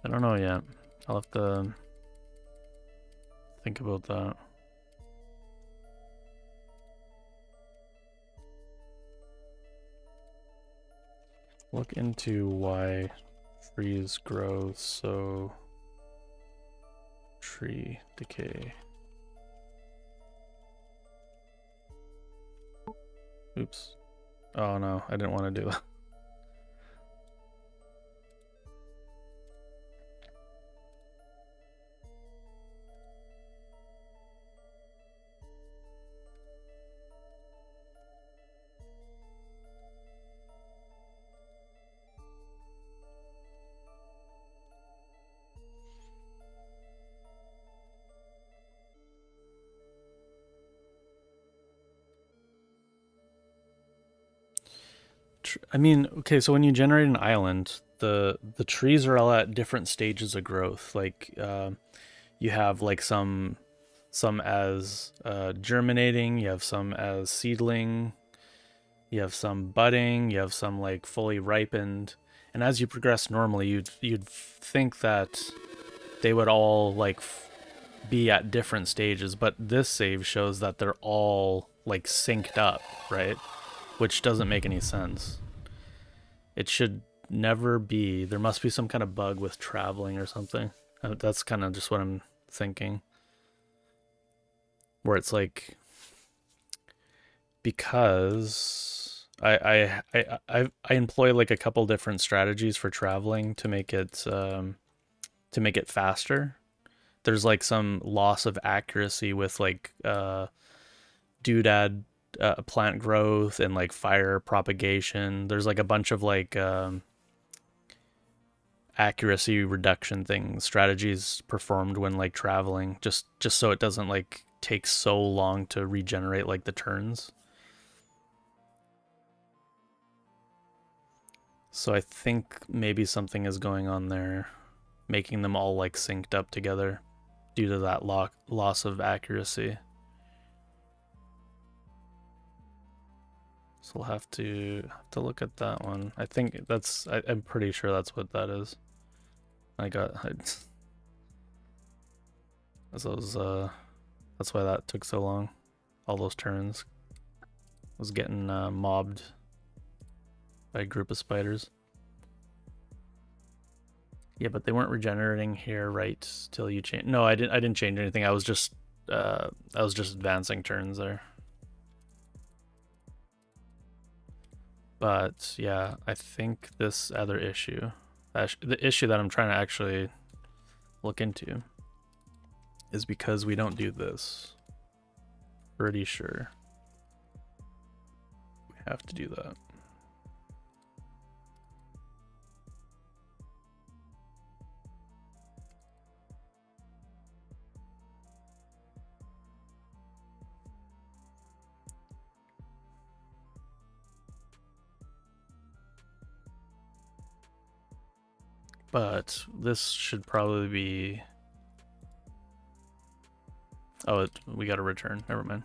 B: I don't know yet. I'll have to think about that. Look into why Trees grow, so tree decay. Oops. Oh no, I didn't want to do that. I mean, okay, so when you generate an island, the trees are all at different stages of growth. Like you have like some as germinating, you have some as seedling, you have some budding, you have some like fully ripened. And as you progress normally, you'd think that they would all like be at different stages, but this save shows that they're all like synced up, right? Which doesn't make any sense. It should never be. There must be some kind of bug with traveling or something. That's kind of just what I'm thinking. Where it's like, because I employ like a couple different strategies for traveling to make it faster. There's like some loss of accuracy with like doodad plant growth and like fire propagation. There's like a bunch of like accuracy reduction things, strategies performed when like traveling, just so it doesn't like take so long to regenerate like the turns. So I think maybe something is going on there, making them all like synced up together due to that loss of accuracy. So we'll have to look at that one. I think I'm pretty sure that's what that is. That's why that took so long. All those turns. I was getting mobbed by a group of spiders. Yeah, but they weren't regenerating here right till you change. No, I didn't change anything. I was just advancing turns there. But yeah, I think this other issue, the issue that I'm trying to actually look into, is because we don't do this. Pretty sure we have to do that. But this should probably be... Oh, we got to return. Never mind.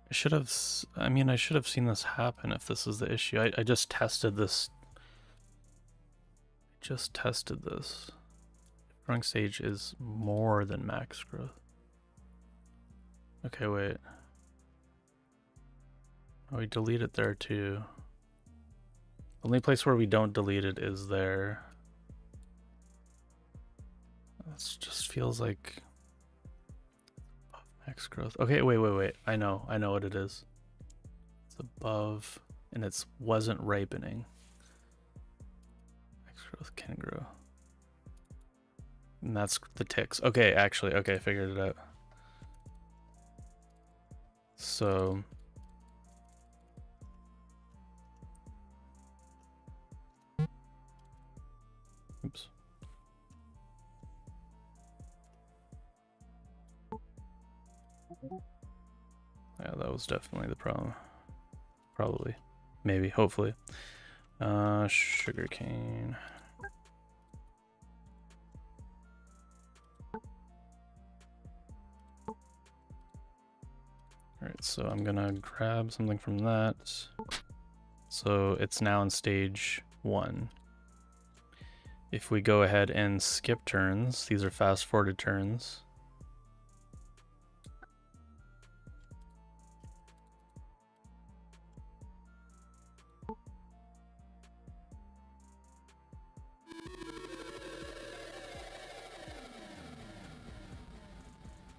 B: I should have seen this happen if this is the issue. I just tested this. Growing stage is more than max growth. Okay, wait. Oh, we delete it there too. Only place where we don't delete it is there. This just feels like max growth. Okay, wait. I know what it is. It's above, and it wasn't ripening. Max growth can grow. And that's the ticks. Okay, actually, okay, I figured it out. So oops. Yeah, that was definitely the problem. Probably. Maybe, hopefully. Sugarcane. Alright, so I'm gonna grab something from that. So it's now in stage 1. If we go ahead and skip turns, these are fast forwarded turns.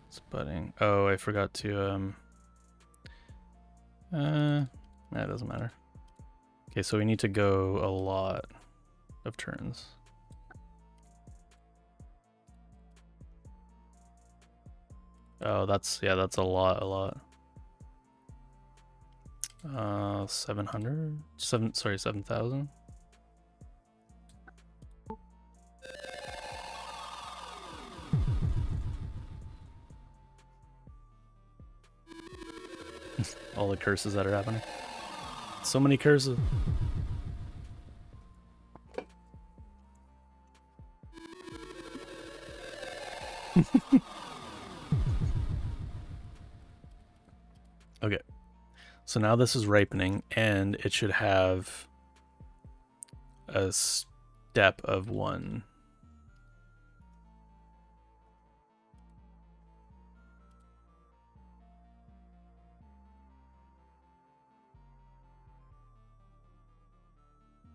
B: It's budding. Oh, I forgot to that doesn't matter. Okay, so we need to go a lot of turns. Oh, that's a lot. 700? 7,000? All the curses that are happening. So many curses. Okay. So now this is ripening, and it should have a step of 1.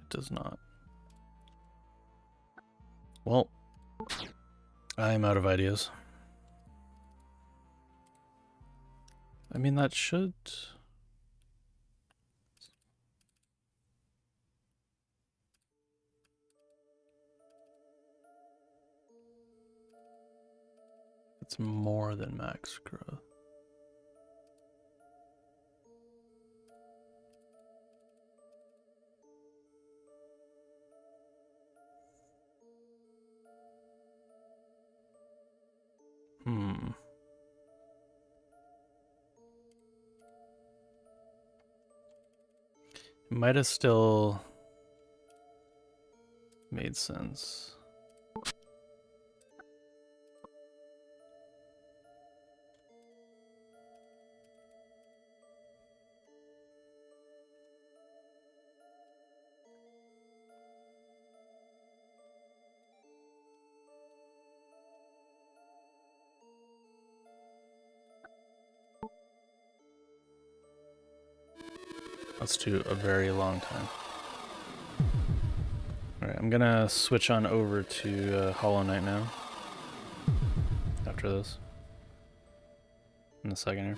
B: It does not. Well, I'm out of ideas. I mean, that should... It's more than max growth. It might have still made sense. Let's do a very long time. Alright, I'm gonna switch on over to Hollow Knight now. After this. In a second here.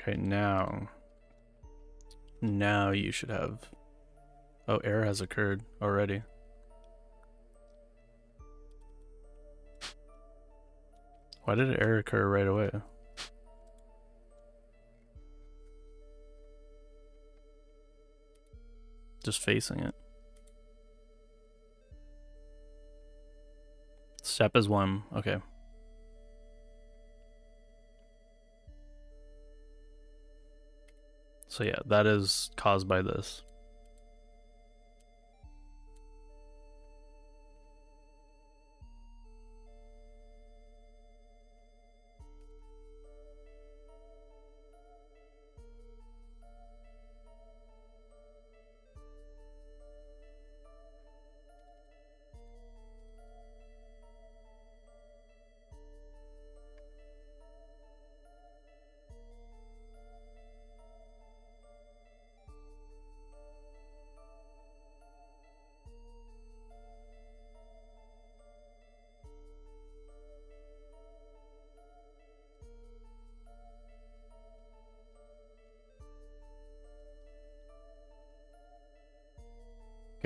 B: Okay, now you should have... Oh, error has occurred already. Why did an error occur right away? Just facing it. Step is 1, okay. So yeah, that is caused by this.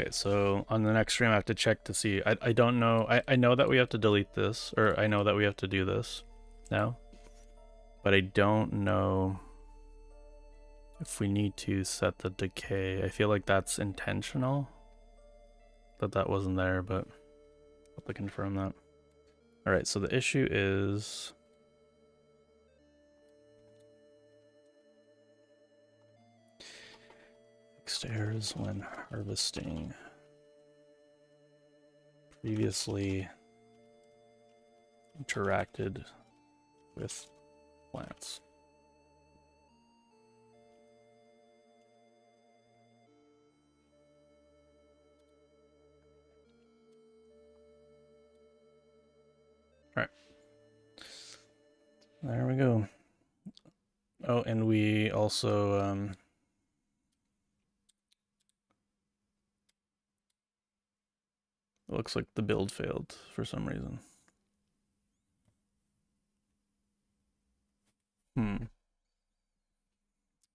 B: Okay, so on the next stream I have to check to see. I don't know. I know that we have to delete this, or I know that we have to do this now, but I don't know if we need to set the decay. I feel like that's intentional, that wasn't there, but I'll have to confirm that. All right, so the issue is stairs when harvesting. Previously interacted with plants. All right. There we go. Oh, and we also it looks like the build failed for some reason.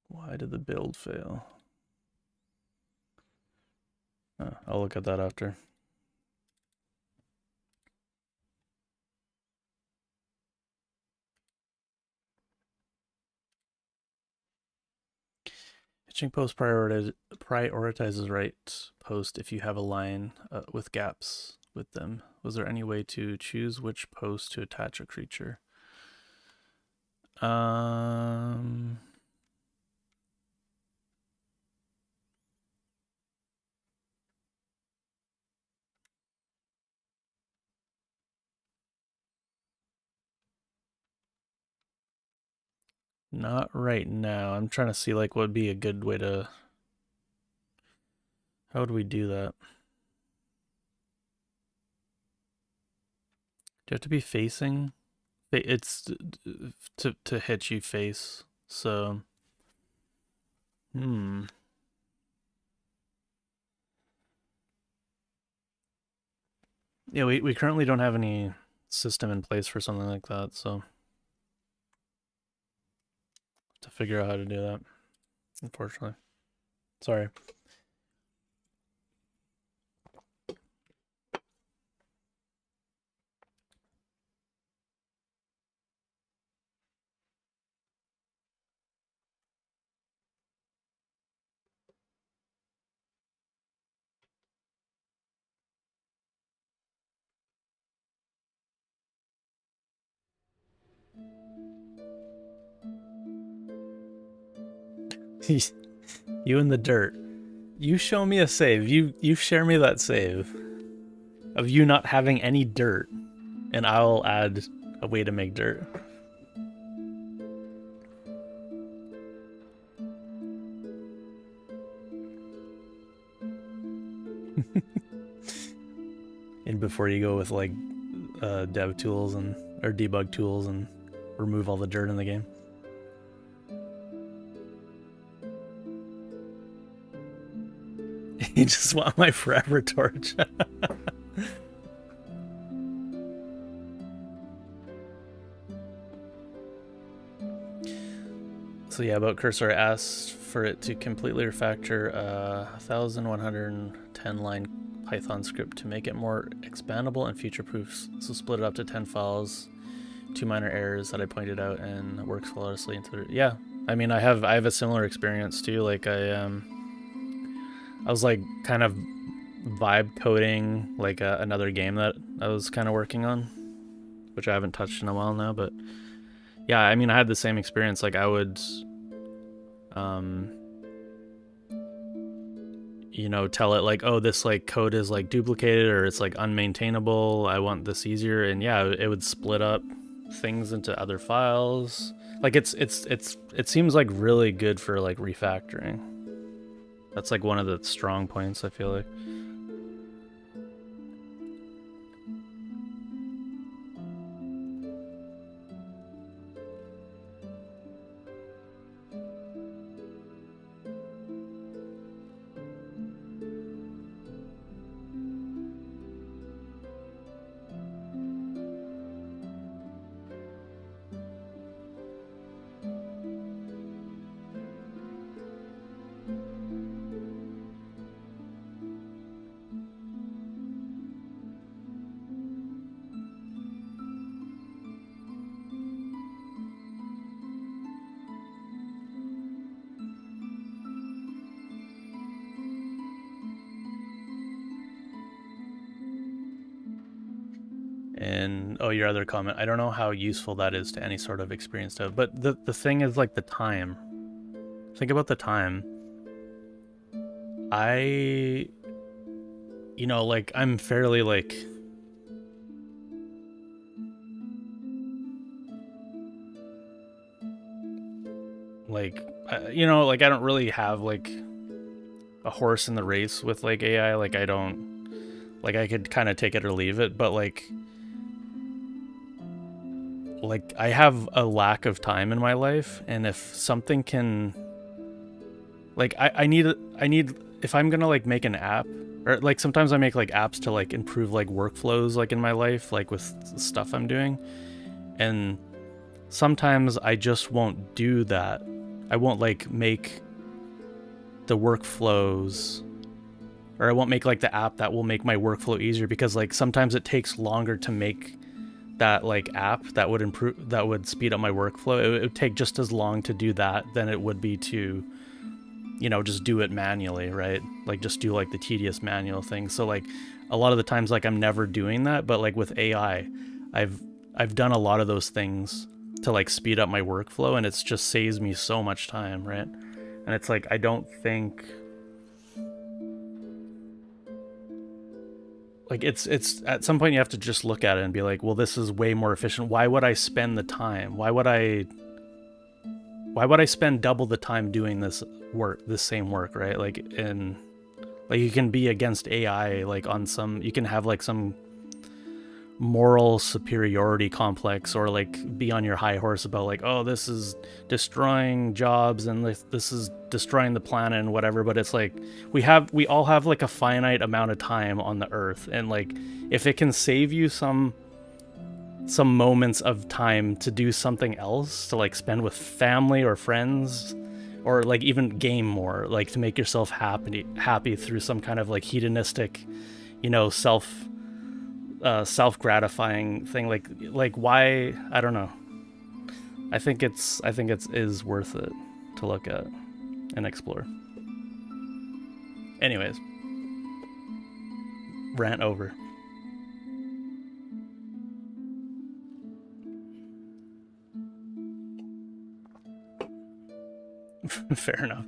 B: Why did the build fail? I'll look at that after. Hitching post prioritizes right post if you have a line with gaps with them. Was there any way to choose which post to attach a creature? Not right now. I'm trying to see like what would be a good way to. How would we do that? Do you have to be facing? It's to hit you face. So, yeah, we currently don't have any system in place for something like that, so to figure out how to do that, unfortunately. Sorry. You in the dirt. You show me a save. You share me that save of you not having any dirt, and I'll add a way to make dirt. And before you go with like dev tools or debug tools and remove all the dirt in the game. You just want my forever torch. So yeah, about Cursor, I asked for it to completely refactor a 1110 line Python script to make it more expandable and future-proof. So split it up to 10 files, 2 minor errors that I pointed out, and it works flawlessly into the. Yeah, I mean, I have a similar experience too. Like I was like kind of vibe coding like another game that I was kind of working on, which I haven't touched in a while now, but yeah, I mean, I had the same experience. Like I would you know, tell it like, oh, this like code is like duplicated or it's like unmaintainable, I want this easier, and yeah, it would split up things into other files. Like it seems like really good for like refactoring. That's like one of the strong points, I feel like. And oh, your other comment, I don't know how useful that is to any sort of experience to have. But the thing is, like, the time. Think about the time. You know, like, I'm fairly, like, you know, like, I don't really have, like, a horse in the race with, like, AI. Like, I don't, like, I could kind of take it or leave it, but, like, I have a lack of time in my life, and if something can, like, I need, if I'm gonna, like, make an app, or, like, sometimes I make, like, apps to, like, improve, like, workflows, like, in my life, like, with stuff I'm doing, and sometimes I just won't do that. I won't, like, make the workflows, or I won't make, like, the app that will make my workflow easier, because, like, sometimes it takes longer to make that, like, app that would improve, that would speed up my workflow. It would take just as long to do that than it would be to, you know, just do it manually, right? Like, just do, like, the tedious manual thing. So, like, a lot of the times, like, I'm never doing that, but, like, with AI, I've done a lot of those things to, like, speed up my workflow, and it's just saves me so much time, right? And it's like, I don't think, like, it's at some point you have to just look at it and be like, well, this is way more efficient. Why would I spend the time? Why would I spend double the time doing this same work, right? Like, and, like, you can be against AI, like, on some, you can have, like, some moral superiority complex, or, like, be on your high horse about, like, oh, this is destroying jobs, and this is destroying the planet and whatever. But it's like, we all have, like, a finite amount of time on the earth, and, like, if it can save you some moments of time to do something else, to, like, spend with family or friends, or, like, even game more, like, to make yourself happy through some kind of, like, hedonistic, you know, self-gratifying thing, like why, I don't know. I think it is worth it to look at and explore. Anyways, rant over. Fair enough.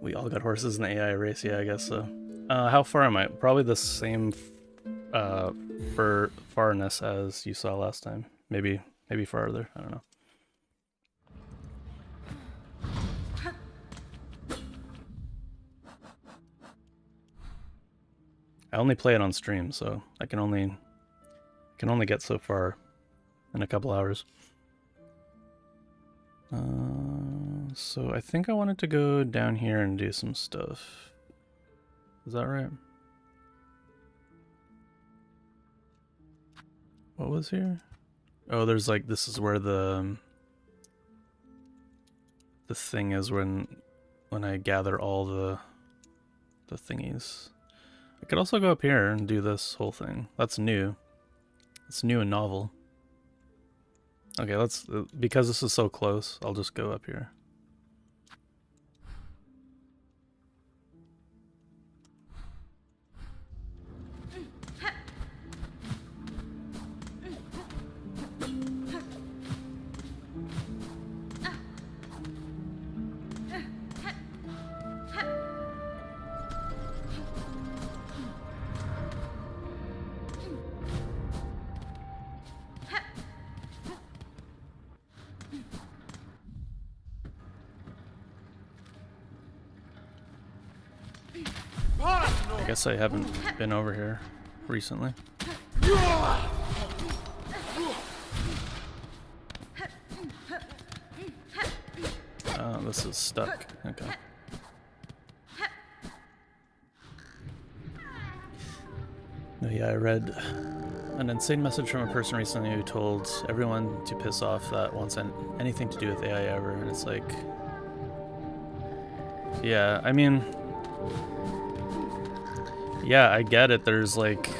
B: We all got horses in the AI race, yeah, I guess so. How far am I? Probably the same for farness as you saw last time. Maybe farther, I don't know. I only play it on stream, so I can only get so far in a couple hours. So I think I wanted to go down here and do some stuff. Is that right? What was here? Oh, there's, like, this is where the thing is when I gather all the thingies. I could also go up here and do this whole thing. That's new. It's new and novel. Okay, let's, because this is so close, I'll just go up here. I guess I haven't been over here recently. Oh, this is stuck. Okay. No, yeah, I read an insane message from a person recently who told everyone to piss off that wants anything to do with AI ever, and it's like, yeah, I mean, yeah, I get it. There is like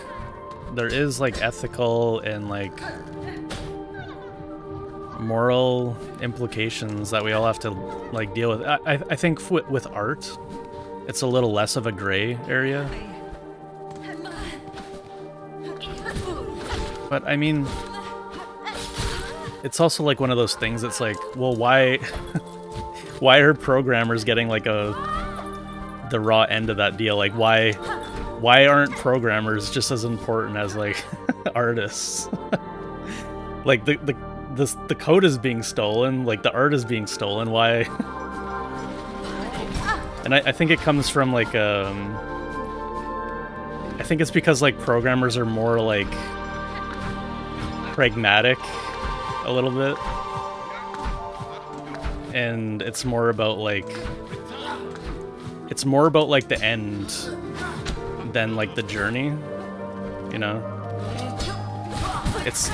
B: ethical and, like, moral implications that we all have to, like, deal with. I think with art, it's a little less of a gray area. But I mean, it's also like one of those things that's like, well, why why are programmers getting like the raw end of that deal? Like why aren't programmers just as important as like artists? Like the code is being stolen, like the art is being stolen, why? And I think it comes from like I think it's because like programmers are more like pragmatic a little bit, and it's more about like the end than like the journey, you know? It's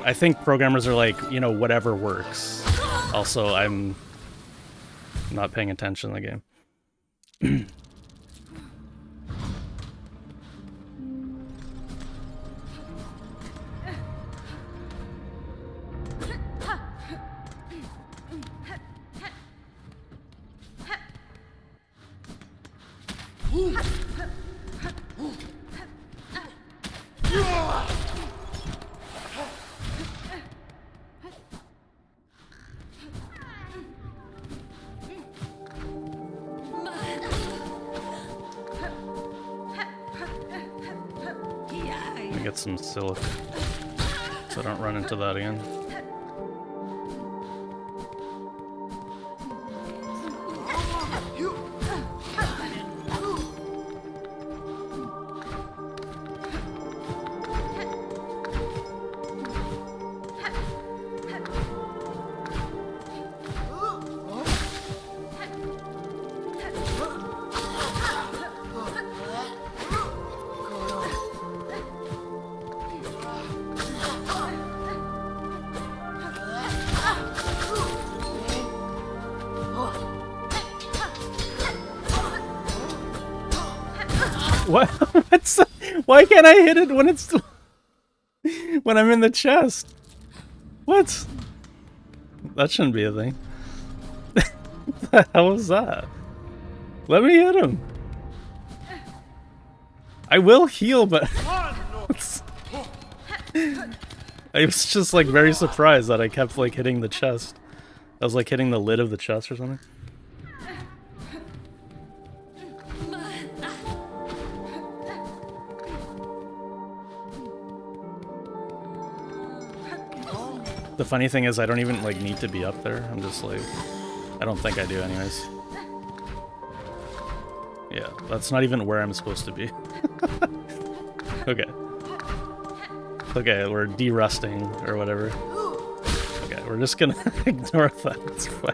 B: I think programmers are like, you know, whatever works. Also, I'm not paying attention to the game. Get some silk so I don't run into that again. What? Why can't I hit it when it's when I'm in the chest? What? That shouldn't be a thing. What the hell was that? Let me hit him. I will heal, but I was just like very surprised that I kept like hitting the chest. I was like hitting the lid of the chest or something. The funny thing is I don't even like need to be up there. I'm just like, I don't think I do anyways. Yeah, that's not even where I'm supposed to be. Okay. Okay, we're de-rusting or whatever. Okay, we're just gonna ignore that. It's fine.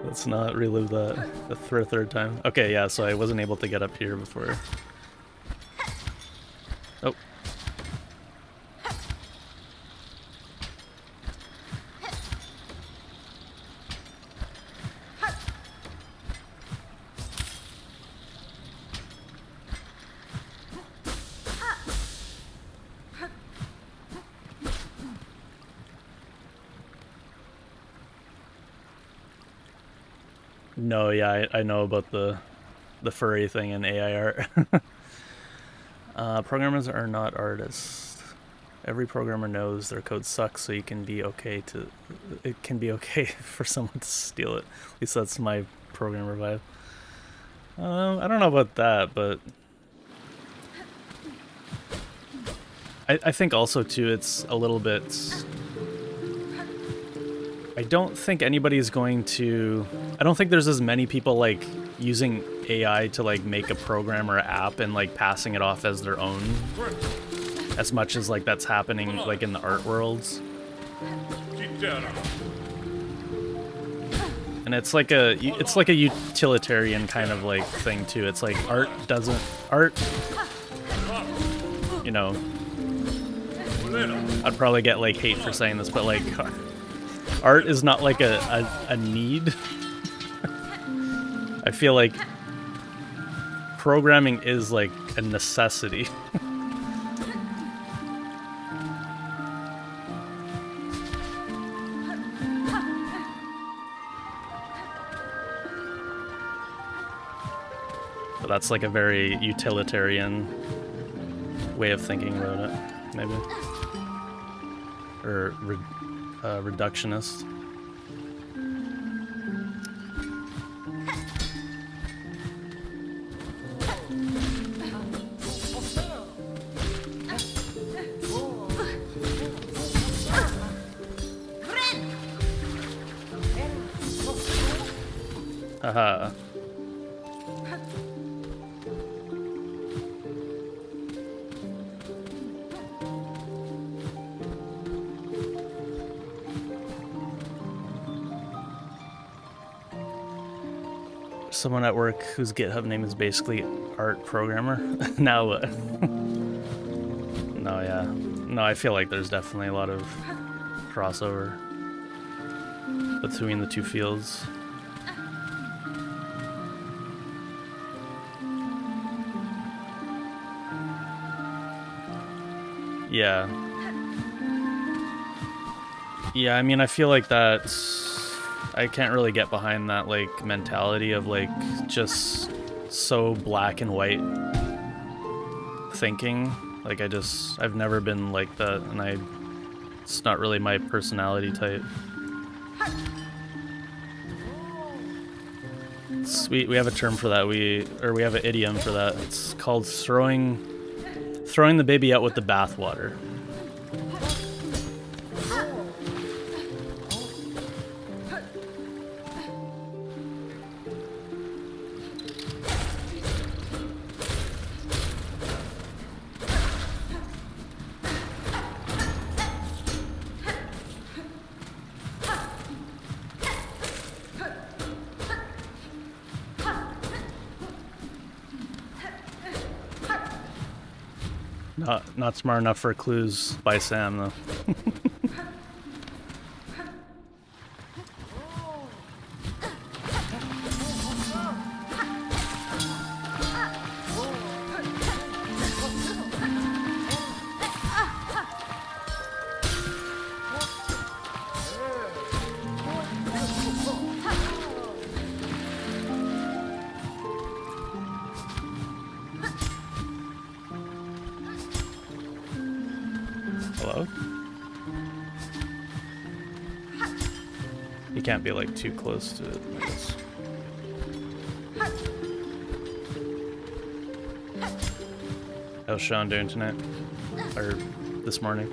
B: Let's not relive that the third time. Okay, yeah, so I wasn't able to get up here before. Oh. No, yeah, I know about the furry thing in AI art. Programmers are not artists. Every programmer knows their code sucks, so it can be okay for someone to steal it. At least that's my programmer vibe. I don't know about that, but I think also too it's a little bit. I don't think anybody's going to... I don't think there's as many people, like, using AI to, like, make a program or app and, like, passing it off as their own. As much as, like, that's happening, like, in the art worlds. And it's like a utilitarian kind of, like, thing, too. It's like, art, you know... I'd probably get, like, hate for saying this, but, like... Art is not like a need. I feel like programming is like a necessity. But that's like a very utilitarian way of thinking about it. maybe. Or reductionist. Haha. Someone at work whose GitHub name is basically art programmer. Now what? No, yeah. No, I feel like there's definitely a lot of crossover between the two fields. Yeah. Yeah, I mean, I feel like that's... I can't really get behind that, like, mentality of, like, just so black and white thinking. Like, I've never been like that, and it's not really my personality type. We have a term for that, we have an idiom for that. It's called throwing the baby out with the bathwater. Not smart enough for clues by Sam, though. Hello? You can't be, like, too close to it, I guess. How's Sean doing tonight? Or this morning?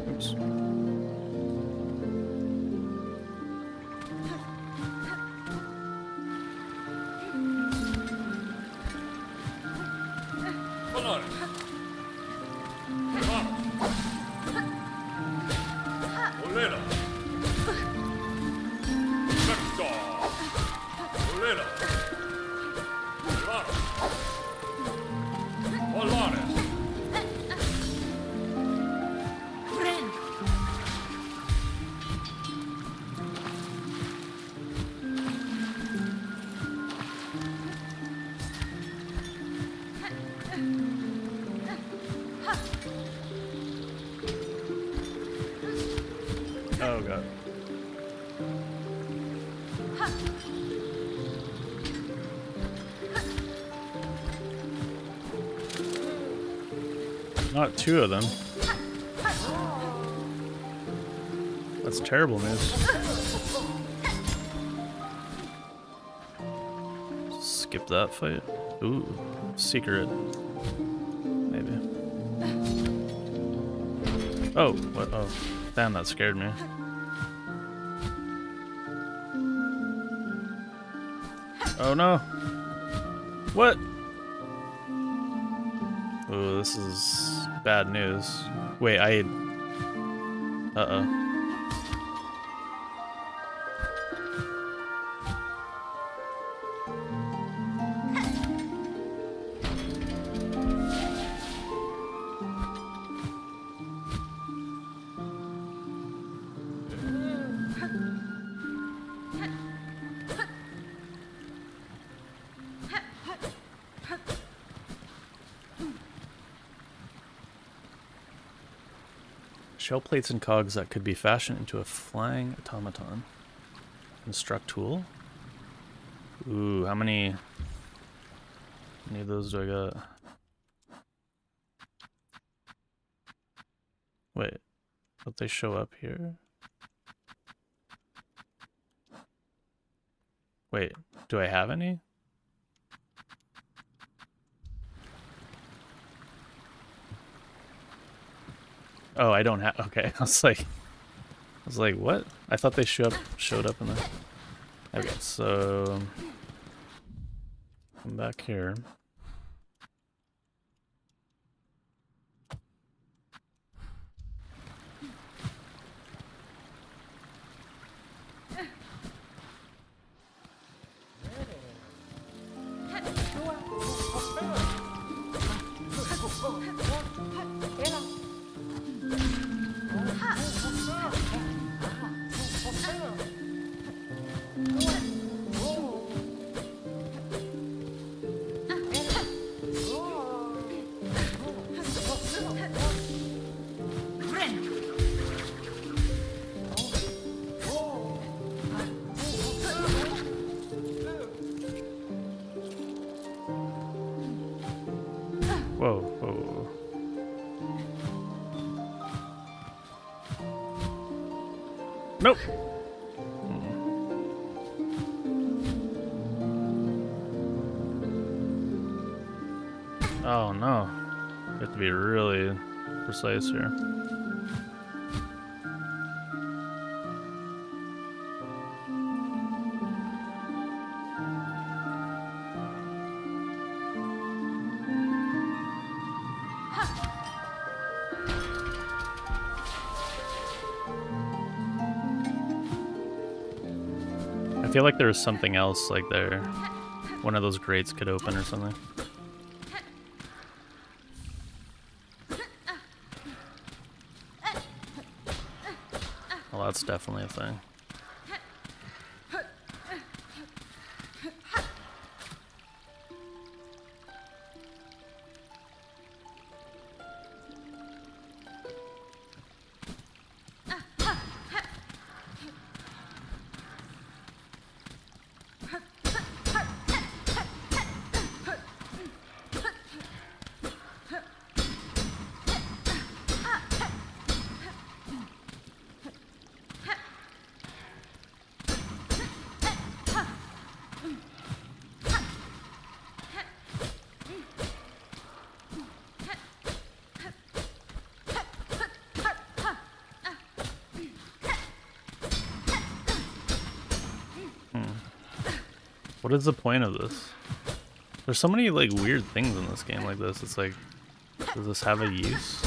B: Oops. Oh god. Not two of them. That's terrible news. Skip that fight. Ooh, secret. Maybe. Oh, what? Oh, damn, that scared me. Oh no! What? Oh, this is bad news. Wait, uh-oh. Shell plates and cogs that could be fashioned into a flying automaton. Construct tool. Ooh, how many of those do I got? Wait, don't they show up here? Wait, do I have any? Oh, I don't have. Okay, I was like, what? I thought they showed up in the. Okay, so come back here. Whoa, whoa. Nope. Oh no. You have to be really precise here. I feel like there was something else like there. One of those grates could open or something. Well, that's definitely a thing. What is the point of this? There's so many like weird things in this game like this. It's like, does this have a use?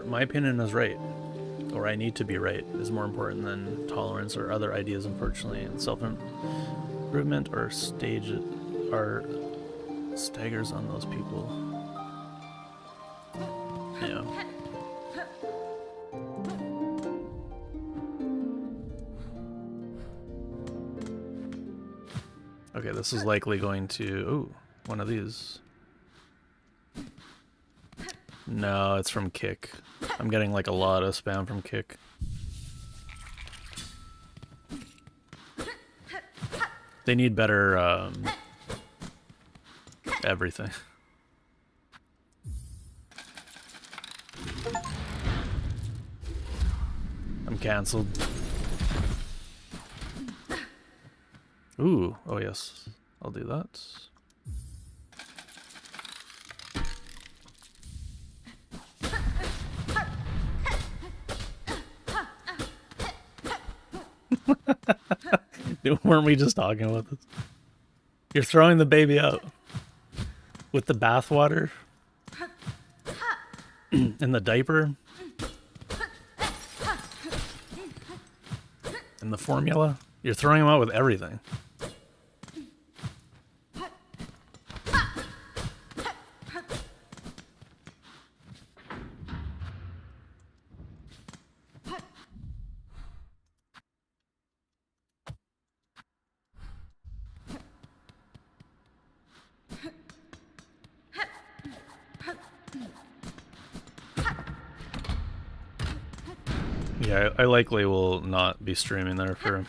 B: My opinion is right, or I need to be right, is more important than tolerance or other ideas, unfortunately, and self-improvement or staggers on those people. Yeah. Okay, this is likely going to... Ooh, one of these. No, it's from Kick. I'm getting like a lot of spam from Kick. They need better everything. I'm cancelled. Ooh, oh yes, I'll do that. Weren't we just talking about this? You're throwing the baby out with the bathwater and the diaper. in the formula. You're throwing him out with everything. Yeah, I likely will not be streaming there for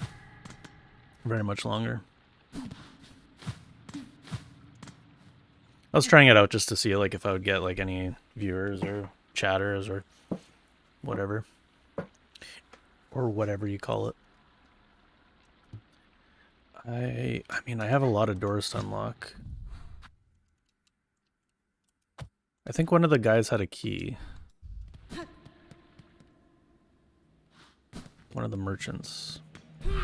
B: very much longer. I was trying it out just to see like if I would get like any viewers or chatters or whatever. Or whatever you call it. I mean, I have a lot of doors to unlock. I think one of the guys had a key. One of the merchants. Oh.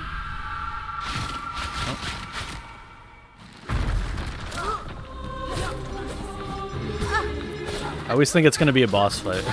B: I always think it's going to be a boss fight.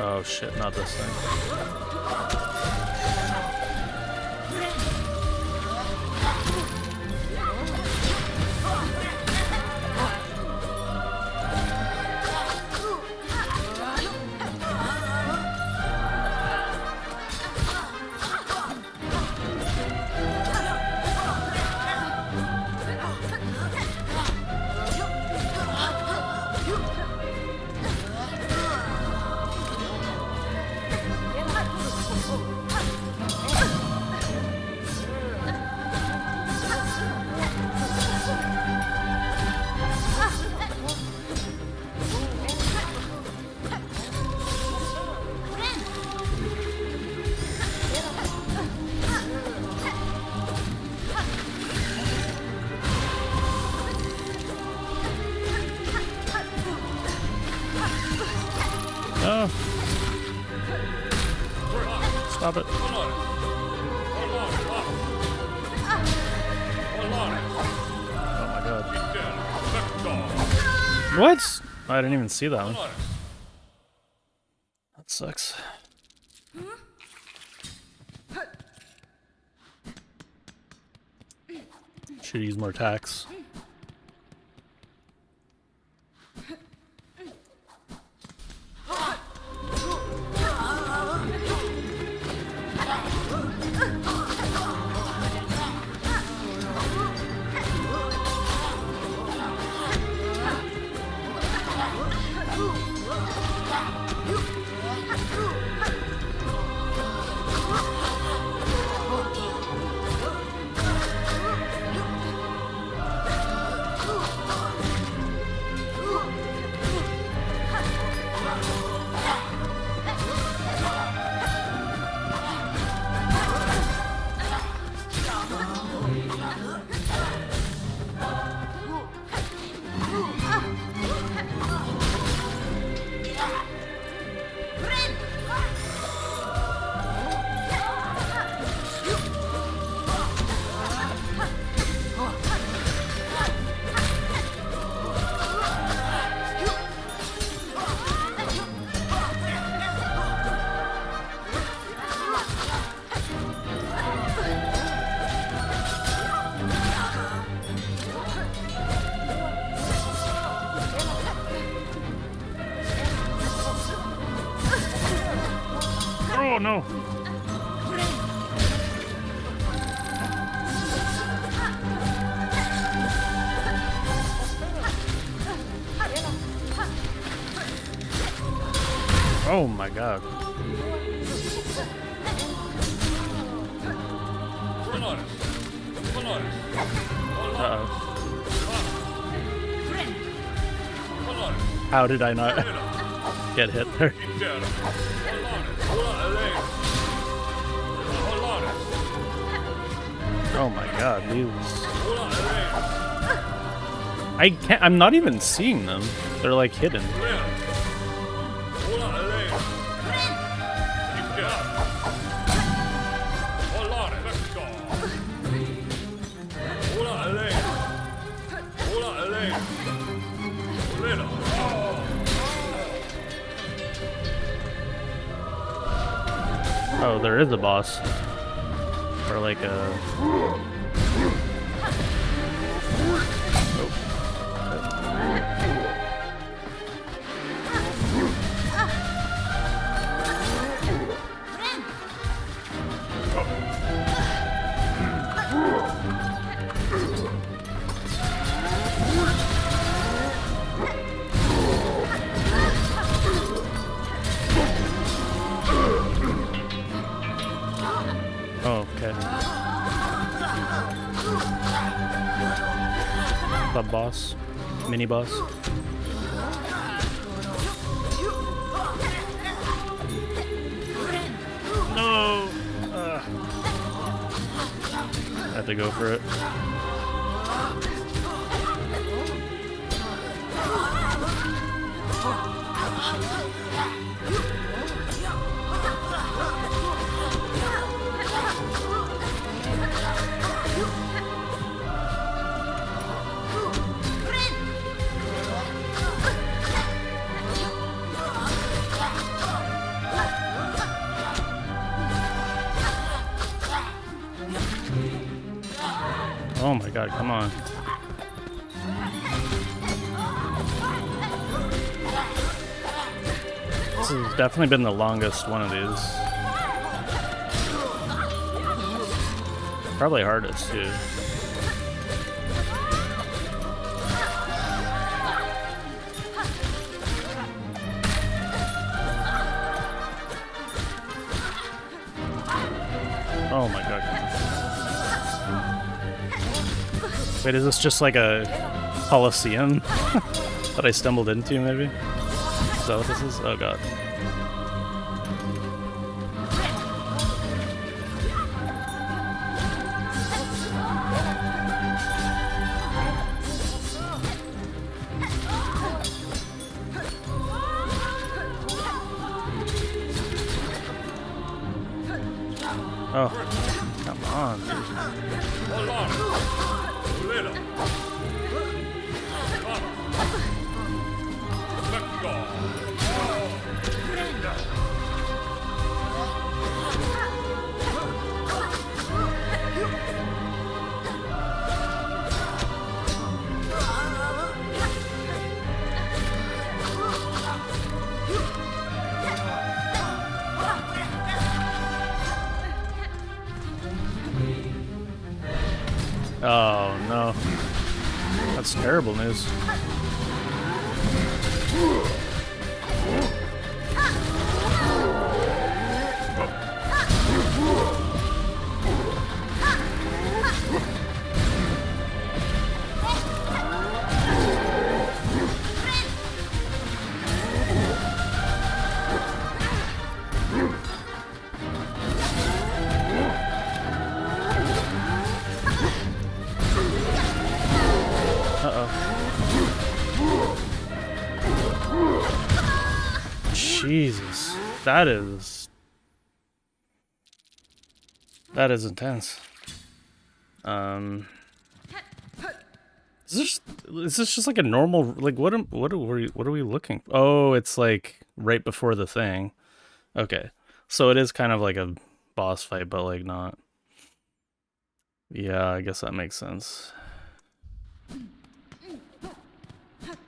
B: Oh shit, not this thing. No. Stop it. Oh my god. What? I didn't even see that one. That sucks. Should use more tax. Oh no! Oh my god. Uh-oh. How did I not get hit there? Oh my god, these... I'm not even seeing them. They're like hidden. Oh, there is a boss. Or like a... Oh, okay. Sub boss, mini boss. No. I have to go for it. Oh my god, come on. This has definitely been the longest one of these. Probably hardest, too. Oh my god. Wait, is this just like a Coliseum that I stumbled into, maybe? Is that what this is? Oh god. Oh, come on, dude. Oh no. That's terrible news. Jesus, that is intense. Is this just like a normal, like what are we looking for? Oh, it's like right before the thing. Okay, so it is kind of like a boss fight, but like not. Yeah, I guess that makes sense.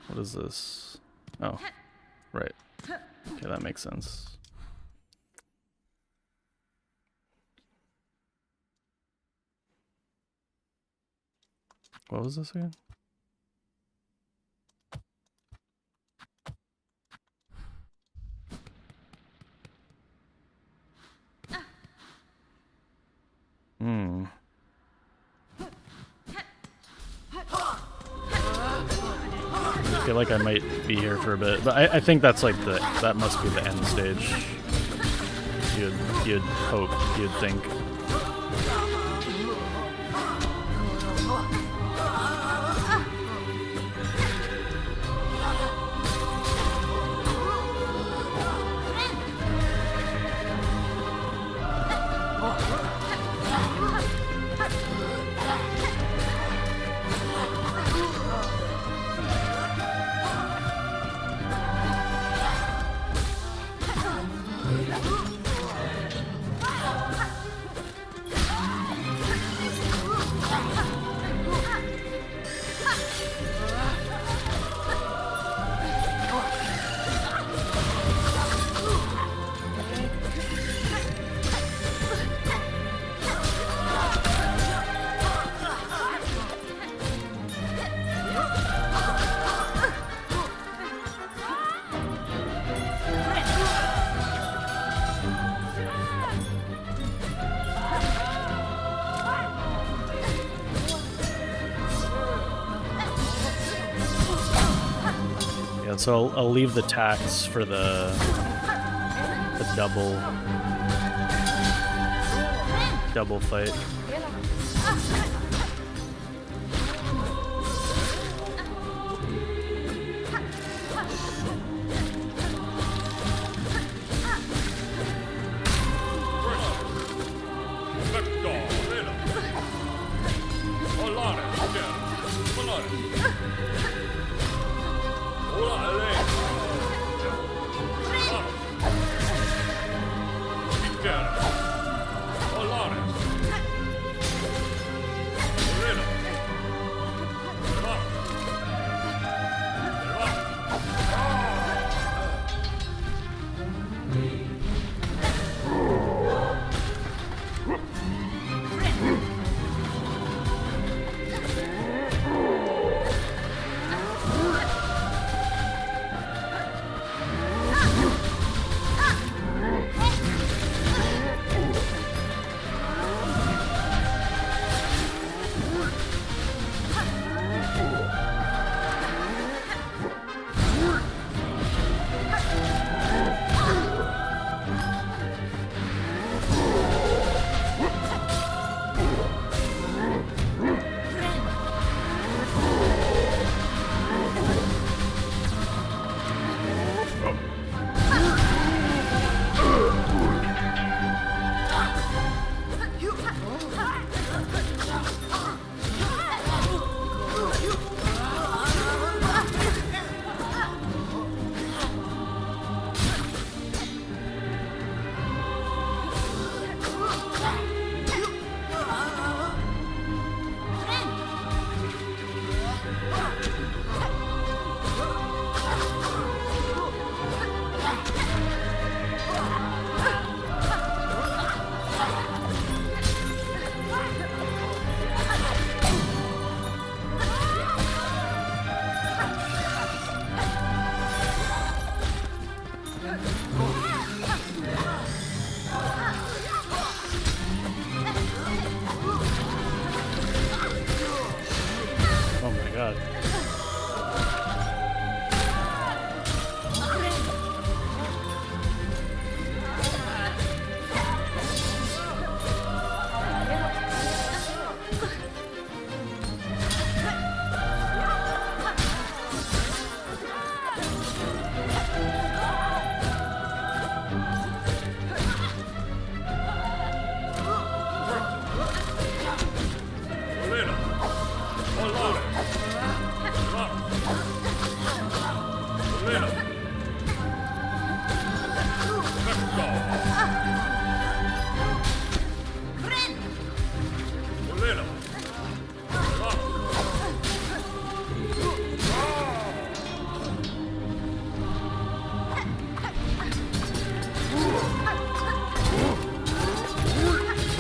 B: What is this? Oh, right. Okay, that makes sense. What was this again? feel like I might be here for a bit, but I think that's like that must be the end stage. You'd hope, you'd think. So I'll leave the tax for the double fight.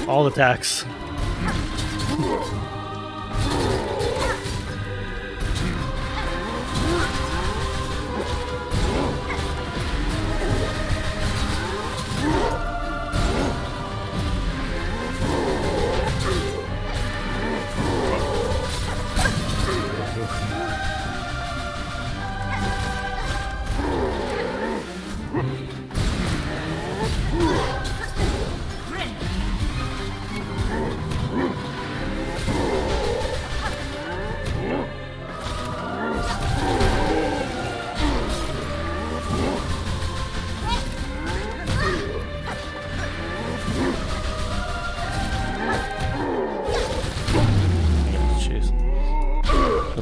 B: All attacks.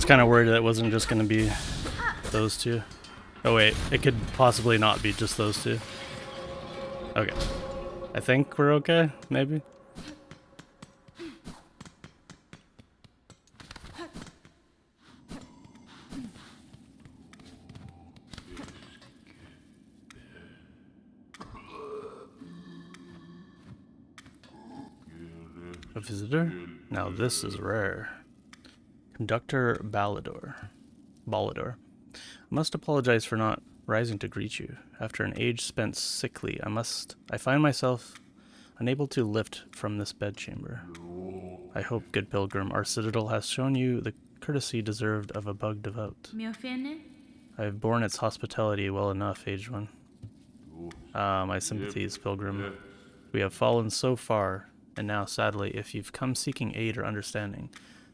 B: kind of worried that it wasn't just going to be those two. Oh wait, it could possibly not be just those two. Okay. I think we're okay, maybe? A visitor? Now this is rare. Conductor Ballador. I must apologize for not rising to greet you. After an age spent sickly, I find myself unable to lift from this bedchamber. I hope, good pilgrim, our citadel has shown you the courtesy deserved of a bug devout. I have borne its hospitality well enough, aged one. My sympathies, pilgrim. We have fallen so far, and now, sadly, if you've come seeking aid or understanding,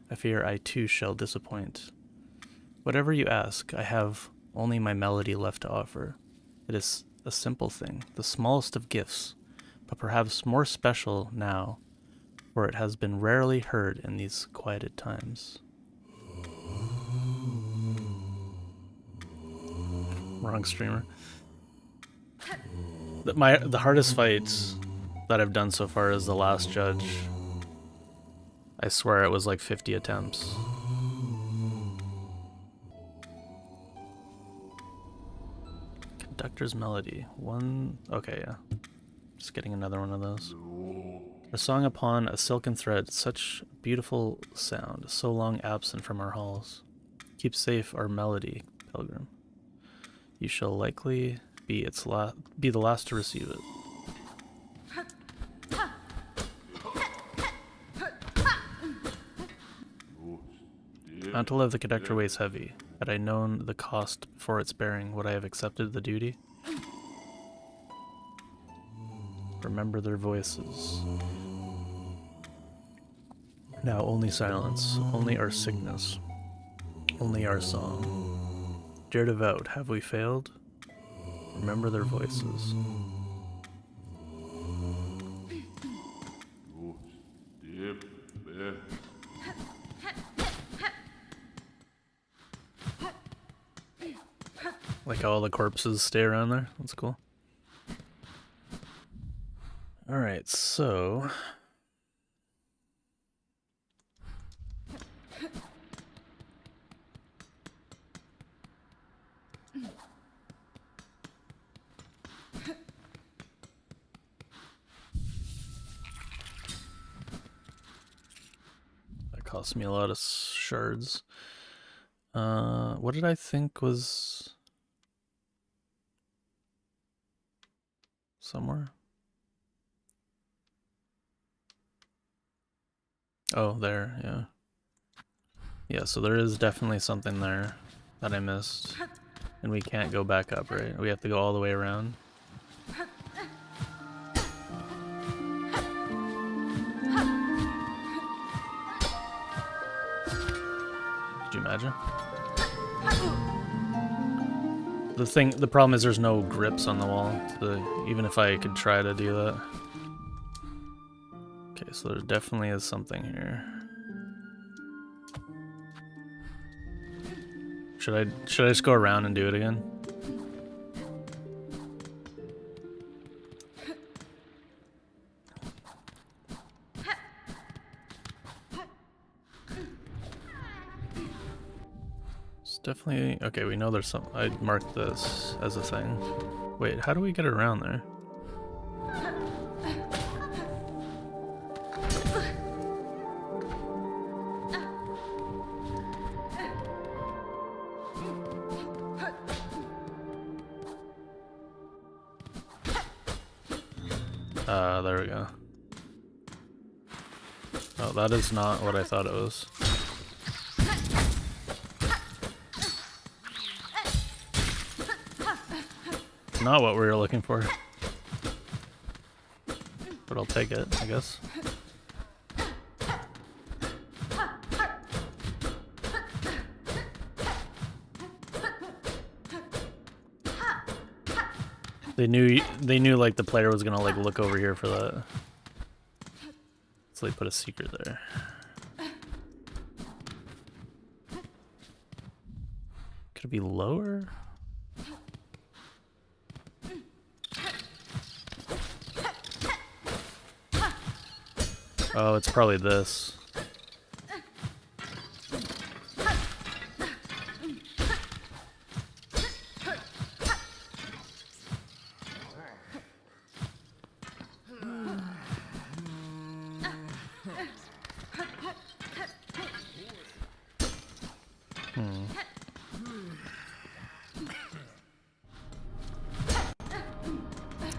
B: I fear I too shall disappoint. Whatever you ask, I have only my melody left to offer. It is a simple thing, the smallest of gifts, but perhaps more special now, for it has been rarely heard in these quieted times. Wrong streamer. The hardest fights that I've done so far is the last judge. I swear it was like 50 attempts. Conductor's melody. One. Okay, yeah. Just getting another one of those. A song upon a silken thread, such beautiful sound, so long absent from our halls. Keep safe our melody, pilgrim. You shall likely be the last to receive it. Mantle of the conductor weighs heavy. Had I known the cost before its bearing, would I have accepted the duty? Remember their voices. Now only silence, only our sickness, only our song. Dear devout, have we failed? Remember their voices. Like how all the corpses stay around there. That's cool. Alright, so... that cost me a lot of shards. What did I think was... somewhere? Oh, there, yeah. Yeah, so there is definitely something there that I missed. And we can't go back up, right? We have to go all the way around. Could you imagine? The problem is there's no grips on the wall, even if I could try to do that. Okay, so there definitely is something here. Should I just go around and do it again? It's definitely okay. We know there's some. I marked this as a thing. Wait, how do we get around there? There we go. Oh, that is not what I thought it was. Not what we were looking for. But I'll take it, I guess. They knew like the player was gonna like look over here for that. So they put a secret there. to be lower? Oh, it's probably this.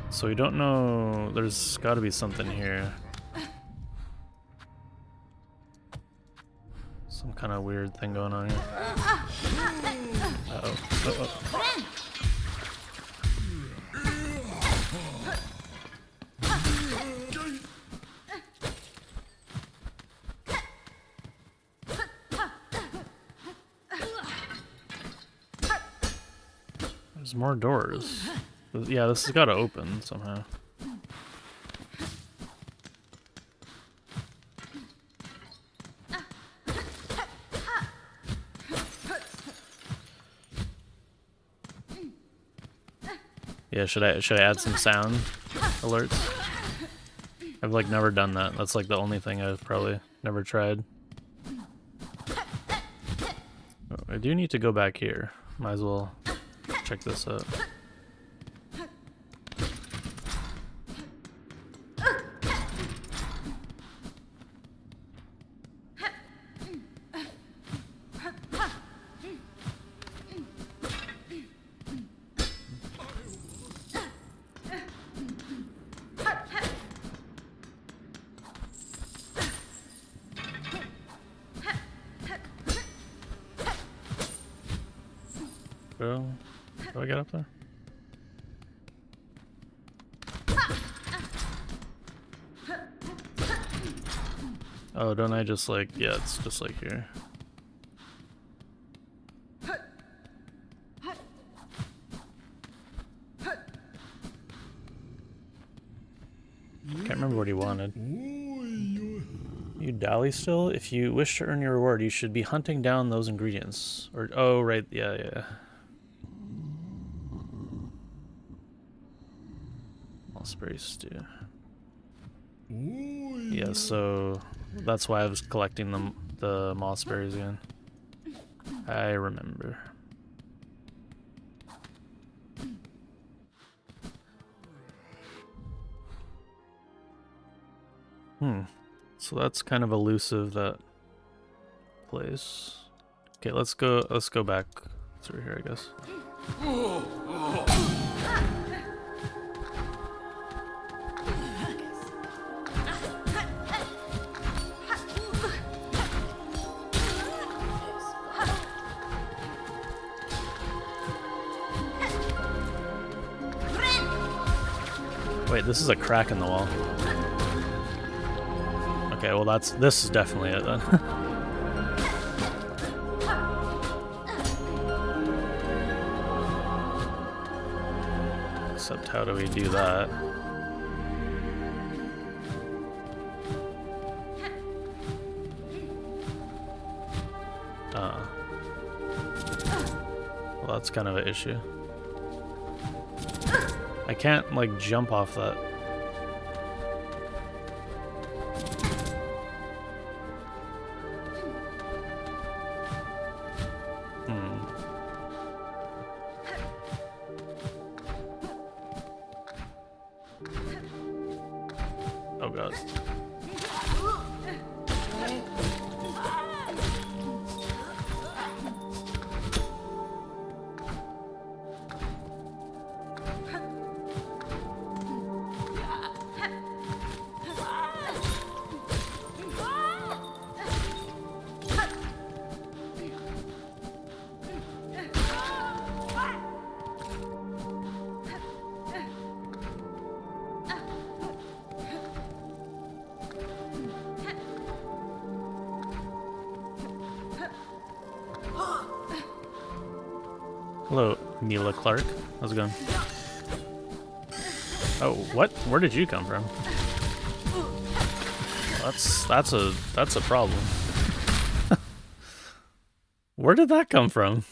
B: So we don't know. There's got to be something here. Some kind of weird thing going on here. Uh-oh. Uh-oh. There's more doors. Yeah, this has got to open somehow. Yeah, should I add some sound alerts? I've like never done that. That's like the only thing I've probably never tried. Oh, I do need to go back here. Might as well check this out. Bro, how do I get up there? Oh, don't I just like, yeah, it's just like here. Can't remember what he wanted. You dally still? If you wish to earn your reward, you should be hunting down those ingredients. Or, oh, right, yeah. Mossberry stew. Yeah, so that's why I was collecting the mossberries again. I remember. So that's kind of elusive, that place. Okay, let's go back through here, I guess. Wait, this is a crack in the wall. Okay, well this is definitely it then. Except how do we do that? Well, that's kind of an issue. I can't like jump off that. Oh god. Hello, Mila Clark. How's it going? Oh, what? Where did you come from? Well, that's a problem. Where did that come from?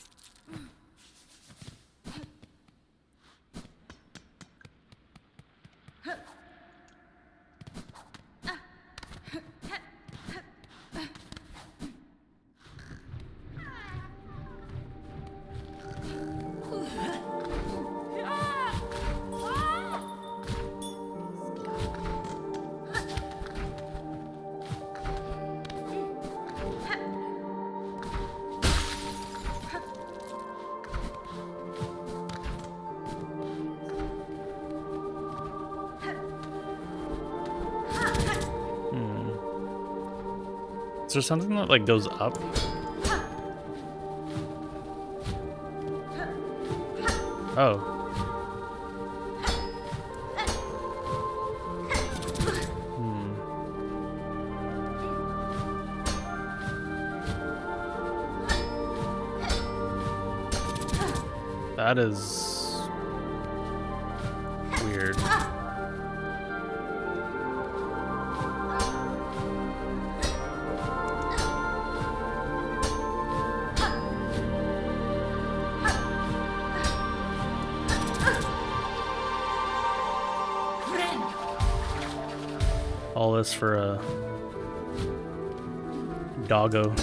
B: Is there something that like goes up? Oh. That is weird. All this for a doggo.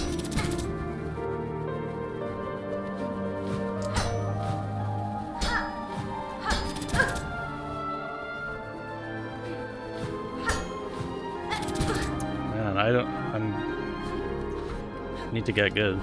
B: Man, I need to get good.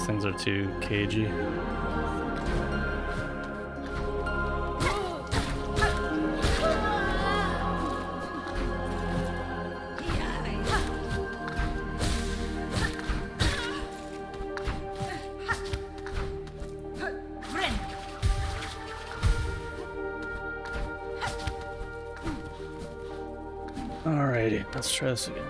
B: Things are too cagey. Alrighty, let's try this again.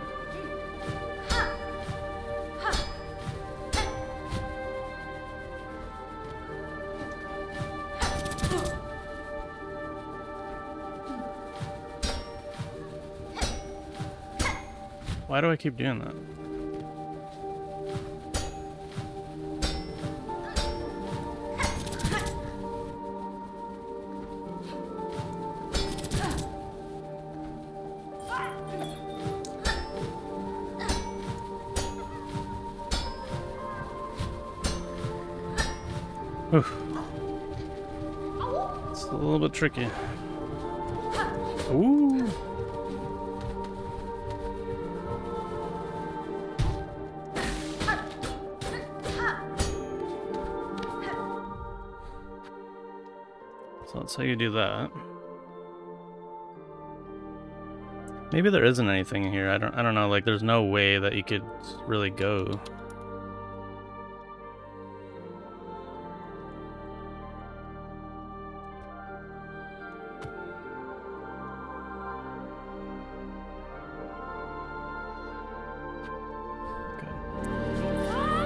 B: Why do I keep doing that? Oof. It's a little bit tricky. Ooh. So that's how you do that. Maybe there isn't anything here. I don't know, like there's no way that you could really go.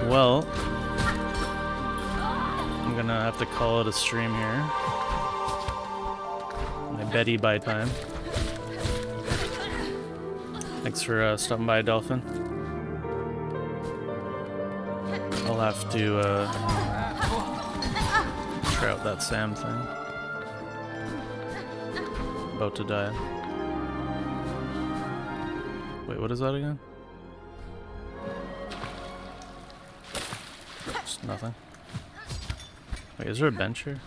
B: Well, I'm gonna have to call it a stream here. My Betty by time. Thanks for stopping by, Dolphin. I'll have to try out that Sam thing. About to die. Wait, what is that again? Just nothing. Wait, is there a bench here?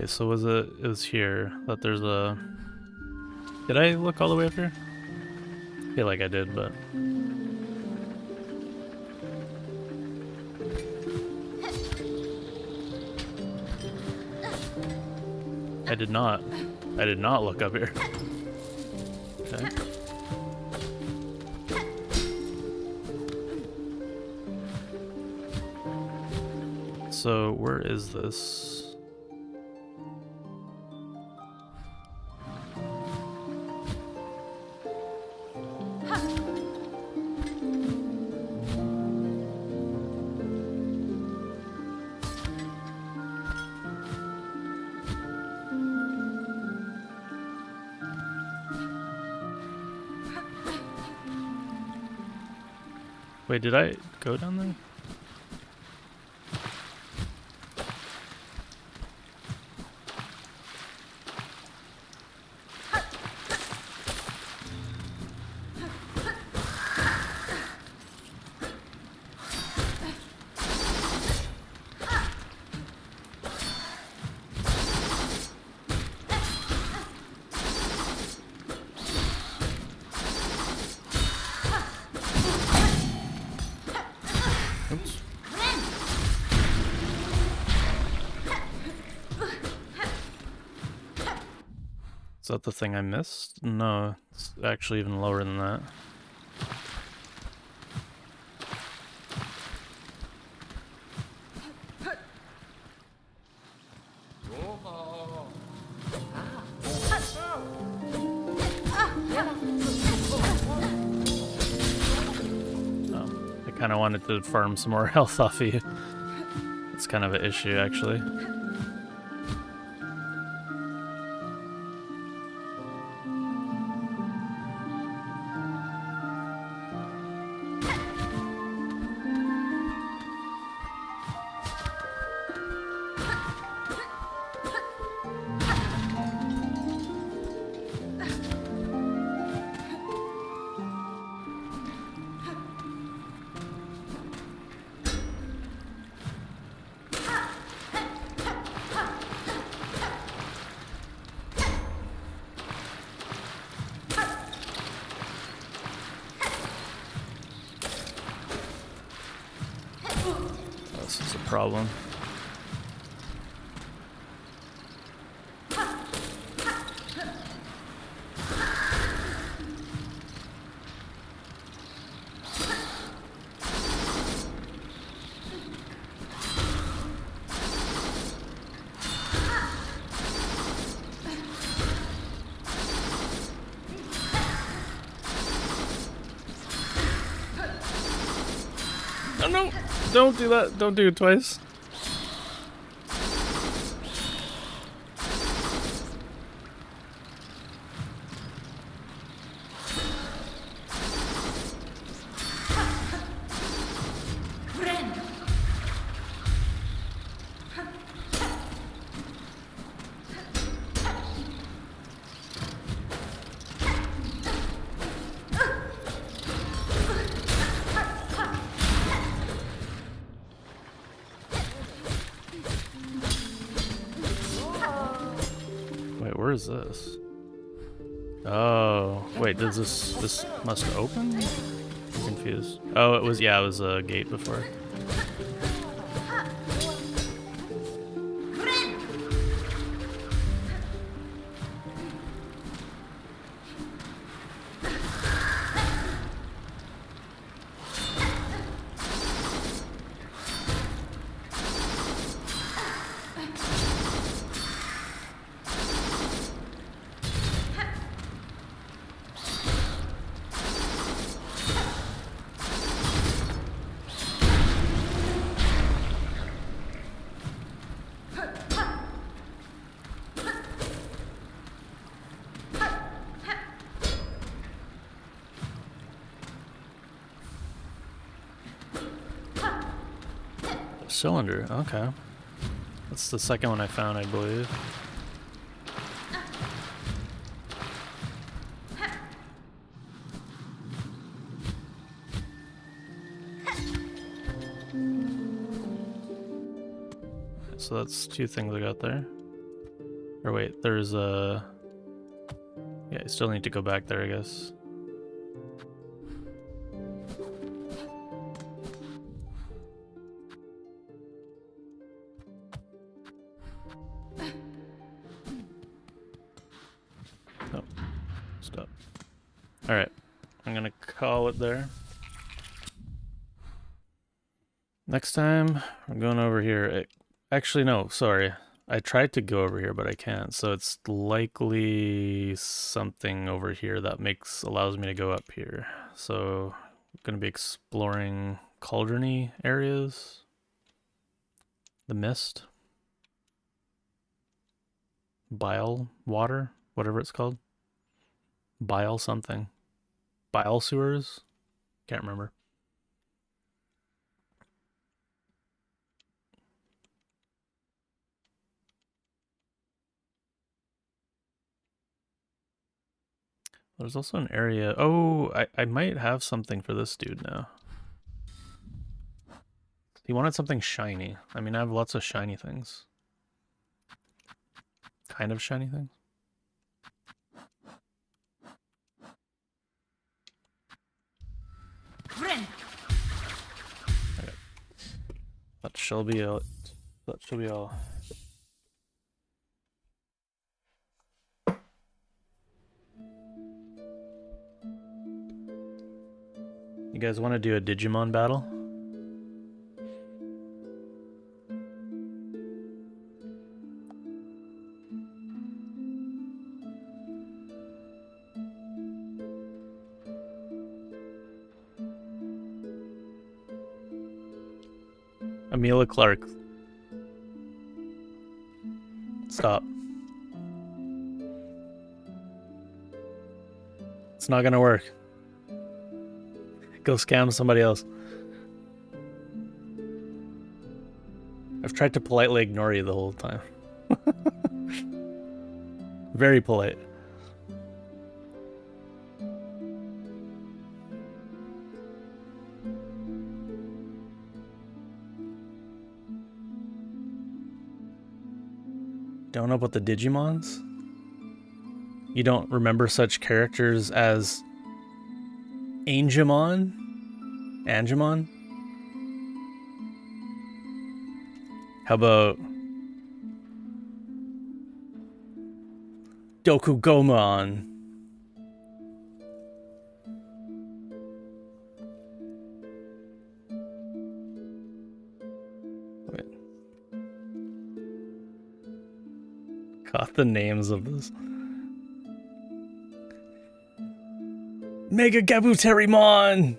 B: Okay, so it was here that there's a... Did I look all the way up here? I feel like I did, but... I did not. I did not look up here. Okay. So, where is this? Wait, did I go down there? Oops. Is that the thing I missed? No, it's actually even lower than that. I kind of wanted to farm some more health off of you. It's kind of an issue, actually. This is a problem. Oh no! Don't do that! Don't do it twice. Wait, where is this? Oh, wait, does this must open? I'm confused. Oh, it was, yeah, it was a gate before. Cylinder, okay. That's the second one I found, I believe. So that's two things I got there. Or wait, there's a... Yeah, I still need to go back there, I guess. Oh, stop. Alright, I'm gonna call it there. Next time, we're going over here. Actually, no, sorry. I tried to go over here, but I can't. So it's likely something over here that allows me to go up here. So I'm going to be exploring cauldrony areas. The mist. Bile water, whatever it's called. Bile something. Bile sewers? Can't remember. There's also an area. Oh, I might have something for this dude now. He wanted something shiny. I mean, I have lots of shiny things. Kind of shiny things. Okay. That shall be all. That shall be all. You guys want to do a Digimon battle? Amelia Clark. Stop. It's not gonna work. Go scam somebody else. I've tried to politely ignore you the whole time. Very polite. Don't know about the Digimons? You don't remember such characters as Angemon? Angemon? How about Dokugomon? Wait. Got the names of this. Mega Gabuterimon!